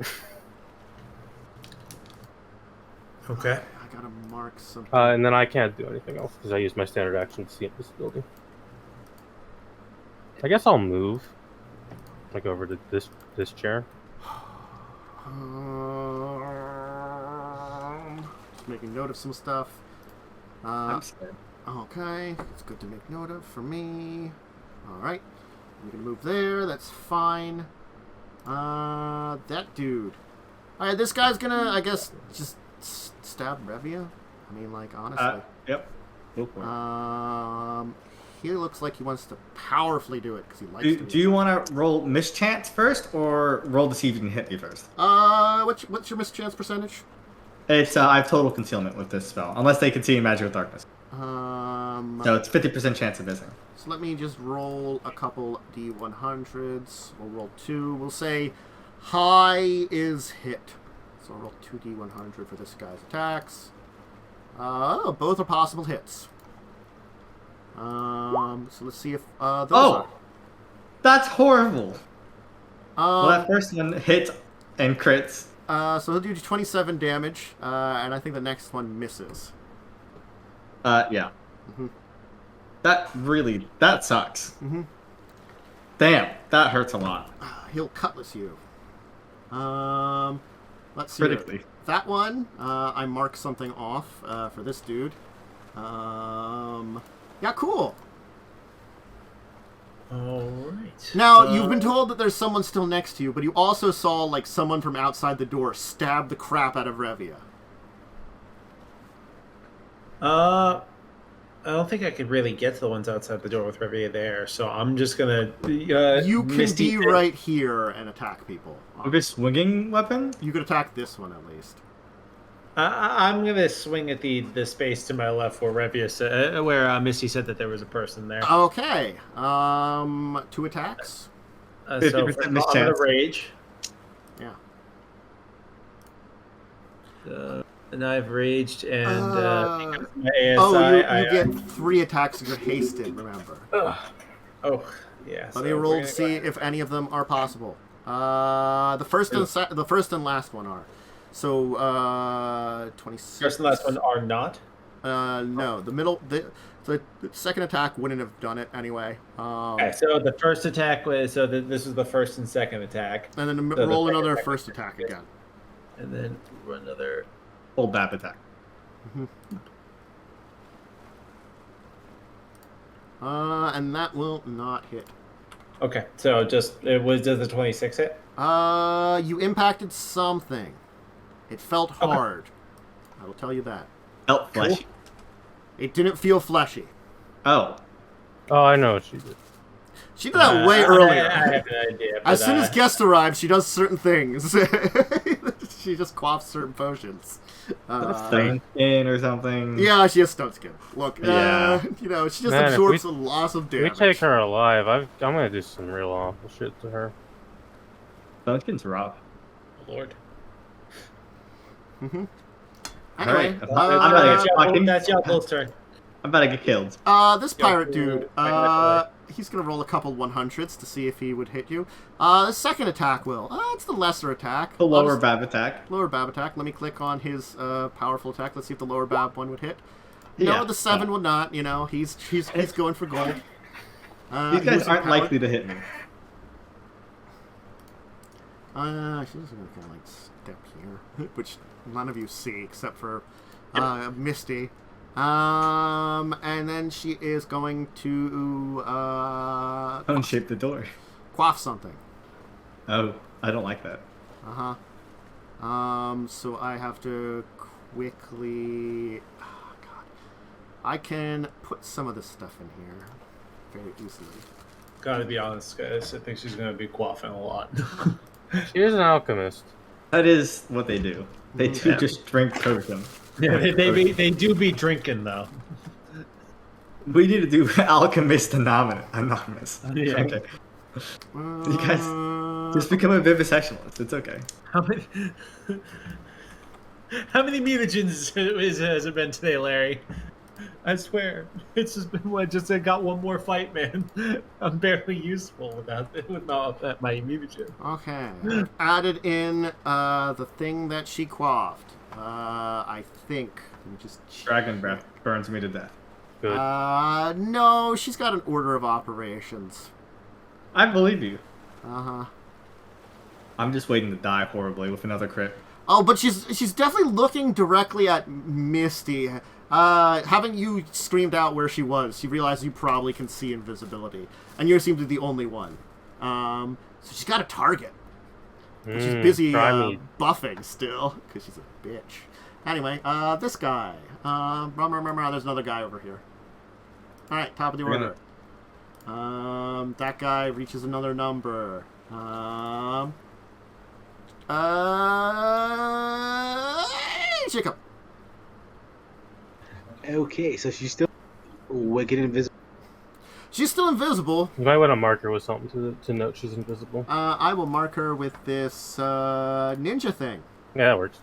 Okay. I gotta mark something. And then I can't do anything else because I used my standard action to see invisibility. I guess I'll move. Like over to this chair. Just making note of some stuff. I'm scared. Okay, it's good to make note of for me. Alright. I'm gonna move there, that's fine. That dude. Alright, this guy's gonna, I guess, just stab Revia. I mean, like, honestly. Yep. Go for it. He looks like he wants to powerfully do it because he likes to. Do you want to roll mischance first, or roll to see if you can hit me first? What's your mischance percentage? It's I have total concealment with this spell, unless they can see magical darkness. So it's 50% chance of missing. So let me just roll a couple D100s. We'll roll 2. We'll say high is hit. So I'll roll 2 D100 for this guy's attacks. Both are possible hits. So let's see if those are. That's horrible. Well, that first one hits and crits. So he'll do 27 damage, and I think the next one misses. Yeah. Mm-hmm. That sucks. Mm-hmm. Damn, that hurts a lot. He'll cutlass you. Let's see. Critically. That one, I mark something off for this dude. Yeah, cool. Alright. Now, you've been told that there's someone still next to you, but you also saw, like, someone from outside the door stab the crap out of Revia. I don't think I could really get to the ones outside the door with Revia there, so I'm just gonna... you can be right here and attack people. With a swinging weapon? You could attack this one, at least. I'm gonna swing at the space to my left where Revia where Misty said that there was a person there. Okay. 2 attacks. So I'm gonna rage. Yeah. And I've raged, and because of my ASI, you get 3 attacks and you're hasted. Remember. Oh, yeah. Let me roll to see if any of them are possible. The first and last one are. So, 26. First and last one are not? No. The second attack wouldn't have done it anyway. Okay, so the first attack was... So this is the first and second attack. And then roll another first attack again. And then run another... Full BAP attack. Mm-hmm. And that will not hit. Okay, so does the 26 hit? You impacted something. It felt hard. I will tell you that. Felt fleshy. It didn't feel fleshy. Oh, I know what she did. She did that way earlier. I have an idea. As soon as guests arrive, she does certain things. She just quaffs certain potions. stone skin or something. Yeah, she has stone skin. Look, Yeah. she just absorbs a loss of damage. We take her alive. I'm gonna do some real awful shit to her. Stone skin's rough. Oh, Lord. Mm-hmm. Anyway, that's Yaalkol's turn. I'm about to get killed. This pirate dude, he's gonna roll a couple 100s to see if he would hit you. The second attack will. It's the lesser attack. The lower BAB attack. Lower BAB attack. Let me click on his powerful attack. Let's see if the lower BAB one would hit. No, Yeah. the 7 would not. You know, he's going for gold. These guys aren't likely to hit me. She's just gonna kind of like step here, which none of you see except for Misty. And then she is going to Don't shape the door. quaff something. Oh, I don't like that. So I have to quickly. Oh, God, I can put some of this stuff in here very easily. Gotta be honest, guys. I think she's gonna be quaffing a lot. She is an alchemist. That is what they do. They do just drink potion. Yeah, they do be drinking though. We need to do Alchemist Anonymous. Yeah. Okay. You guys just become a vivisectionalist. It's okay. How many mutagens has it been today, Larry? I swear, it's just been I got one more fight, man. I'm barely useful without my mutagen. Okay. Added in the thing that she quaffed. I think. Let me just check. Dragon breath burns me to death. Good. No, she's got an order of operations. I believe you. Uh-huh. I'm just waiting to die horribly with another crit. Oh, but she's definitely looking directly at Misty. Having you screamed out where she was, she realized you probably can see invisibility. And you seem to be the only one. So she's got a target. But she's busy buffing still, because she's a bitch. Anyway, this guy. There's another guy over here. Alright, top of the order. That guy reaches another number. Jacub. Okay, so she's still wicked invisible. She's still invisible. You might want to mark her with something to note she's invisible. I will mark her with this ninja thing. Yeah, that works.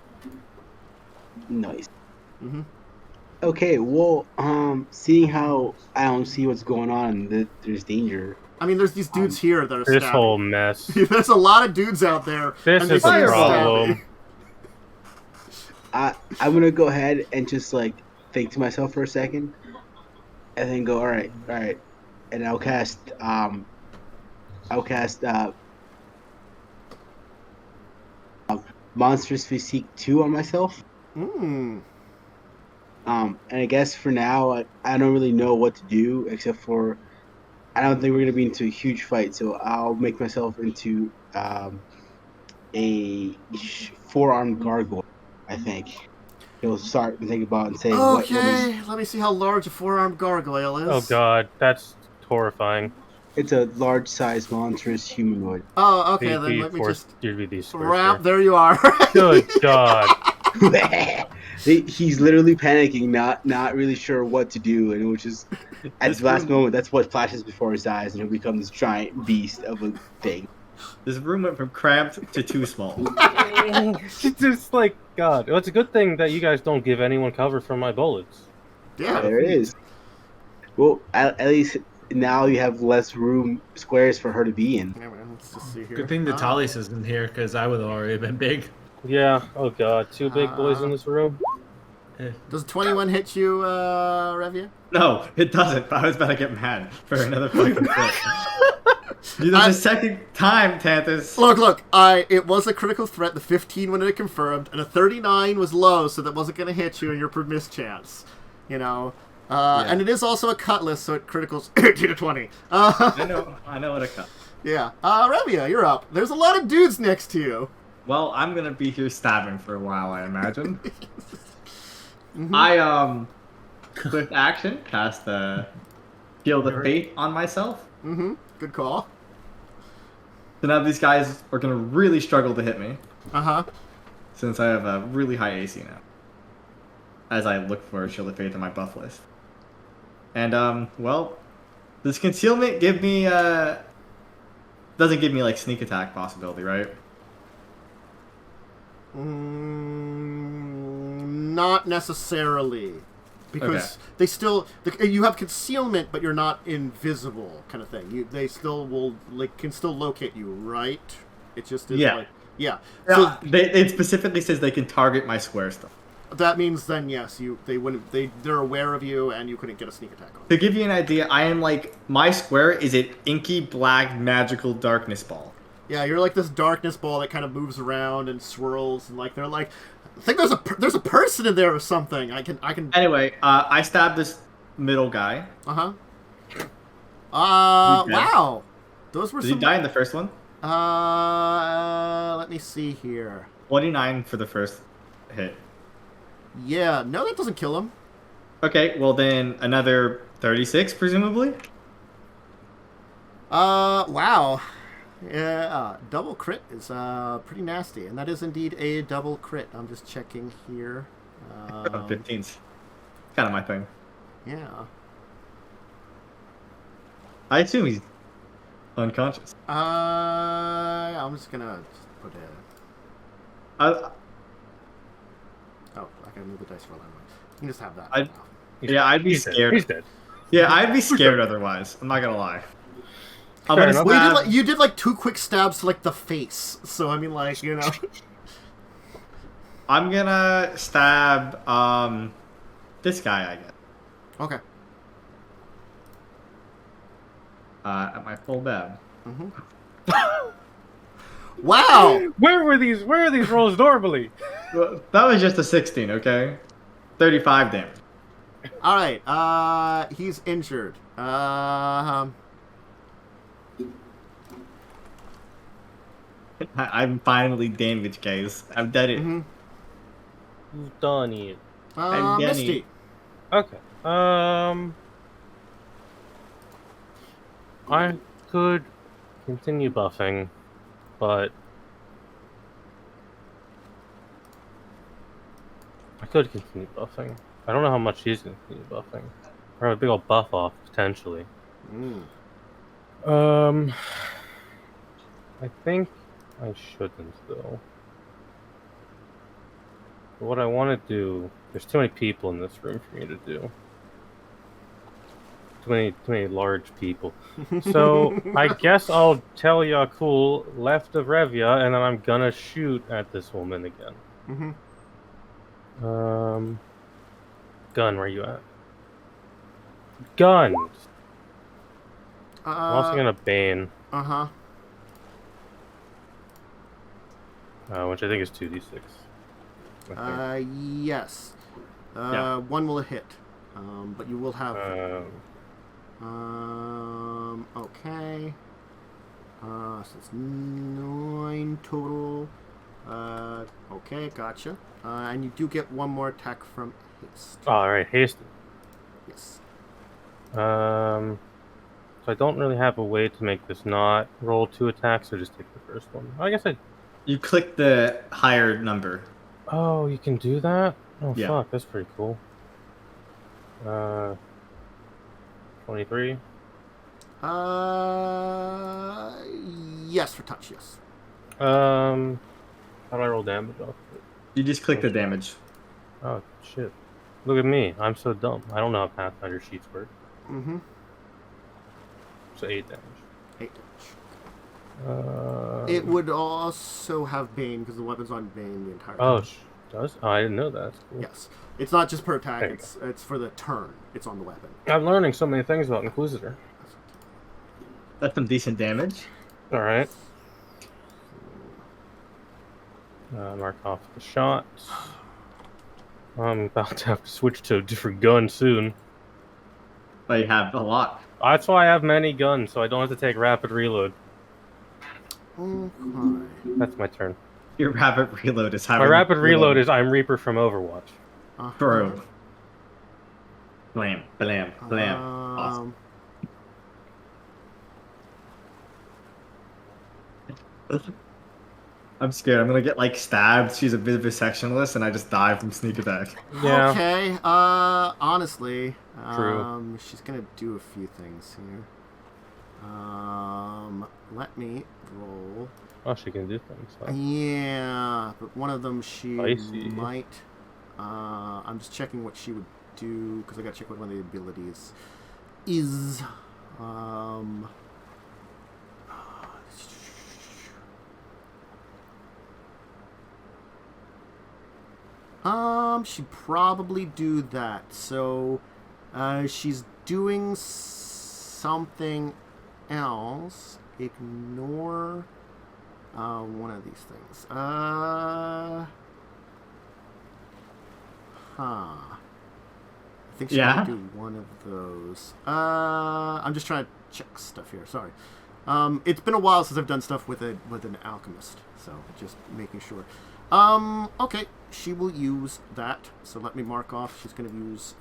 Nice. Okay, well, seeing how I don't see what's going on, there's danger. I mean, there's these dudes here that are this stabbing. whole mess. There's a lot of dudes out there. This is a problem. I'm gonna go ahead and just like think to myself for a second, and then go, all right, and I'll cast Monstrous Physique 2 on myself. And I guess for now, I don't really know what to do except for I don't think we're gonna be into a huge fight, so I'll make myself into a 4-armed gargoyle. I think he'll start to think about and say, "Okay, let me see how large a 4-armed gargoyle is." Oh god, that's horrifying. It's a large-sized, monstrous humanoid. Oh, okay, then let me just wrap. There you are. Good god. He's literally panicking, not really sure what to do, and it was just at the last moment. That's what flashes before his eyes, and he'll become this giant beast of a thing. This room went from cramped to too small. It's just like God. Well, it's a good thing that you guys don't give anyone cover from my bullets. Yeah, there it is. Well, at least now you have less room squares for her to be in. Yeah, man, let's just see here. Good thing the Talis isn't here, because I would have already been big. Yeah. Oh god, 2 big boys in this room. Does 21 hit you, Revia? No, it doesn't. I was about to get mad for another fucking crit. The second time, Tantus. Look. It was a critical threat. The 15 when it confirmed, and a 39 was low, so that wasn't going to hit you, and your mischance. You know. And it is also a cutlass, so it criticals 18 to 20. I know what a cut. Yeah. Revia, you're up. There's a lot of dudes next to you. Well, I'm gonna be here stabbing for a while, I imagine. I with action cast the Shield of Fate on myself. Good call. So now these guys are gonna really struggle to hit me. Since I have a really high AC now. As I look for a Shield of Fate on my buff list. And well, does concealment give me doesn't give me like sneak attack possibility, right? Not necessarily, because they still you have concealment, but you're not invisible, kind of thing. They still will can still locate you, right? It just is So it specifically says they can target my square stuff. That means then yes, they're aware of you, and you couldn't get a sneak attack on. To give you an idea, I am like my square is an inky black magical darkness ball. Yeah, you're like this darkness ball that kind of moves around and swirls, and like they're like, I think there's a person in there or something. I can. Anyway, I stabbed this middle guy. Wow. Those were. Did he die in the first one? Let me see here. 29 for the first hit. Yeah, no, that doesn't kill him. Okay, well then another 36, presumably. Wow. Yeah, double crit is pretty nasty, and that is indeed a double crit. I'm just checking here. 15's kind of my thing. Yeah. I assume he's unconscious. I'm just gonna put it. Oh, I gotta move the dice for a line. You can just have that. I'd be scared. He's dead. Yeah, I'd be scared otherwise. I'm not gonna lie. Well, you did like 2 quick stabs to like the face, so I mean, like, you know. I'm gonna stab this guy, I guess. Okay. At my full bev. Wow! Where are these rolls normally? That was just a 16, okay? 35 damage. All right. He's injured. I'm finally damaged, guys. I've done it. You've done it. I'm Misty. Okay. I could continue buffing, but I could continue buffing. I don't know how much he's going to continue buffing. Or have a big old buff off, potentially. I think I shouldn't, though. But what I want to do... There's too many people in this room for me to do. Too many large people. So, I guess I'll tell Yaalkol left of Revia, and then I'm gonna shoot at this woman again. Gun, where you at? Guns! I'm also gonna Bane. Which I think is 2d6. Yes. One will hit. But you will have... okay. So it's 9 total. Okay, gotcha. And you do get one more attack from haste. Alright, haste. Yes. So I don't really have a way to make this not roll 2 attacks, so just take the first one. I guess I... You click the higher number. Oh, you can do that? Oh, yeah. Fuck, that's pretty cool. 23? Yes, for touch, yes. How do I roll damage off of it? You just click the damage. Oh, shit. Look at me. I'm so dumb. I don't know how Pathfinder sheets work. So 8 damage. 8 damage. It would also have Bane, because the weapon's on Bane the entire time. Oh, does? Oh, I didn't know that. That's cool. Yes. It's not just per attack, it's for the turn. It's on the weapon. I'm learning so many things about Inquisitor. That's some decent damage. Alright. Mark off the shot. I'm about to have to switch to a different gun soon. But you have a lot. That's why I have many guns, so I don't have to take rapid reload. Okay. That's my turn. Your rapid reload is my rapid reload is I'm Reaper from Overwatch. Bro. Blam, blam, blam. Awesome. I'm scared. I'm gonna get like stabbed. She's a bit of a sectionalist, and I just die from sneak attack. Yeah. Okay. Honestly, True. She's gonna do a few things here. Let me roll. Oh, she can do things. Huh? Yeah, but one of them she Spicy. might. I'm just checking what she would do because I gotta check what one of the abilities is. She'd probably do that. So, she's doing something else. Ignore one of these things. I think she might do one of those. I'm just trying to check stuff here. Sorry. It's been a while since I've done stuff with an alchemist, so just making sure. Okay, she will use that. So let me mark off. She's going to use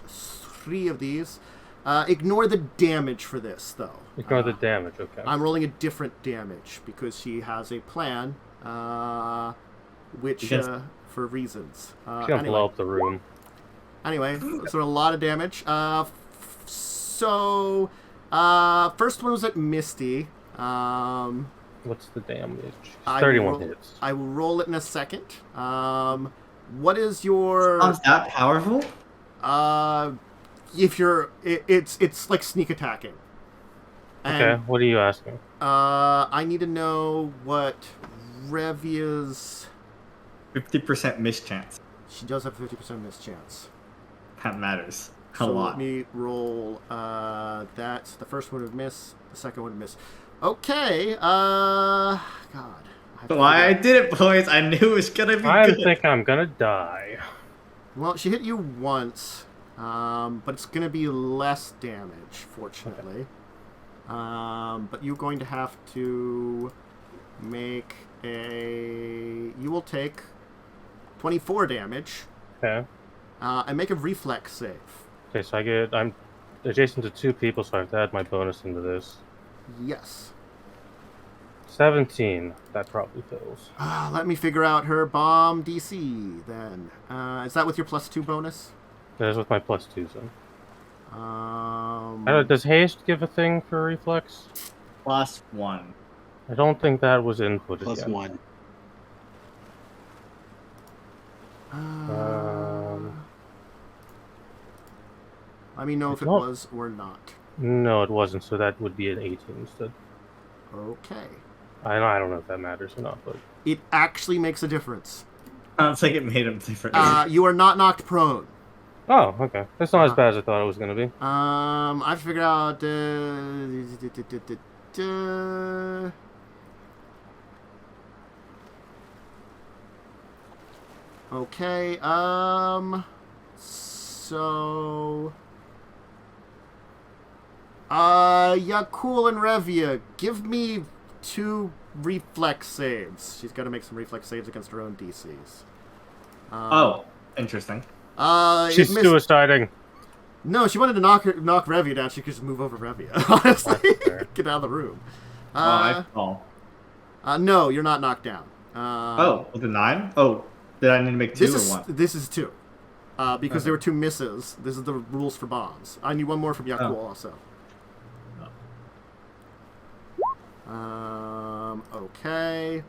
3 of these. Ignore the damage for this, though. Ignore the damage, okay. I'm rolling a different damage because she has a plan, which, for reasons. She's going to blow up the room. Anyway, so a lot of damage. First one was at Misty. What's the damage? 31 hits. I will roll it in a second. What is your... Sounds that powerful? If you're... It's like sneak attacking. And, okay, what are you asking? I need to know what Revia's... 50% mischance. She does have 50% mischance. That matters. So let me roll that. The first one would miss. The second one would miss. Okay. God. Why I did it, boys. I knew it was going to be good. I think I'm going to die. Well, she hit you once. But it's going to be less damage, fortunately. Okay. But you're going to have to make a... You will take 24 damage. Okay. And make a reflex save. Okay, so I'm adjacent to 2 people, so I have to add my bonus into this. Yes. 17. That probably fills. Let me figure out her bomb DC, then. Is that with your +2 bonus? That is with my +2, so. Does haste give a thing for reflex? +1. I don't think that was inputted yet. +1. Let me know if it was or not. No, it wasn't, so that would be an 18 instead. Okay. I don't know if that matters or not, but... It actually makes a difference. Sounds like it made him different. You are not knocked prone. Oh, okay. That's not as bad as I thought it was going to be. I've figured out... Okay, so... Yaalkol and Revia, give me 2 reflex saves. She's got to make some reflex saves against her own DCs. Interesting. She's suiciding. No, she wanted to knock Revia down. She could just move over Revia, honestly. Get out of the room. I fall. No, you're not knocked down. With a 9? Oh, did I need to make 2 or 1? This is 2. Because there were 2 misses. This is the rules for bombs. I need 1 more from Yaalkol also. Okay.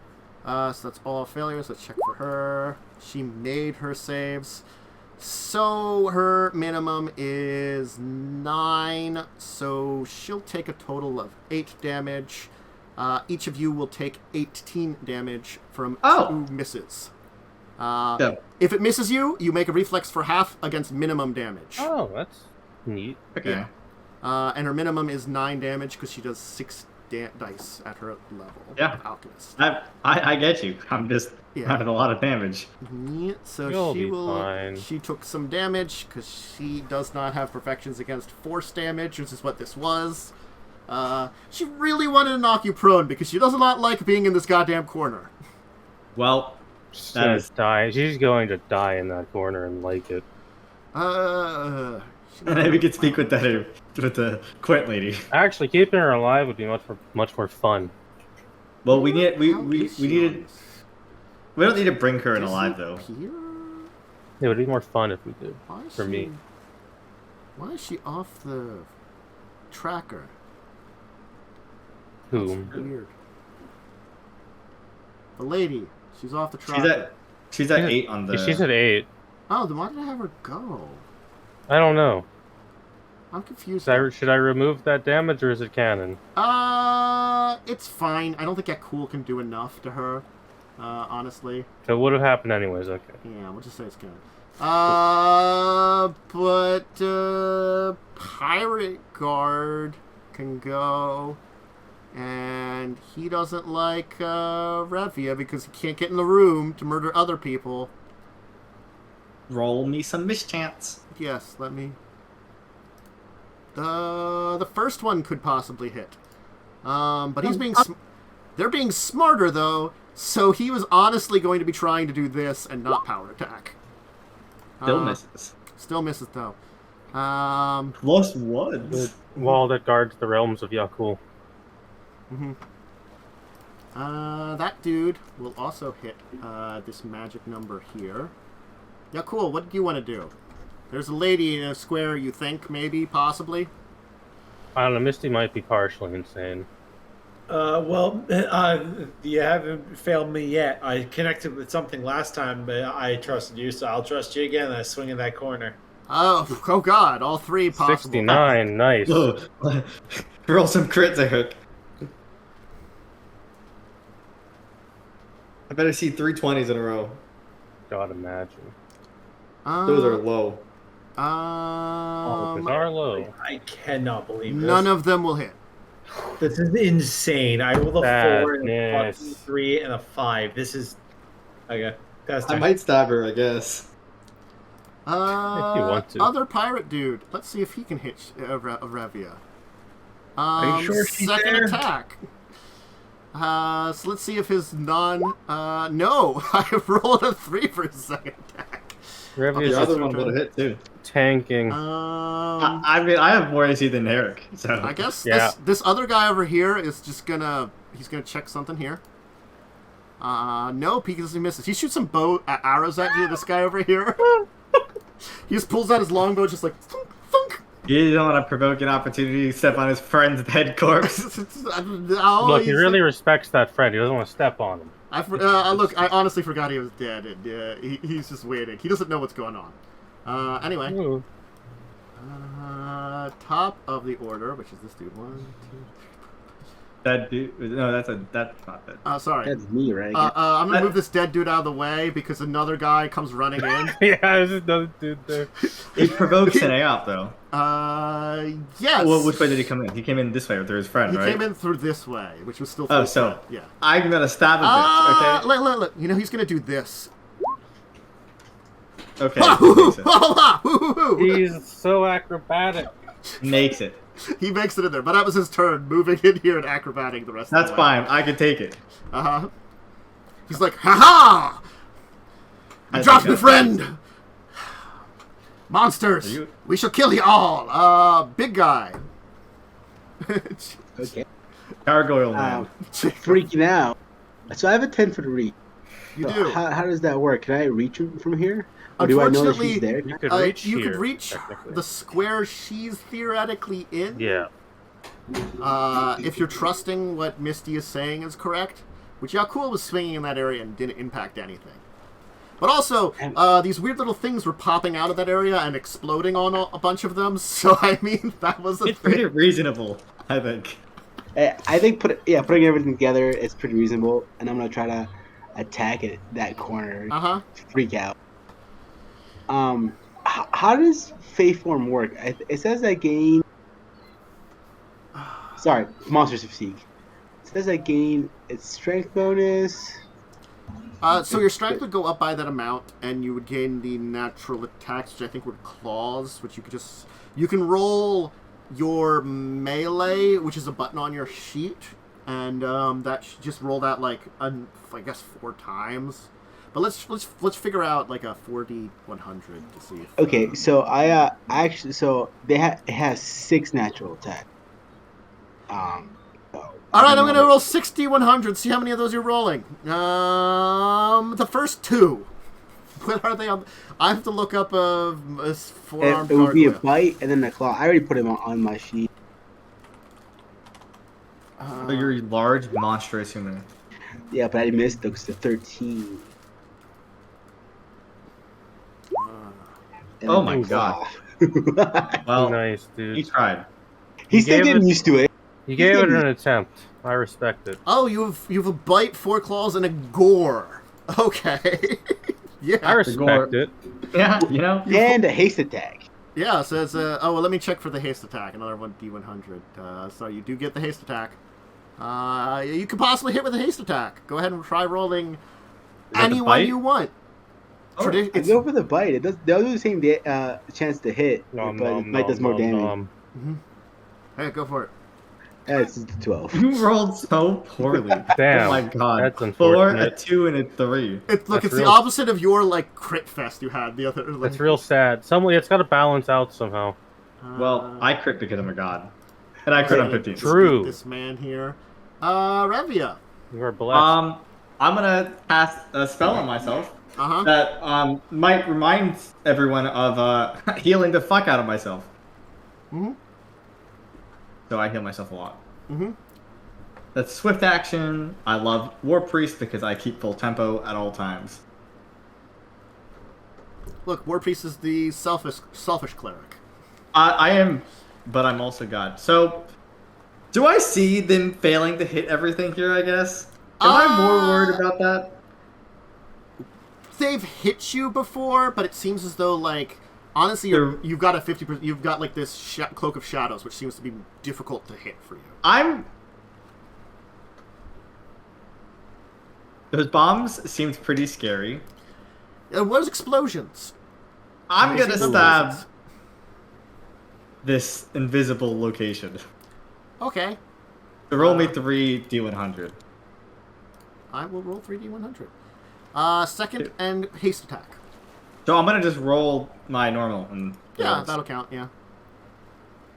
So that's all failures. Let's check for her. She made her saves. So her minimum is 9. So she'll take a total of 8 damage. Each of you will take 18 damage from 2 misses. If it misses you, you make a reflex for half against minimum damage. Oh, that's neat. Okay. Yeah. And her minimum is 9 damage because she does 6 dice at her level. Yeah. Alchemist. I get you. I'm just having a lot of damage. Yeah, so fine. She took some damage because she does not have perfections against force damage, which is what this was. She really wanted to knock you prone because she does not like being in this goddamn corner. Well, She's going to die in that corner and like it. And we could speak with the Quint lady. Actually, keeping her alive would be much more fun. Well, we don't need to bring her in alive though. It would be more fun if we did. For me. Why is she off the tracker? Who? That's weird. The lady. She's off the tracker. She's at 8 on the... She's at 8. Oh, then why did I have her go? I don't know. I'm confused. Should I remove that damage, or is it canon? It's fine. I don't think Yaalkol can do enough to her, honestly. So it would have happened anyways, okay. Yeah, we'll just say it's canon. But Pirate Guard can go, and he doesn't like Revia because he can't get in the room to murder other people. Roll me some mischance. Yes, let me. The first one could possibly hit, but he's being. They're being smarter though, so he was honestly going to be trying to do this and not power attack. Still misses. Still misses though. +1. The wall that guards the realms of Yaalkol. That dude will also hit this magic number here. Yaalkol, what do you want to do? There's a lady in a square, you think, maybe, possibly? I don't know, Misty might be partially insane. You haven't failed me yet. I connected with something last time, but I trusted you, so I'll trust you again. I swing in that corner. Oh God, all 3 possible. 69, nice. Roll some crits, Erik. I better see 3 20s in a row. God, imagine. Those are low. Bizarre low. I cannot believe this. None of them will hit. This is insane. I rolled a 4 and a Sadness. fucking 3 and a 5. This is okay. That's I might stab her, I guess. If you want to. Other pirate dude. Let's see if he can hit Revia. Are you sure she's second there? attack. So let's see if his no. I rolled a 3 for his second attack. Revia's The other just one would have hit too. tanking. I mean, I have more AC than Erik, so I guess Yeah. this other guy over here is just he's gonna check something here. Nope, he misses. He shoots some arrows at you. This guy over here. He just pulls out his longbow, just like thunk, thunk. you don't want to provoke an opportunity to step on his friend's dead corpse. Look, he really respects that friend. He doesn't want to step on him. Look, I honestly forgot he was dead. And, he's just waiting. He doesn't know what's going on. Anyway. Ooh. Top of the order, which is this dude. 1, 2, 3. That dude. No, that's not that. Sorry. That's me, right? I'm gonna move this dead dude out of the way because another guy comes running in. Yeah, there's another dude there. It provokes an AOP though. Yes. Well, which way did he come in? He came in this way through his friend, He right? came in through this way, which was still. Oh, so yeah. I'm gonna stab a bitch. Okay. Look. You know he's gonna do this. Okay. He's so acrobatic. Makes it. He makes it in there, but that was his turn, moving in here and acrobating the rest That's of the way. fine. I can take it. He's like, ha-ha! You dropped me, friend! Monsters! We shall kill you all! Big guy. Okay. Gargoyle man. Freaking out. So I have a 10-foot reach. You So do. How does that work? Can I reach him from here? Or do I know that she's there? You could reach you here, could reach technically. the square she's theoretically in. Yeah. If you're trusting what Misty is saying is correct, which Yaalkol was swinging in that area and didn't impact anything. But also, these weird little things were popping out of that area and exploding on a bunch of them. So I mean, that was a It's thing. pretty reasonable, I think. I think putting everything together is pretty reasonable, and I'm gonna try to attack it that corner. Freak out. How does Fae Form work? It says I gain. Sorry, Monsters of Seek. It says I gain its strength bonus. So your strength would go up by that amount, and you would gain the natural attacks, which I think were claws, which you can roll your melee, which is a button on your sheet, and just roll that like I guess 4 times. But let's figure out like a 4D 100 to see. If, Okay, so it has 6 natural attack. All right, I'm gonna roll 60 100. See how many of those you're rolling. The first 2. What are they on? I have to look up a forearm. It would be a gargoyle. bite and then a claw. I already put him on my sheet. So you're a large, monstrous human. Yeah, but I missed those. The 13. And Oh then my the god. claw. Well, Nice, he dude. tried. He's still gave getting us- used to it. You gave it an attempt. I respect it. Oh, you have a bite, 4 claws, and a gore. Okay. Yeah. I respect it. Yeah, you know? And a haste attack. Yeah, so it's let me check for the haste attack. Another one D100. So you do get the haste attack. You could possibly hit with a haste attack. Go ahead and try rolling that the anyone bite? you want. I go for the bite. They'll do the same chance to hit, but the bite does more damage. Hey, go for it. It's 12. You rolled so poorly. Damn. Oh my god. That's 4, a unfortunate. 2, and a 3. It's That's the real- opposite of your like crit fest you had the other. Like, That's real sad. It's got to balance out somehow. Well, I crit because I'm a god. And I crit on 15. True. This man here, Revia. You are blessed. I'm gonna cast a spell on myself Uh-huh. that might remind everyone of healing the fuck out of myself. Mhm. So I heal myself a lot. Mhm. That's swift action. I love Warpriest because I keep full tempo at all times. Look, Warpriest is the selfish cleric. I am, but I'm also God. So, do I see them failing to hit everything here, I guess? Am I more worried about that? They've hit you before, but it seems as though like Honestly, you've got a 50%. You've got like this cloak of shadows, which seems to be difficult to hit for you. Those bombs seemed pretty scary. It was explosions. I'm gonna stab this invisible location. Okay. So roll me 3d100. I will roll 3d100. Second and haste attack. So I'm gonna just roll my normal. And that'll count. Yeah.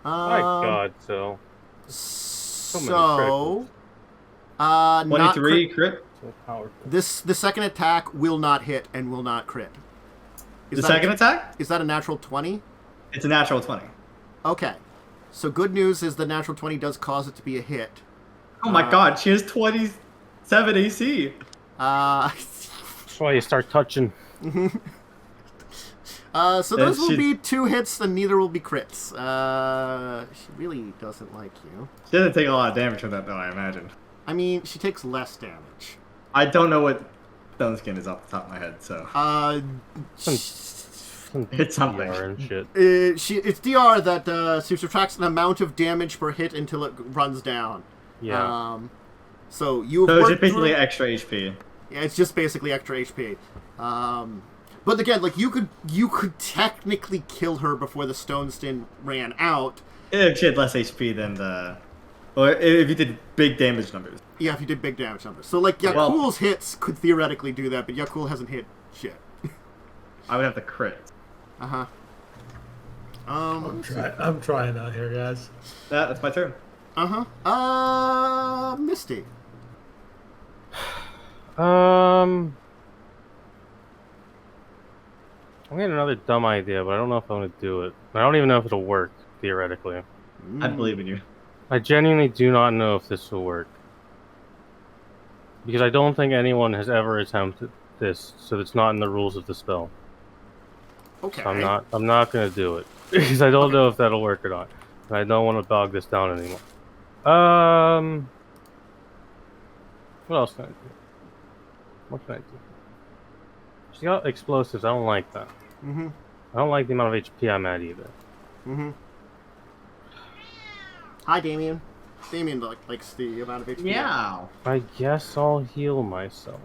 My God, so. So. 23 crit. So powerful. The second attack will not hit and will not crit. The second attack? Is that a natural 20? It's a natural 20. Okay. So good news is the natural 20 does cause it to be a hit. Oh my God, she has 27 AC. That's why you start touching. So those will be 2 hits, and neither will be crits. She really doesn't like you. She doesn't take a lot of damage from that, though, I imagine. I mean, she takes less damage. I don't know what Stone Skin is off the top of my head, so. It's something. DR and shit. It's DR that subtracts an amount of damage per hit until it runs down. Yeah. So it's just basically extra HP. Yeah, it's just basically extra HP. But again, like you could technically kill her before the Stone Skin ran out. If she had less HP than the, or if you did big damage numbers. Yeah, if you did big damage numbers. So like Yaalkol's hits could theoretically do that, but Yaalkol hasn't hit shit. I would have to crit. I'm trying out here, guys. That's my turn. Misty. I'm getting another dumb idea, but I don't know if I'm going to do it. I don't even know if it'll work, theoretically. I believe in you. I genuinely do not know if this will work. Because I don't think anyone has ever attempted this, so it's not in the rules of the spell. Okay. So I'm not going to do it. Because I don't know if that'll work or not. And I don't want to bog this down anymore. What else can I do? What can I do? She's got explosives. I don't like that. I don't like the amount of HP I'm at either. Hi, Damien. Damien likes the amount of HP. Yeah. I guess I'll heal myself.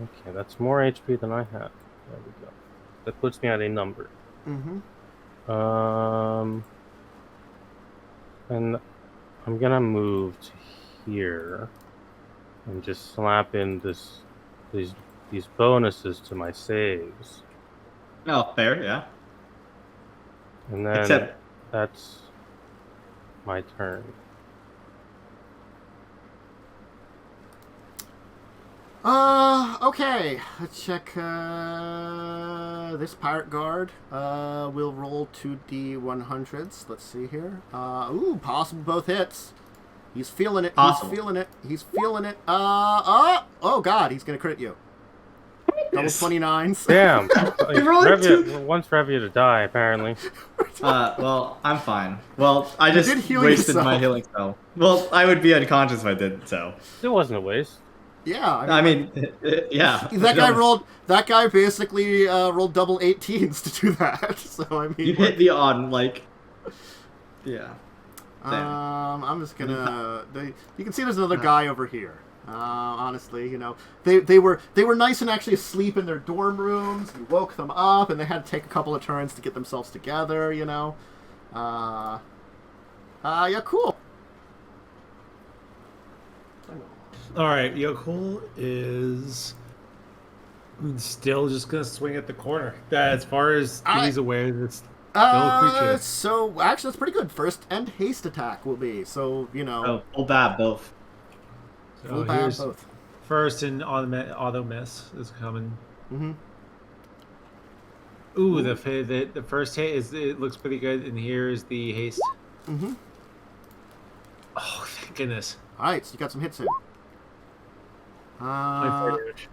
Okay, that's more HP than I had. There we go. That puts me at a number. And I'm gonna move to here and just slap in these bonuses to my saves. Oh, fair, yeah. And then that's my turn. Okay. Let's check, this pirate guard, will roll 2d100s. Let's see here. Possible both hits. He's feeling it. Possible. He's feeling it. Oh God, he's gonna crit you. Double 29s. Damn. Revia wants Revia to die, apparently. Well, I'm fine. Well, I just heal wasted yourself. my healing spell. Well, I would be unconscious if I did, so. It wasn't a waste. Yeah. I mean, yeah. That guy basically rolled double 18s to do that. So I mean, You hit me on like, yeah. I'm just gonna. You can see there's another guy over here. Honestly, you know, they were nice and actually asleep in their dorm rooms. We woke them up, and they had to take a couple of turns to get themselves together. You know. Yeah, cool. All right, Yaalkol is still just gonna swing at the corner. As far as he's aware, it's still a creature. So actually, that's pretty good. First and haste attack will be so you know. Oh, full bab both. So here's both. First and auto miss is coming. Ooh, the first hit it looks pretty good, and here's the haste. Oh, thank goodness! All right, so you got some hits in. 24 damage.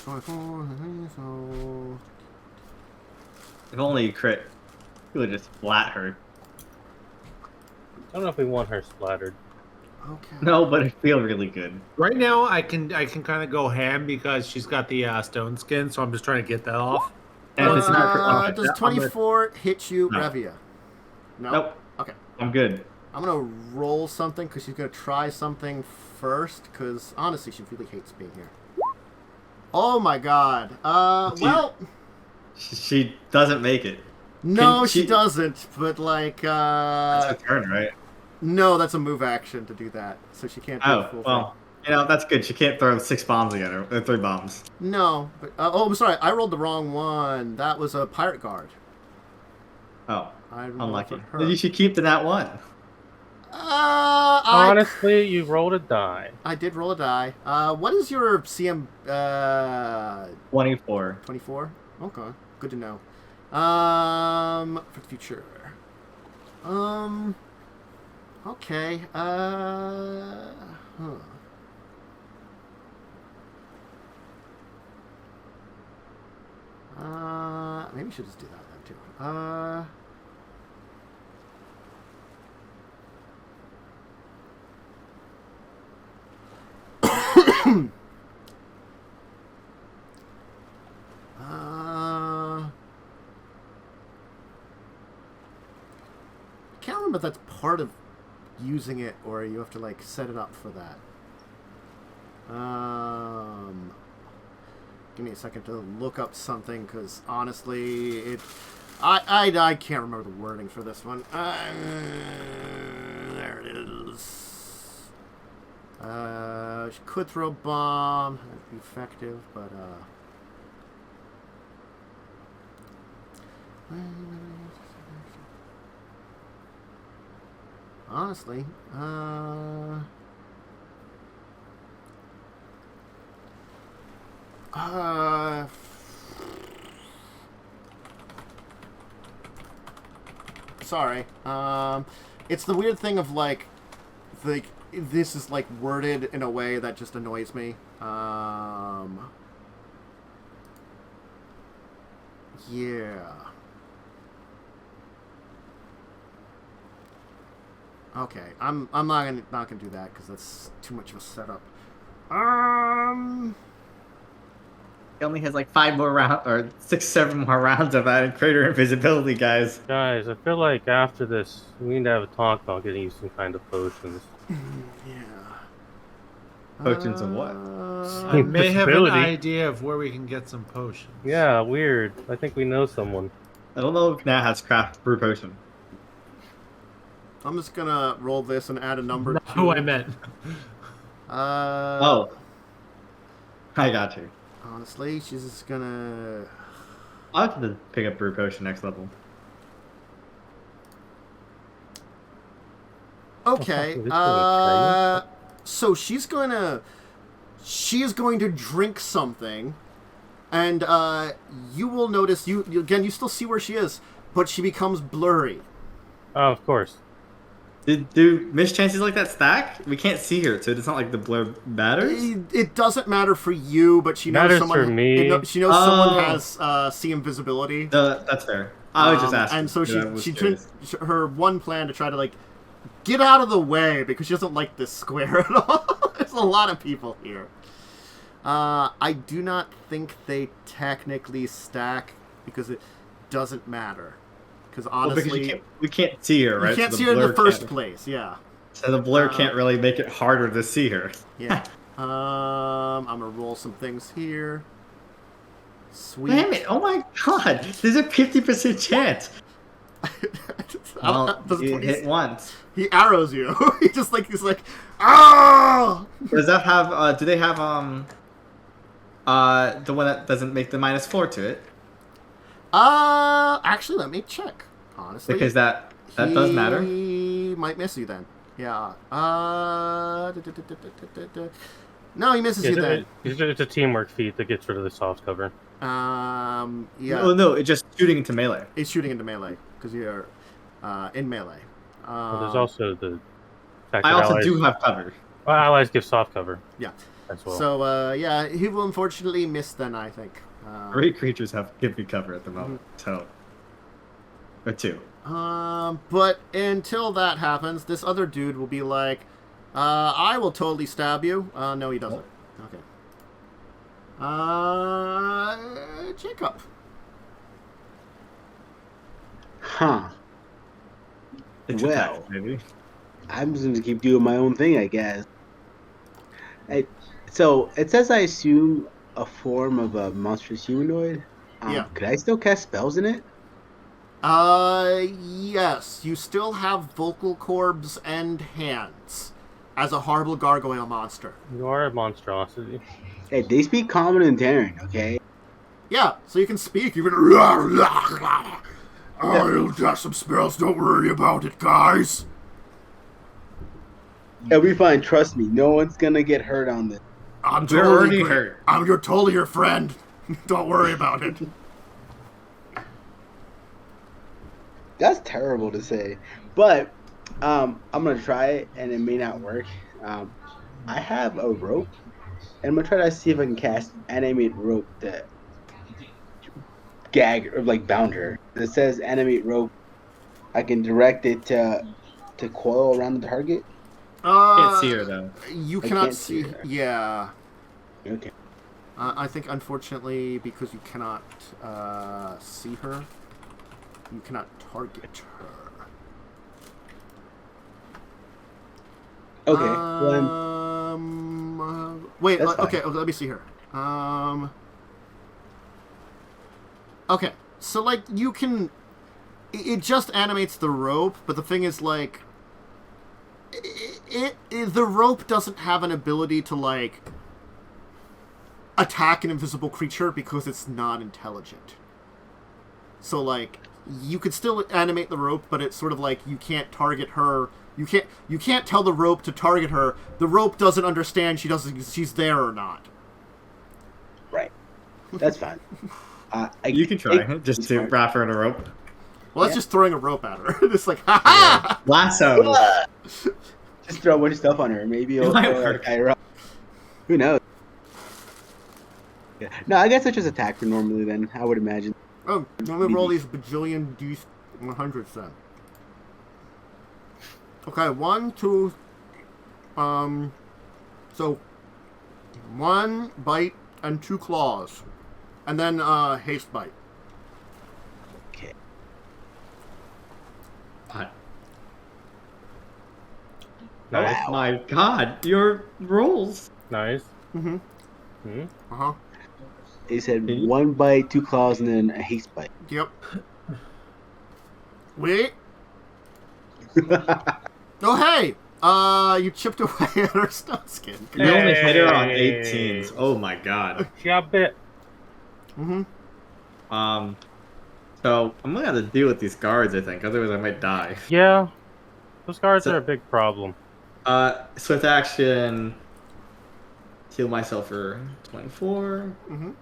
24. So If only you crit, you would just flat her. I don't know if we want her splattered. Okay. No, but I feel really good. Right now, I can kind of go ham because she's got the stone skin, so I'm just trying to get that off. Does 24 hit you, No. Revia? No? Nope. Okay. I'm good. I'm going to roll something because she's going to try something first because, honestly, she really hates being here. Oh, my God. Well... She doesn't make it. No, she doesn't, but, like, That's her turn, right? No, that's a move action to do that, so she can't do the full thing. You know, that's good. She can't throw 6 bombs again, or 3 bombs. No, but, I'm sorry, I rolled the wrong one. That was a pirate guard. Oh, unlucky. Her. You should keep the nat 1. Honestly, you rolled a die. I did roll a die. What is your CM? 24. 24. Okay, good to know. For the future. Okay. Maybe we should just do that then too. I can't remember if that's part of using it or you have to like set it up for that. Give me a second to look up something because honestly, I can't remember the wording for this one. There it is. She could throw a bomb. That'd be effective, but honestly, sorry. It's the weird thing of like this is like worded in a way that just annoys me. Yeah. Okay, I'm not gonna do that because that's too much of a setup. He only has like 5 more rounds, or 6, 7 more rounds of added greater invisibility, guys. Guys, I feel like after this, we need to have a talk about getting you some kind of potions. Yeah. Potions of what? I may have an idea of where we can get some potions. Yeah, weird. I think we know someone. I don't know if Nat has craft brew potion. I'm just gonna roll this and add a number. Not who I meant. Oh. I got you. Honestly, she's just gonna... I'll have to pick up brew potion next level. Okay, so she's going to drink something, and you will notice, you still see where she is, but she becomes blurry. Oh, of course. Do mischances like that stack? We can't see her, so it's not like the blur matters? It doesn't matter for you, but she knows matters someone... for me. She knows someone has see invisibility. That's fair. I was just asking. And so her one plan to try to, like, get out of the way, because she doesn't like this square at all. There's a lot of people here. I do not think they technically stack, because it doesn't matter. Because honestly... because we can't see her, right? You can't see her in the first place, yeah. So the blur can't really make it harder to see her. Yeah. I'm going to roll some things here. Sweet. Damn it. Oh my god. There's a 50% chance. Well, you hit once. He arrows you. he's like, ah! Does that have, do they have, the one that doesn't make the -4 to it? Actually, let me check, honestly. Because that does matter. He might miss you then. Yeah. No, he misses you then. It's a teamwork feat that gets rid of the soft cover. Yeah. No, it's just shooting into melee. It's shooting into melee, because you're in melee. Well, there's also the fact I that also allies, do have cover. Well, allies give soft cover. Yeah. As well. So, yeah, he will unfortunately miss then, I think. 3 creatures give me cover at the moment, so... Or 2. But until that happens, this other dude will be like, I will totally stab you. No, he doesn't. Okay. Jacub. Huh. It's Well, attack, maybe. I'm just gonna keep doing my own thing, I guess. So it says I assume a form of a monstrous humanoid. Yeah. Could I still cast spells in it? Yes. You still have vocal cords and hands as a horrible gargoyle monster. You are a monstrosity. Hey, they speak common and Terran, okay? Yeah, so you can speak. You can. I'll cast some spells. Don't worry about it, guys. It'll be fine. Trust me. No one's gonna get hurt on this. We're already hurt. You're totally your friend. Don't worry about it. That's terrible to say, but I'm gonna try it, and it may not work. I have a rope, and I'm gonna try to see if I can cast animate rope to gag or like bound her. It says animate rope. I can direct it to coil around the target. Can't see her though. You I cannot can't see see. her. Yeah. Okay. I think unfortunately because you cannot see her, you cannot target her. Okay. Wait. That's fine. Okay. Let me see here. Okay. So like you can, it just animates the rope, but the thing is like, the rope doesn't have an ability to like attack an invisible creature because it's not intelligent. So like you could still animate the rope, but it's sort of like you can't target her. You can't tell the rope to target her. The rope doesn't understand she's there or not. Right. That's fine. You can try just to wrap her in a rope. Well, that's just throwing a rope at her. It's like, ha ha! Lasso. Just throw a bunch of stuff on her. Maybe it'll work. her up. Who knows? Yeah. No, I guess I just attack her normally then, I would imagine. Oh, let me roll these bajillion D100s then. Okay, 1, 2, so 1 bite and 2 claws. And then, haste bite. Okay. Nice. Wow. My God, your rolls. Nice. Mm-hmm. Hmm? Uh-huh. They said 1 bite, 2 claws, and then a haste bite. Yep. Wait. Oh, hey! You chipped away at her stone skin. You only hit her on 18s. Oh my God. Got bit. Mm-hmm. So I'm gonna have to deal with these guards, I think. Otherwise, I might die. Yeah. Those guards are a big problem. Swift action. Heal myself for 24. Mm-hmm.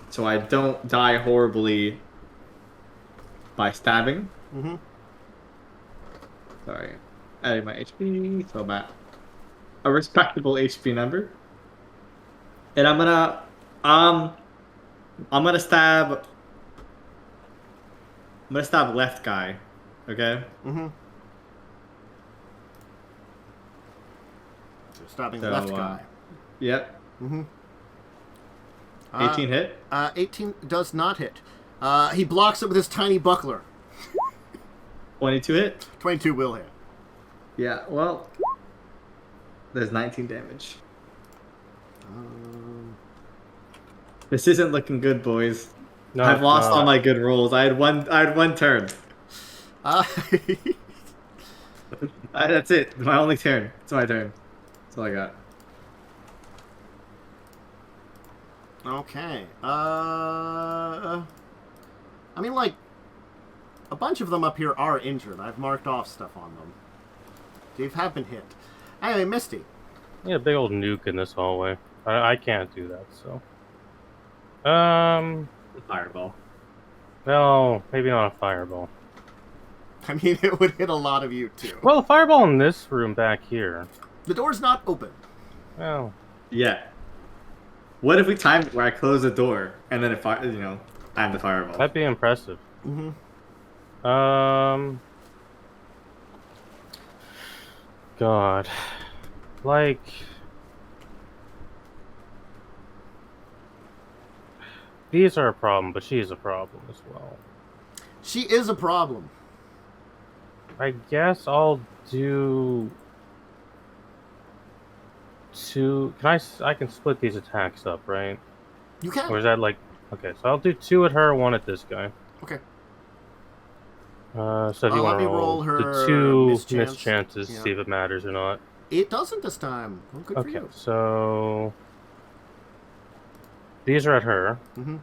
So I don't die horribly by stabbing. Mm-hmm. Sorry. Adding my HP, so I'm at a respectable HP number. And I'm gonna stab left guy. Okay? Mm-hmm. So stabbing So, left guy. Yep. Mm-hmm. 18 hit? 18 does not hit. He blocks it with his tiny buckler. 22 hit? 22 will hit. Yeah, well, there's 19 damage. This isn't looking good, boys. No, I've lost all my good rolls. I had one turn. That's it. My only turn. It's my turn. That's all I got. Okay. I mean, like, a bunch of them up here are injured. I've marked off stuff on them. They have been hit. Anyway, Misty. Yeah, big old nuke in this hallway. I can't do that, so. Fireball. No, maybe not a fireball. I mean, it would hit a lot of you, too. Well, a fireball in this room back here. The door's not open. Well. Yeah. What if we timed it where I close the door and then I am the fireball? That'd be impressive. Mm-hmm. God. Like, these are a problem, but she's a problem as well. She is a problem. I guess I'll do 2. I can split these attacks up, right? You can. Or is that like... Okay, so I'll do 2 at her, 1 at this guy. Okay. So if you want to roll the 2 missed chances to see if it matters or not. It doesn't this time. Well, good for you. Okay, so... These are at her. Mm-hmm.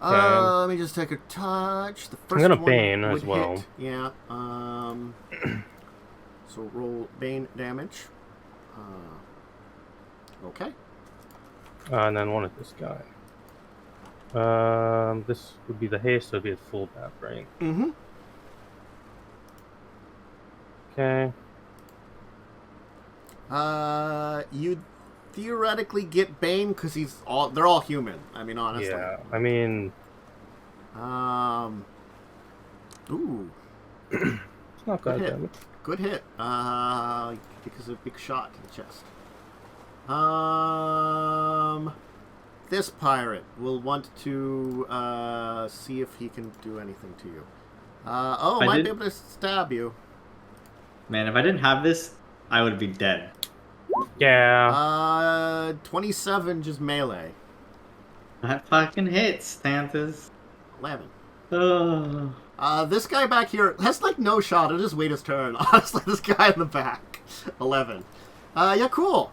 Let me just take a touch. The first I'm gonna one Bane as well. Hit. Yeah. So roll Bane damage. Okay. And then 1 at this guy. This would be the haste, so it'd be a full map, right? Mm-hmm. Okay. You theoretically get Bane because they're all human. I mean, honestly. Yeah, I mean... Ooh. It's not Good bad hit. damage. Good hit. Because of a big shot to the chest. This pirate will want to see if he can do anything to you. Might be able to stab you. Man, if I didn't have this, I would be dead. Yeah. 27 just melee. That fucking hits, Tantus. 11. Oh. This guy back here has like no shot. I'll just wait his turn. Honestly, this guy in the back. 11. Yeah, cool.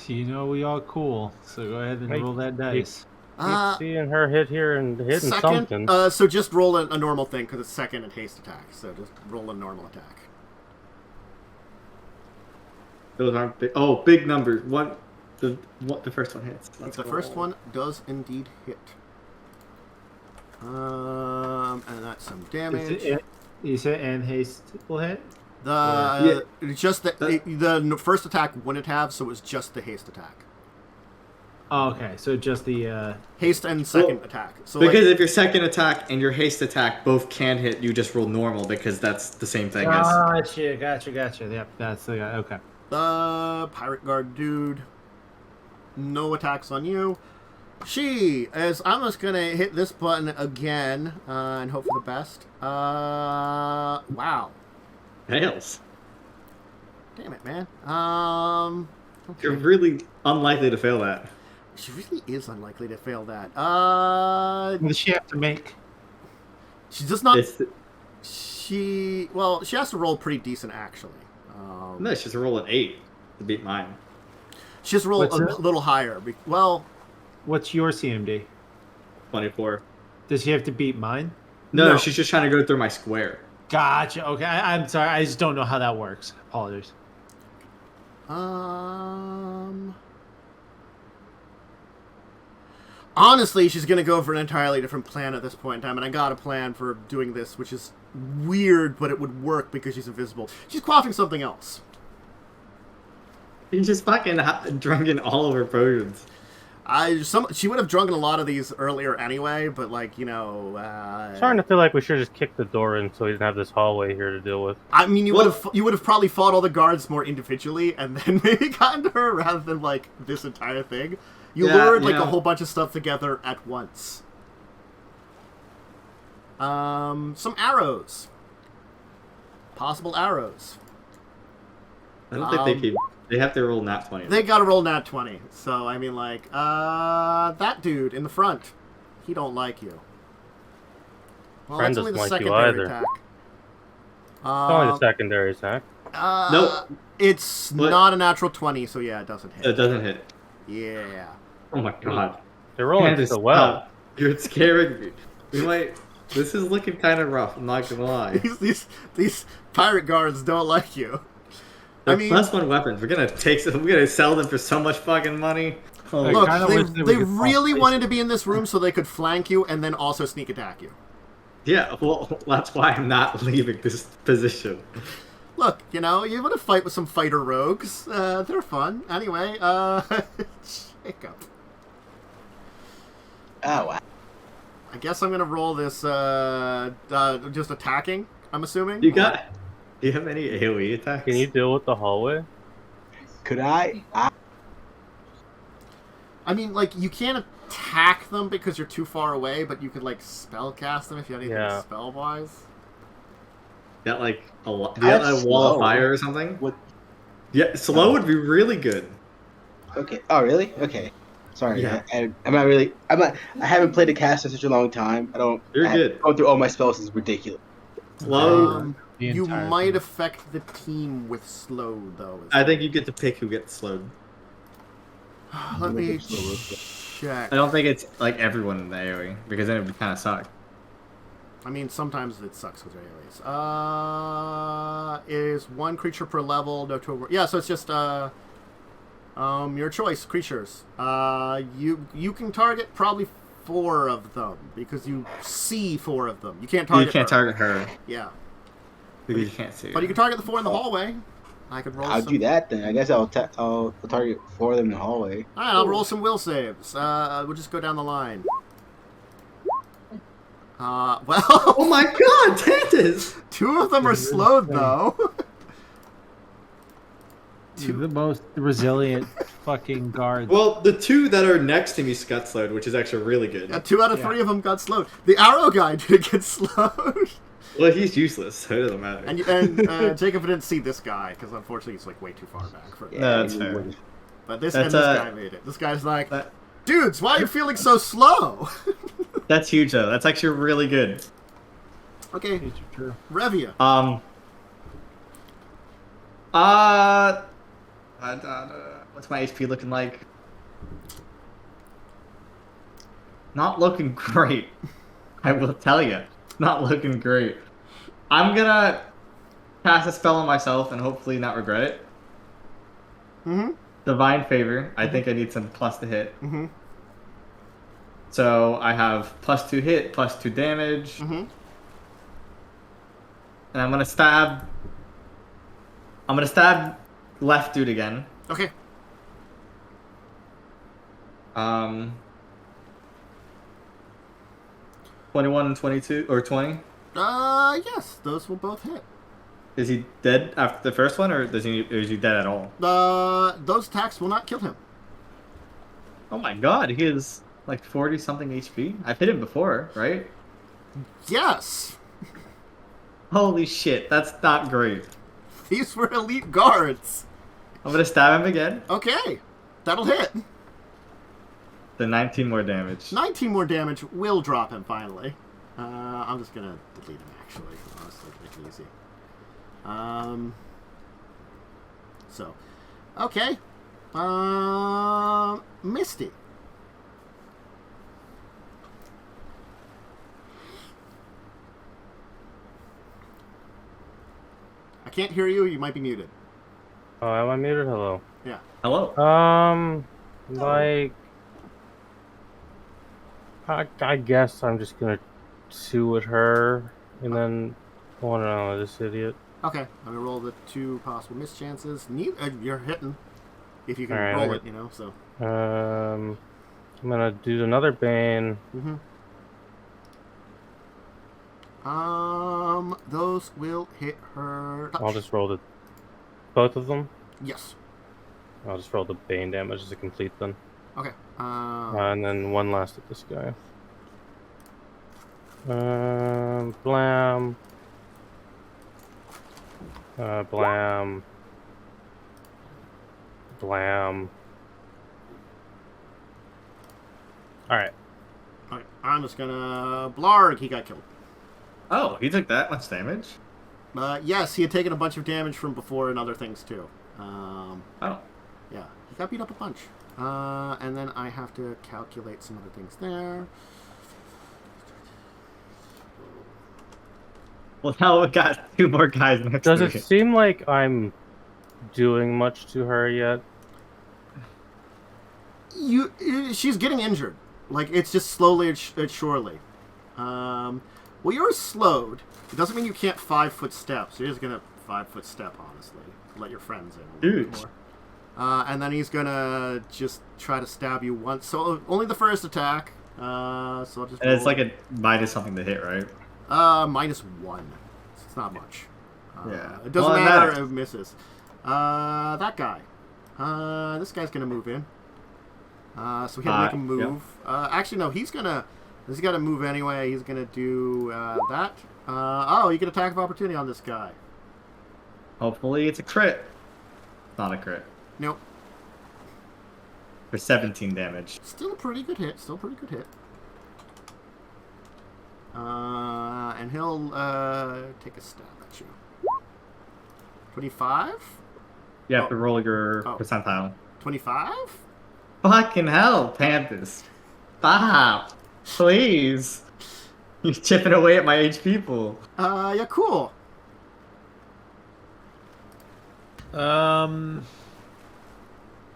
You know we are cool, so go ahead and roll that dice. Keep seeing her hit here and hitting something. So just roll a normal thing because it's second and haste attack. So just roll a normal attack. Those aren't big. Oh, big numbers. The first one hits. The first one does indeed hit. And that's some damage. You said and haste will hit? The first attack wouldn't have, so it was just the haste attack. Oh, okay, so just the haste and second attack. So because if your second attack and your haste attack both can hit, you just roll normal because that's the same thing as. Gotcha. Yep, that's the guy. Okay. The pirate guard dude. No attacks on you. I'm just gonna hit this button again and hope for the best. Wow. Hails. Damn it, man. Okay. You're really unlikely to fail that. She really is unlikely to fail that. What does she have to make? She does not. She has to roll pretty decent, actually. No, she has to roll an 8 to beat mine. She has to roll a little higher. What's your CMD? 24. Does she have to beat mine? No, she's just trying to go through my square. Gotcha. Okay, I'm sorry. I just don't know how that works. Apologies. Honestly, she's gonna go for an entirely different plan at this point in time, and I got a plan for doing this, which is weird, but it would work because she's invisible. She's quaffing something else. She's just fucking drunken all of her potions. She would have drunken a lot of these earlier anyway, but Starting to feel like we should just kick the door in so we didn't have this hallway here to deal with. I mean, you would have probably fought all the guards more individually and then maybe gotten to her rather than this entire thing. You lured a whole bunch of stuff together at once. Some arrows. Possible arrows. I don't think they have to roll nat 20. They gotta roll nat 20. So, I mean, that dude in the front, he don't like you. Well, Friend that's only the doesn't like you secondary either. attack. It's only the secondary attack. Nope. It's not a natural 20, so yeah, it doesn't hit. It doesn't hit. Yeah. Oh my god. They're rolling so well. You're scaring me. This is looking kind of rough, I'm not gonna lie. These pirate guards don't like you. They're +1 weapons. We're gonna sell them for so much fucking money. Look, they really wanted to be in this room so they could flank you and then also sneak attack you. Yeah, well, that's why I'm not leaving this position. Look, you want to fight with some fighter rogues. They're fun. Anyway, Jacub. Oh, wow. I guess I'm gonna roll this. Just attacking. I'm assuming. You got. Do you have any AoE attacks? Can you deal with the hallway? Could I? I mean, like, you can't attack them because you're too far away, but you could, like, spell cast them if you had anything spell-wise. Got, like, a wall of fire or something? What? Yeah, slow would be really good. Okay. Oh, really? Okay. Sorry. Yeah. I'm not really. I haven't played a cast in such a long time. You're good. Going through all my spells is ridiculous. Slow. You might affect the team with slow, though. I think you get to pick who gets slowed. Let me check. I don't think it's like everyone in the AoE because then it would kind of suck. I mean, sometimes it sucks with AoEs. Is one creature per level, no total. Yeah, so it's just your choice creatures. You can target probably 4 of them because you see 4 of them. You can't target. You can't target her. Yeah. Because you can't see. But you can target the 4 in the hallway. I could roll. I'll do that then. I guess I'll target 4 of them in the hallway. All right, I'll roll some will saves. We'll just go down the line. Well. Oh my God, Tantus! 2 of them are slowed though. The most resilient fucking guards. Well, the 2 that are next to me got slowed, which is actually really good. Yeah, 2 out of 3 of them got slowed. The arrow guy did get slowed. Well, he's useless, so it doesn't matter. And Jacob didn't see this guy because unfortunately he's like way too far back for. No, that's fair. But this guy made it. This guy's like, dudes, why are you feeling so slow? That's huge though. That's actually really good. Okay, Revia. What's my HP looking like? Not looking great. I will tell you, not looking great. I'm gonna cast a spell on myself and hopefully not regret it. Divine Favor. I think I need some plus to hit. So I have +2 hit, +2 damage. And I'm gonna stab. Left dude again. Okay. 21 and 22 or 20. Yes, those will both hit. Is he dead after the first one, or is he dead at all? Those attacks will not kill him. Oh my God, he is like 40 something HP. I've hit him before, right? Yes. Holy shit, that's not great. These were elite guards. I'm gonna stab him again. Okay, that'll hit. The 19 more damage. 19 more damage will drop him finally. I'm just gonna delete him actually, honestly, to make it easy. So, okay. Misty. I can't hear you. You might be muted. Oh, am I muted? Hello. Yeah. Hello. Like, I guess I'm just gonna sue at her, and then, oh no, this idiot. Okay, I'm gonna roll the 2 possible mischances. You're hitting, if you can right, roll it, you know. So. I'm gonna do another bane. Those will hit her. Touch. I'll just roll both of them. Yes. I'll just roll the bane damage to complete then. Okay. And then one last at this guy. Blam. Blam. Blam. Alright. Okay, I'm just gonna... Blarg, he got killed. Oh, he took that much damage? Yes, he had taken a bunch of damage from before and other things too. Oh. Yeah, he got beat up a bunch. And then I have to calculate some other things there. Well, now we got 2 more guys next Does to it me. seem like I'm doing much to her yet? She's getting injured. Like, it's just slowly and surely. Well, you're slowed. It doesn't mean you can't 5-foot step. So you're just gonna 5-foot step, honestly. Let your friends in a little bit more. And then he's gonna just try to stab you once. So only the first attack. So I'll just. And it's like a minus something to hit, right? -1. So it's not much. It doesn't matter if it misses. That guy. This guy's gonna move in. So he had to make a move. Yeah. Actually, no, he's got to move anyway. He's gonna do that. You get attack of opportunity on this guy. Hopefully it's a crit. Not a crit. Nope. For 17 damage. Still a pretty good hit. And he'll take a stab at you. 25? You have to roll your percentile. 25? Fucking hell, Panthers. Stop. Please. You're chipping away at my HP pool. Yeah, cool.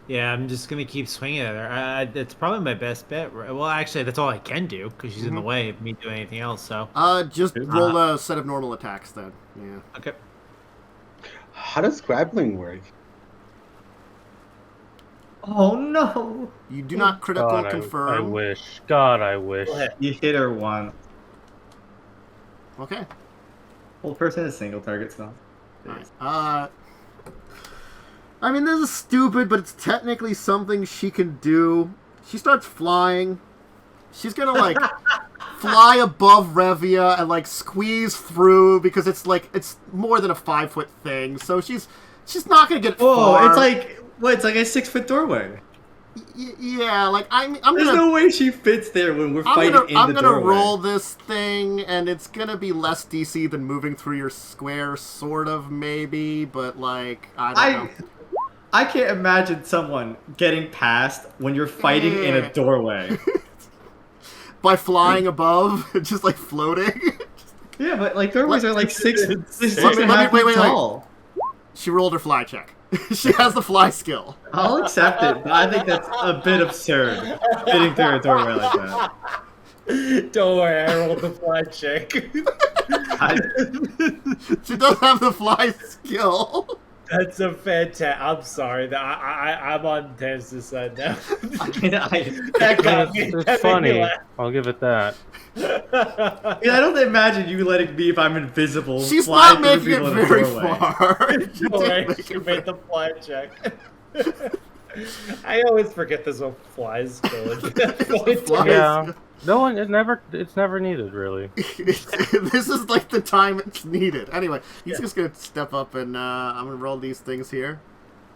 Yeah, I'm just gonna keep swinging at her. That's probably my best bet. Well, actually, that's all I can do because she's in the way of me doing anything else. So. Just roll a set of normal attacks then. Yeah. Okay. How does grappling work? Oh no! You do not critical confirm. I wish. God, I wish. You hit her once. Okay. Whole person is single target still. Nice. I mean, this is stupid, but it's technically something she can do. She starts flying. She's gonna, like, fly above Revia and, like, squeeze through because it's more than a 5-foot thing. So she's not gonna get far. It's like, it's like a 6-foot doorway. Yeah, like, I'm There's no way she fits there when we're fighting in the doorway. I'm gonna roll this thing, and it's gonna be less DC than moving through your square, sort of, maybe, but, like, I don't know. I can't imagine someone getting past when you're fighting in a doorway. By flying above, just like floating. Yeah, but like doorways are like 6.5 feet tall. She rolled her fly check. She has the fly skill. I'll accept it, but I think that's a bit absurd, fitting through a doorway like that. Don't worry, I rolled the fly check. She does have the fly skill. That's a fantastic. I'm sorry. I'm on Tanz's side now. That got me. It's funny. I'll give it that. I don't imagine you letting me, if I'm invisible, she's fly not making it very far. She made the fly check. I always forget there's no flies going. Yeah. No one. It's never needed, really. This is like the time it's needed. Anyway, he's just gonna step up and I'm gonna roll these things here.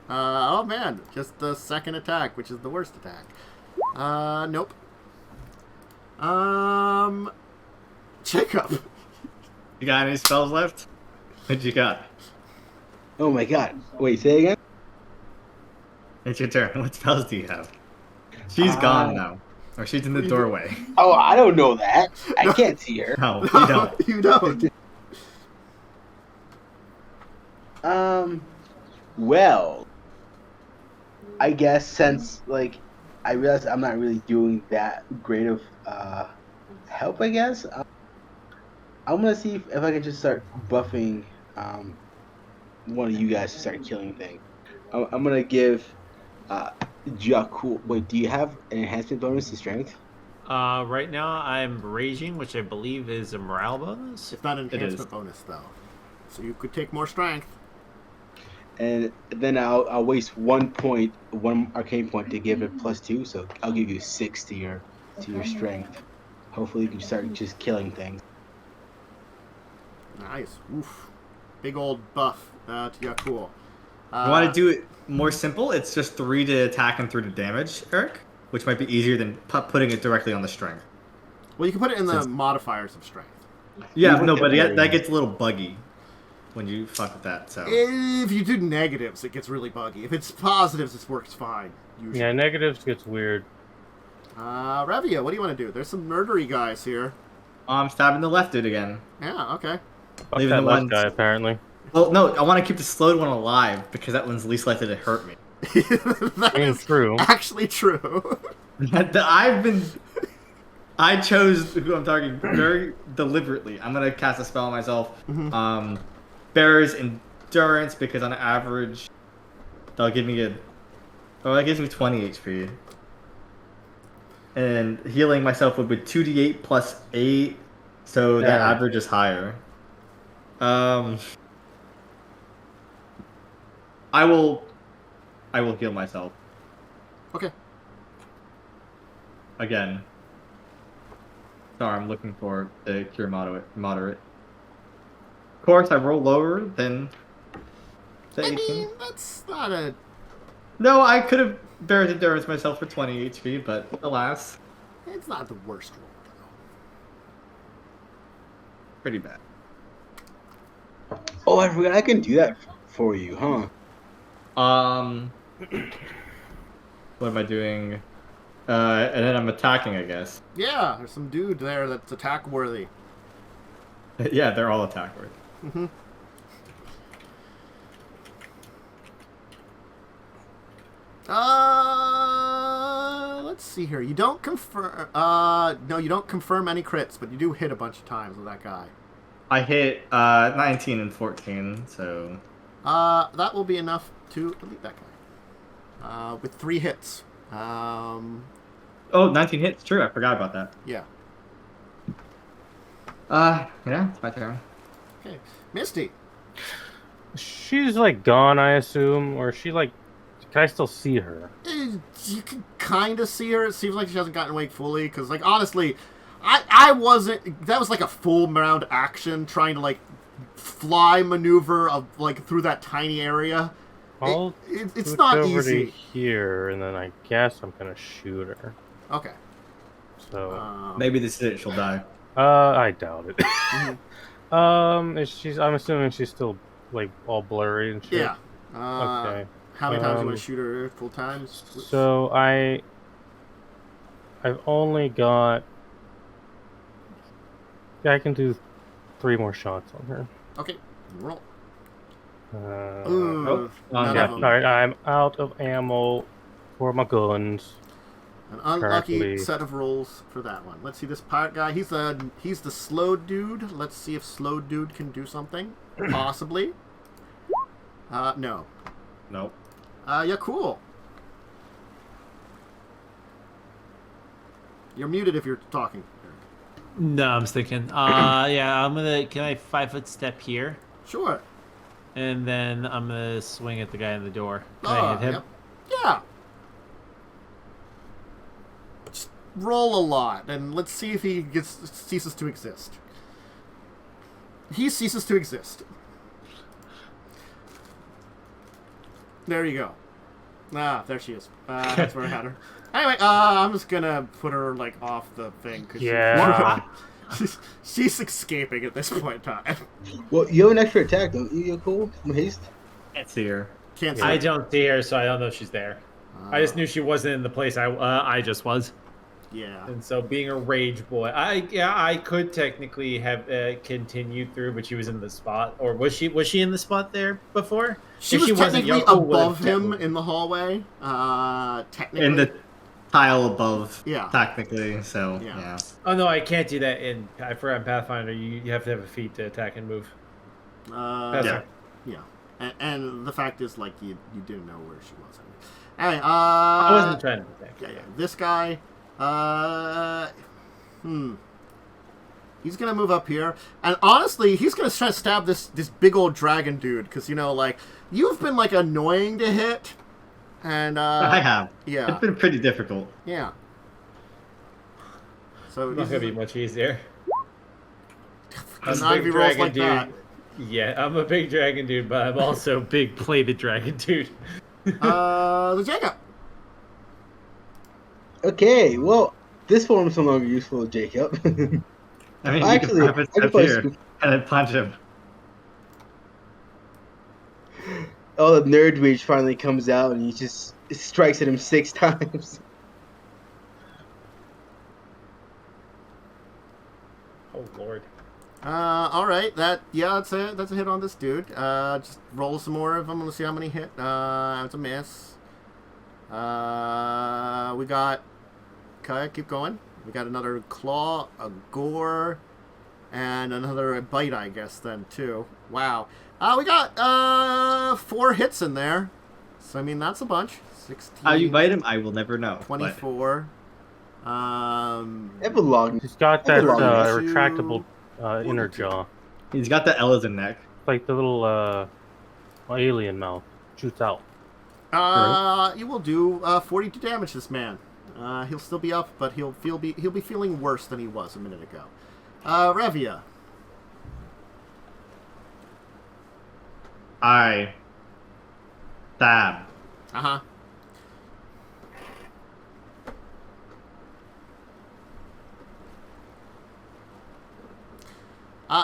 Oh man, just the second attack, which is the worst attack. Nope. Jacub. You got any spells left? What you got? Oh my god! Wait, say again. It's your turn. What spells do you have? She's gone now. Or she's in the doorway. Oh, I don't know that. I can't see her. No, you don't. You don't. Well, I guess since, like, I realize I'm not really doing that great of help, I guess. I'm going to see if I can just start buffing one of you guys to start killing things. I'm going to give... Jacub. Wait, do you have an enhancement bonus to strength? Right now I'm raging, which I believe is a morale bonus. It's not an enhancement bonus though, so you could take more strength. And then I'll waste 1 arcane point to give it +2, so I'll give you 6 to your strength. Hopefully you can start just killing things. Nice. Oof. Big old buff to Yaalkol. You want to do it more simple? It's just 3 to attack and 3 to damage, Erik, which might be easier than putting it directly on the strength. Well, you can put it in the modifiers of strength. Yeah, no, but that gets a little buggy when you fuck with that. So if you do negatives, it gets really buggy. If it's positives, it works fine. Usually. Yeah, negatives gets weird. Revia, what do you want to do? There's some murdery guys here. I'm stabbing the left dude again. Yeah, okay. Fuck that left guy, apparently. Well, no, I want to keep the slowed one alive because that one's least likely to hurt me. That is true. Actually true. I chose who I'm targeting very deliberately. I'm gonna cast a spell on myself. Mm-hmm. Bearer's Endurance, because on average, that'll give me that gives me 20 HP. And healing myself would be 2d8 plus 8, so that average is higher. I will heal myself. Okay. Again. Sorry, I'm looking for the cure moderate. Of course, I roll lower than the 18. I mean, that's not a... No, I could have bared endurance myself for 20 HP, but alas. It's not the worst roll, though. Pretty bad. Oh, I forgot I can do that for you, huh? What am I doing? And then I'm attacking, I guess. Yeah, there's some dude there that's attack worthy. Yeah, they're all attack worthy. Mm-hmm. Let's see here. You don't confirm. No, you don't confirm any crits, but you do hit a bunch of times with that guy. I hit 19 and 14, so. That will be enough to delete that guy. With 3 hits. Oh, 19 hits. True, I forgot about that. Yeah. Yeah, it's my turn. Okay, Misty. She's like gone, I assume, or she like. Can I still see her? You can kind of see her. It seems like she hasn't gotten awake fully. Because, like, honestly, I wasn't... That was, like, a full round action trying to, like, fly maneuver of, like, through that tiny area. It's not over easy. To here, and then I guess I'm going to shoot her. Okay. So... Maybe this is it. She'll die. I doubt it. I'm assuming she's still, like, all blurry and shit. Yeah. Okay. How many times do you want to shoot her full times? So I've only got. Yeah, I can do 3 more shots on her. Okay, roll. Alright, I'm out of ammo for my guns. An unlucky set of rolls for that one. Let's see this pirate guy. He's the slow dude. Let's see if slow dude can do something. Possibly. No. Nope. Yeah, cool. You're muted if you're talking. No, I'm thinking. Yeah, can I 5-foot step here? Sure. And then I'm gonna swing at the guy in the door. Can I hit him? Yep. Yeah. Just roll a lot, and let's see if he ceases to exist. He ceases to exist. There you go. Ah, there she is. That's where I had her. Anyway, I'm just gonna put her, like, off the thing. Cause she's escaping at this point in time. Well, you have an extra attack, don't you? Cool. Haste. Can't see her. Can't see I her. don't see her, so I don't know if she's there. I just knew she wasn't in the place I just was. Yeah. And so, being a rage boy, I could technically have continued through, but she was in the spot, or was she in the spot there before? She was technically above him in the hallway. Technically. In the tile above. Yeah. Technically, so yeah. Oh no, I can't do that in. I forgot in Pathfinder. You have to have a feat to attack and move. Yeah. And the fact is, like, you didn't know where she was. Anyway, I wasn't trying to attack. Yeah. This guy. He's gonna move up here, and honestly, he's gonna try to stab this big old dragon dude, because, you know, like, you've been, like, annoying to hit, and I have. Yeah. It's been pretty difficult. Yeah. So it's not gonna be much easier. I'm a big dragon like dude. That. Yeah, I'm a big dragon dude, but I'm also a big plated dragon dude. The Jacub. Okay, well, this form is no longer useful, Jacub. I mean, actually, you can step here and then punch him. Oh, the nerd rage finally comes out, and he just strikes at him 6 times. Oh Lord. All right. That's a hit on this dude. Just roll some more of them. Let's see how many hit. It's a miss. We got. Okay, keep going. We got another claw, a gore, and another bite, I guess, then, too. Wow. We got 4 hits in there. So, I mean, that's a bunch. 16. How you bite him, I will never know. 24. But... He's got that retractable inner jaw. He's got the elephant neck. Like the little alien mouth. shoots out. You will do 42 damage to this man. He'll still be up, but he'll be feeling worse than he was a minute ago. Revia. I stab. Uh-huh.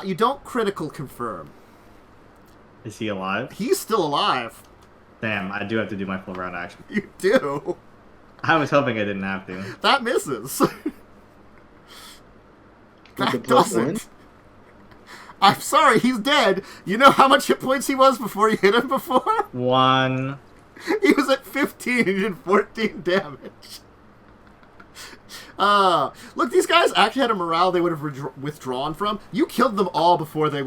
You don't critical confirm. Is he alive? He's still alive. Damn, I do have to do my full round action. You do. I was hoping I didn't have to. That misses. That +1? doesn't. I'm sorry, he's dead. You know how much hit points he was before you hit him before? 1. He was at 15 and he did 14 damage. Look, these guys actually had a morale they would have withdrawn from. You killed them all before they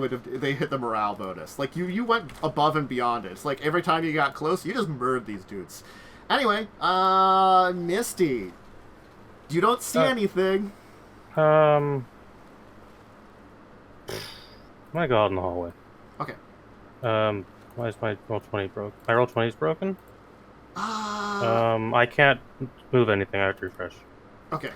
hit the morale bonus. Like, you went above and beyond it. It's like every time you got close, you just murdered these dudes. Anyway, Misty. You don't see anything. I'm gonna go out in the hallway. Okay. Why is my roll 20 broke? My roll 20 is broken? Uh, I can't move anything. I have to refresh. Okay.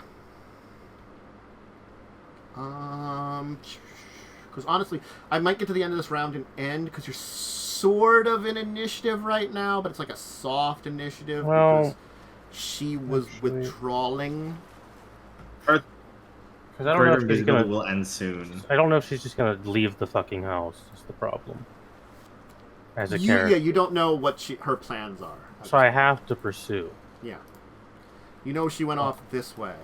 Because honestly, I might get to the end of this round and end, because you're sort of in initiative right now, but it's like a soft initiative, because she was withdrawing. Because I don't know if she's gonna... will end soon. I don't know if she's just gonna leave the fucking house. That's the problem. As a character. Yeah, you don't know what her plans are. So I have to pursue. Yeah. You know she went off this way.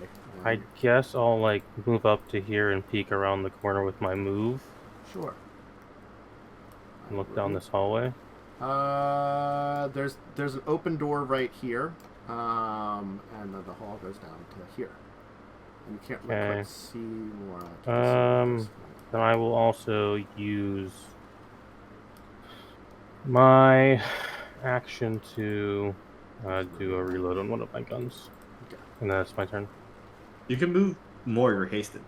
I guess I'll, like, move up to here and peek around the corner with my move. Sure. And look down this hallway. There's an open door right here. And the hall goes down to here. And you can't quite see more. Then I will also use my action to do a reload on one of my guns. Okay. And that's my turn. You can move more, you're hasted.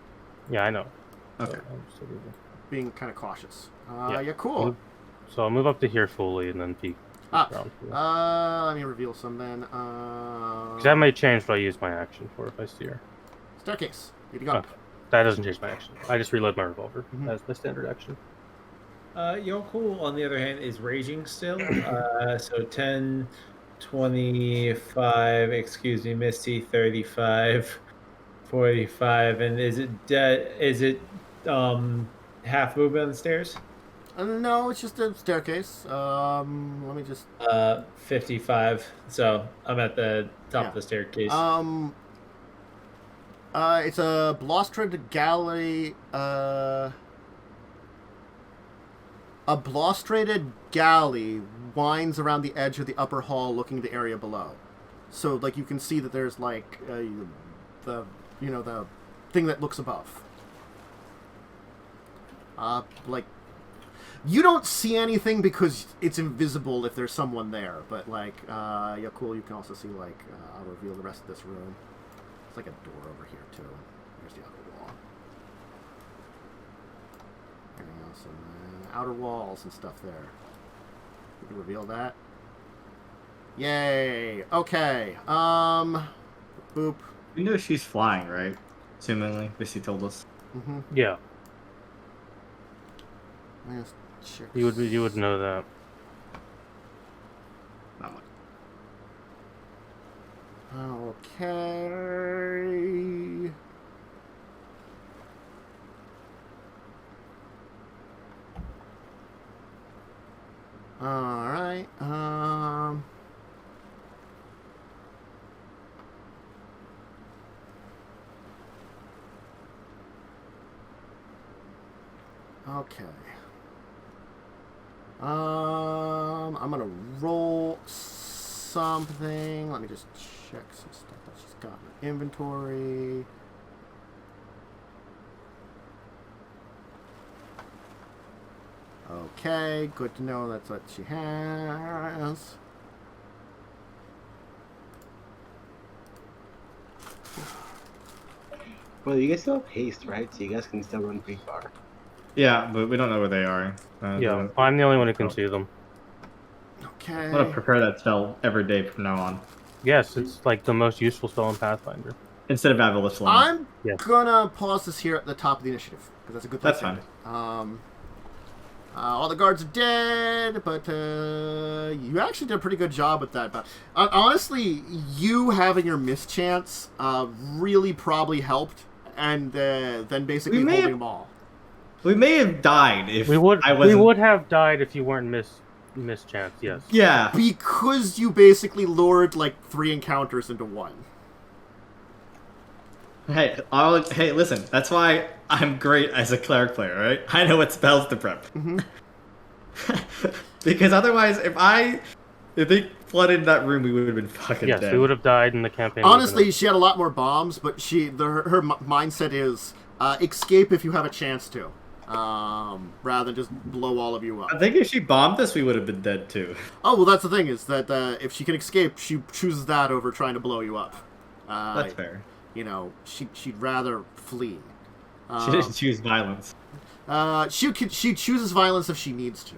Yeah, I know. Okay. So being kind of cautious. yeah, cool. So I'll move up to here fully and then peek around. Let me reveal some then. That may change what I use my action for if I see her. Staircase. Need to go up. That doesn't change my action. I just reload my revolver. That's my standard action. Yaalkol, on the other hand, is raging still. So 10, 25, excuse me, Misty, 35, 45, and is it half movement on the stairs? No, it's just a staircase. Let me just... 55, so I'm at the top of the staircase. It's a blustered galley, a blustrated galley winds around the edge of the upper hall, looking at the area below. So, like, you can see that there's, like, the thing that looks above. Like, you don't see anything because it's invisible if there's someone there. But, like, Yaalkol, you can also see, like, I'll reveal the rest of this room. There's, like, a door over here, too. There's the other wall. Some outer walls and stuff there. You can reveal that. Yay! Okay. Boop. You know she's flying, right? Assumingly, Missy told us. Mm-hmm. Yeah. Check. You would know that. Not much. Okay. All right. Okay. I'm gonna roll something. Let me just check some stuff that she's got in her inventory. Okay, good to know that's what she has. Well, you guys still have haste, right? So you guys can still run pretty far. Yeah, but we don't know where they are. Yeah, I'm the only one who can see them. Okay. I'm gonna prepare that spell every day from now on. Yes, it's like the most useful spell in Pathfinder. Instead of Avast Lung. I'm gonna pause this here at the top of the initiative because that's a good place. That's fine. All the guards are dead, but you actually did a pretty good job with that. But honestly, you having your mischance really probably helped, and then basically holding them all. We may have died if we would have died if you weren't mischance. Yes. Yeah. Because you basically lured like 3 encounters into 1. Hey, listen. That's why I'm great as a cleric player, right? I know what spells to prep. Mm-hmm. Because otherwise, if they flooded that room, we would have been fucking dead. Yes, we would have died in the campaign. Honestly, she had a lot more bombs, but her mindset is escape if you have a chance to, rather than just blow all of you up. I think if she bombed us, we would have been dead too. Oh well, that's the thing is that if she can escape, she chooses that over trying to blow you up. That's fair. You know, she'd rather flee. She didn't choose violence. She chooses violence if she needs to.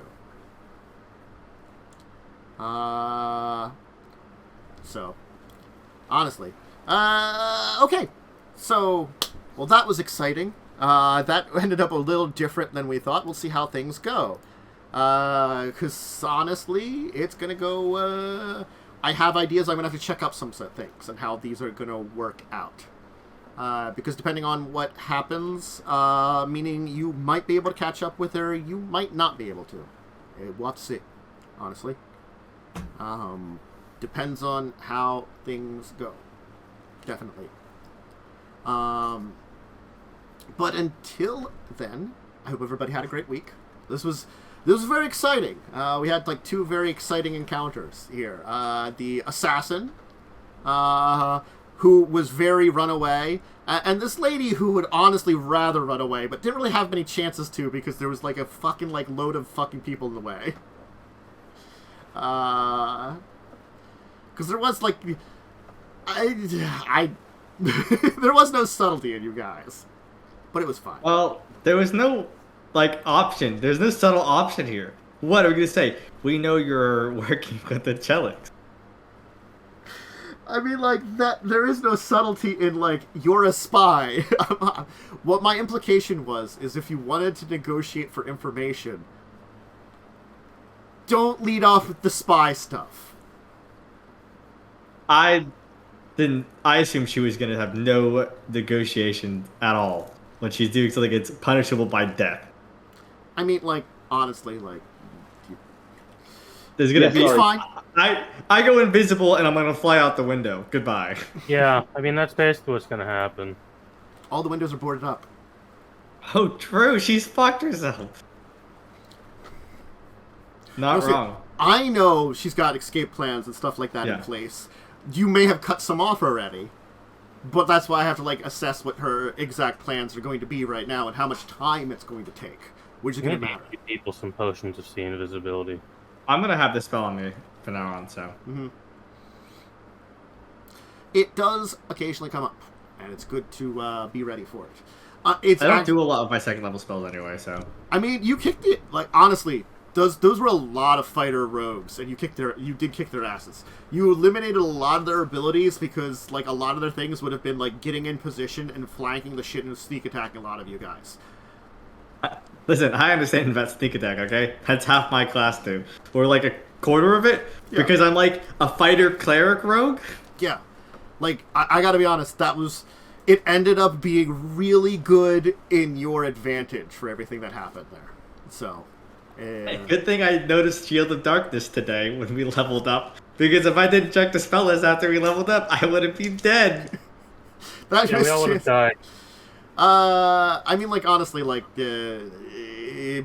So, honestly, okay. So, well, that was exciting. That ended up a little different than we thought. We'll see how things go. Because honestly, it's gonna go. I have ideas. I'm gonna have to check up some things and how these are gonna work out. Because depending on what happens, meaning you might be able to catch up with her, you might not be able to. We'll have to see, honestly. Depends on how things go. Definitely. But until then, I hope everybody had a great week. This was very exciting. We had like 2 very exciting encounters here. The assassin, who was very runaway, and this lady who would honestly rather run away, but didn't really have many chances to because there was like a fucking like load of fucking people in the way. Because there was like, there was no subtlety in you guys, but it was fine. Well, there was no like option. There's no subtle option here. What are we gonna say? We know you're working with the Chelix. I mean, like, that. There is no subtlety in, like, you're a spy. What my implication was, is if you wanted to negotiate for information, don't lead off with the spy stuff. I assumed she was going to have no negotiation at all when she's doing something that's punishable by death. I mean, like, honestly, like... There's going to be... fine. I go invisible and I'm going to fly out the window. Goodbye. Yeah, I mean, that's basically what's going to happen. All the windows are boarded up. Oh, true. She's fucked herself. Not wrong. I know she's got escape plans and stuff like that in place. You may have cut some off already, but that's why I have to like assess what her exact plans are going to be right now and how much time it's going to take, which is going to matter. Give people some potions of sea invisibility. I'm going to have this spell on me from now on, so. Mm-hmm. It does occasionally come up, and it's good to be ready for it. I don't do a lot of my 2nd level spells anyway, so. I mean, you kicked it, like, honestly, those were a lot of fighter rogues, and you did kick their asses. You eliminated a lot of their abilities because, like, a lot of their things would have been, like, getting in position and flanking the shit and sneak attacking a lot of you guys. Listen, I understand about sneak attack, okay? That's half my class too. Or like a quarter of it, because I'm like a fighter cleric rogue. Yeah. Like, I gotta be honest, it ended up being really good in your advantage for everything that happened there. So, good thing I noticed Shield of Darkness today when we leveled up, because if I didn't check the spell list after we leveled up, I would have been dead. We all would have died. I mean, like, honestly, like,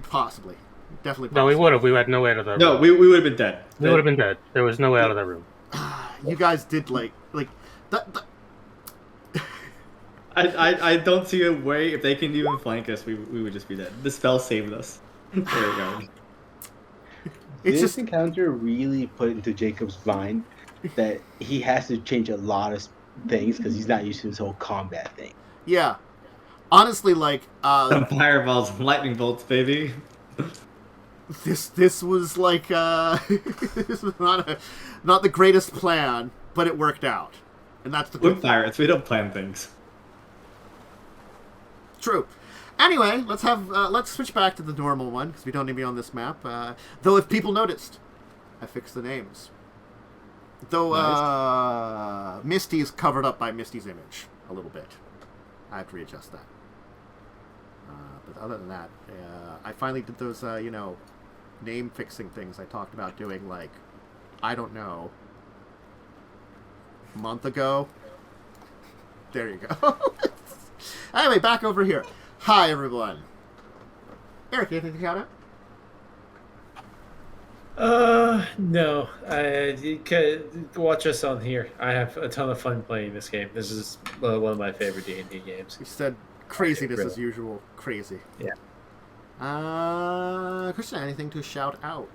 possibly. Definitely possibly. No, we would have. We had no way out of that room. No, we would have been dead. We would have been dead. There was no way out of that room. You guys did, like that... I don't see a way, if they can even flank us, we would just be dead. The spell saved us. There we go. This encounter really put into Jacob's mind that he has to change a lot of things because he's not used to this whole combat thing. Yeah. Honestly, like... Some fireballs and lightning bolts, baby. this was like this was not the greatest plan, but it worked out, and that's the good We're pirates. We don't plan things. True. Anyway, let's switch back to the normal one because we don't need to be on this map. Though if people noticed, I fixed the names. Though nice. Misty's covered up by Misty's image a little bit. I have to readjust that. But other than that, I finally did those name fixing things I talked about doing, like, I don't know, a month ago. There you go. Anyway, back over here. Hi, everyone. Erik, anything to shout out? No. You can watch us on here. I have a ton of fun playing this game. This is one of my favorite D&D games. You said craziness as usual. Crazy. Yeah. Chrestian, anything to shout out?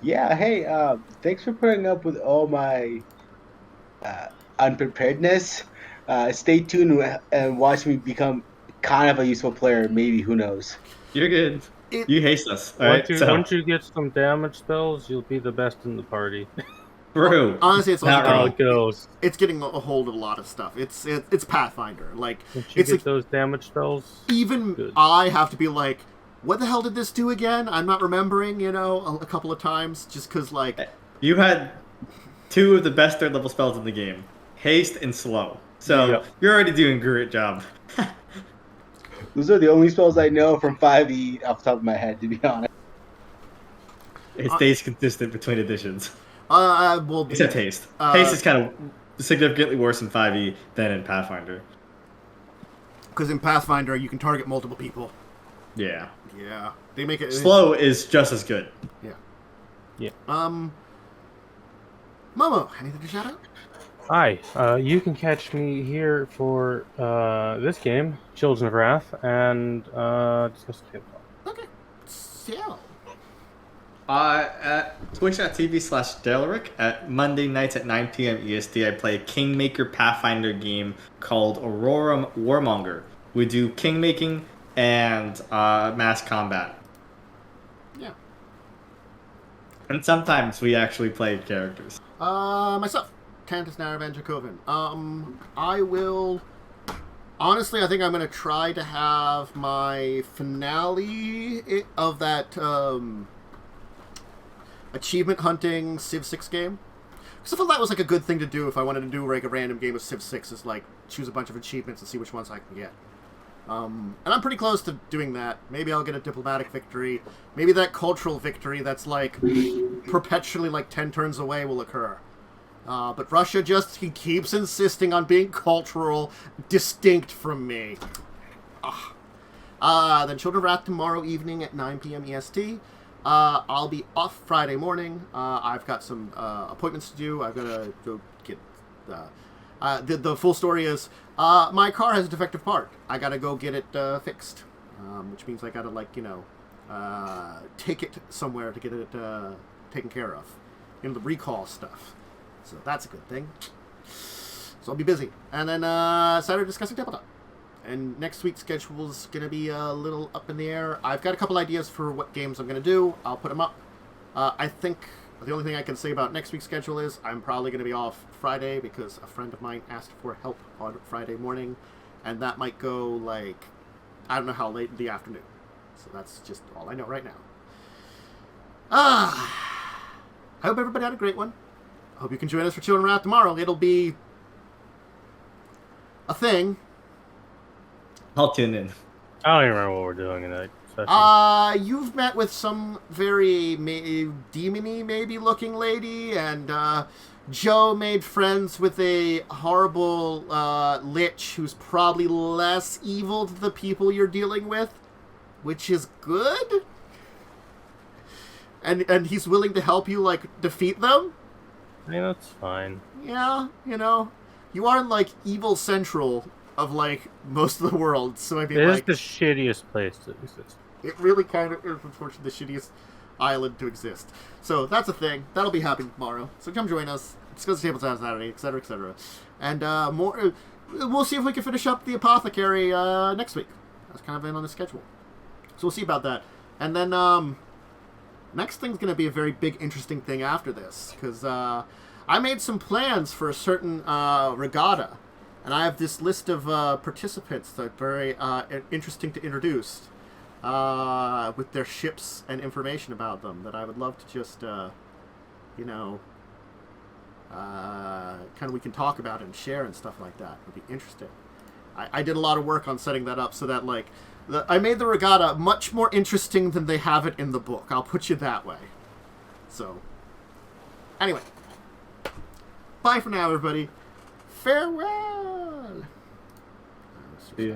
Yeah, hey, thanks for putting up with all my unpreparedness. Stay tuned and watch me become kind of a useful player, maybe, who knows. You're good. You haste us, right? Once you get some damage spells, you'll be the best in the party. True. Honestly, it's not how it goes. It's getting a hold of a lot of stuff. It's Pathfinder. Like, once you get those damage spells, even good. I have to be like, what the hell did this do again? I'm not remembering, a couple of times, just because, like... You had two of the best third level spells in the game. Haste and slow. So, You're already doing a great job. Those are the only spells I know from 5e off the top of my head, to be honest. It stays consistent between editions. Except Haste. Haste is kind of significantly worse in 5e than in Pathfinder. Because in Pathfinder, you can target multiple people. Yeah. Yeah. They make it... Slow is just as good. Yeah. Momo, anything to shout out? Hi, you can catch me here for this game, Children of Wrath, and discuss the tabletop. Okay. So. At twitch.tv/Delric, at Monday nights at 9 p.m. EST, I play a Kingmaker Pathfinder game called Aurorum Warmonger. We do kingmaking and mass combat. Yeah. And sometimes we actually play characters. Myself. Cantus Naravan Dracovin. I will... Honestly, I think I'm going to try to have my finale of that achievement hunting Civ 6 game. Because I thought that was like a good thing to do if I wanted to do like a random game of Civ 6, is like choose a bunch of achievements and see which ones I can get. And I'm pretty close to doing that. Maybe I'll get a diplomatic victory. Maybe that cultural victory that's like perpetually like 10 turns away will occur. But Russia he keeps insisting on being cultural, distinct from me. Then Children of Wrath tomorrow evening at 9 p.m. EST. I'll be off Friday morning. I've got some appointments to do. I've got to go get... the full story is, my car has a defective part. I got to go get it fixed. Which means I got to, take it somewhere to get it taken care of. The recall stuff. So that's a good thing. So I'll be busy. And then Saturday discussing tabletop. And next week's schedule is going to be a little up in the air. I've got a couple ideas for what games I'm going to do. I'll put them up. I think the only thing I can say about next week's schedule is I'm probably going to be off Friday because a friend of mine asked for help on Friday morning. And that might go like, I don't know how late in the afternoon. So that's just all I know right now. I hope everybody had a great one. I hope you can join us for Children of Wrath tomorrow. It'll be a thing. I'll tune in. I don't even remember what we're doing in that session. You've met with some very demony maybe looking lady, and Joe made friends with a horrible lich who's probably less evil to the people you're dealing with, which is good. And he's willing to help you like defeat them. I mean, that's fine. Yeah, you aren't like evil central of like most of the world, so I mean, it is the shittiest place to exist. It really kind of is, unfortunately, the shittiest island to exist. So that's a thing. That'll be happening tomorrow. So come join us. Discuss the tabletop Saturday, etc., etc. And more. We'll see if we can finish up the apothecary next week. That's kind of in on the schedule. So we'll see about that. And then next thing's going to be a very big, interesting thing after this, because I made some plans for a certain regatta, and I have this list of participants that are very interesting to introduce, with their ships and information about them that I would love to just, you know, kind of we can talk about and share and stuff like that. It would be interesting. I did a lot of work on setting that up so that, like, I made the regatta much more interesting than they have it in the book. I'll put you that way. So, anyway. Bye for now, everybody. Farewell! See ya.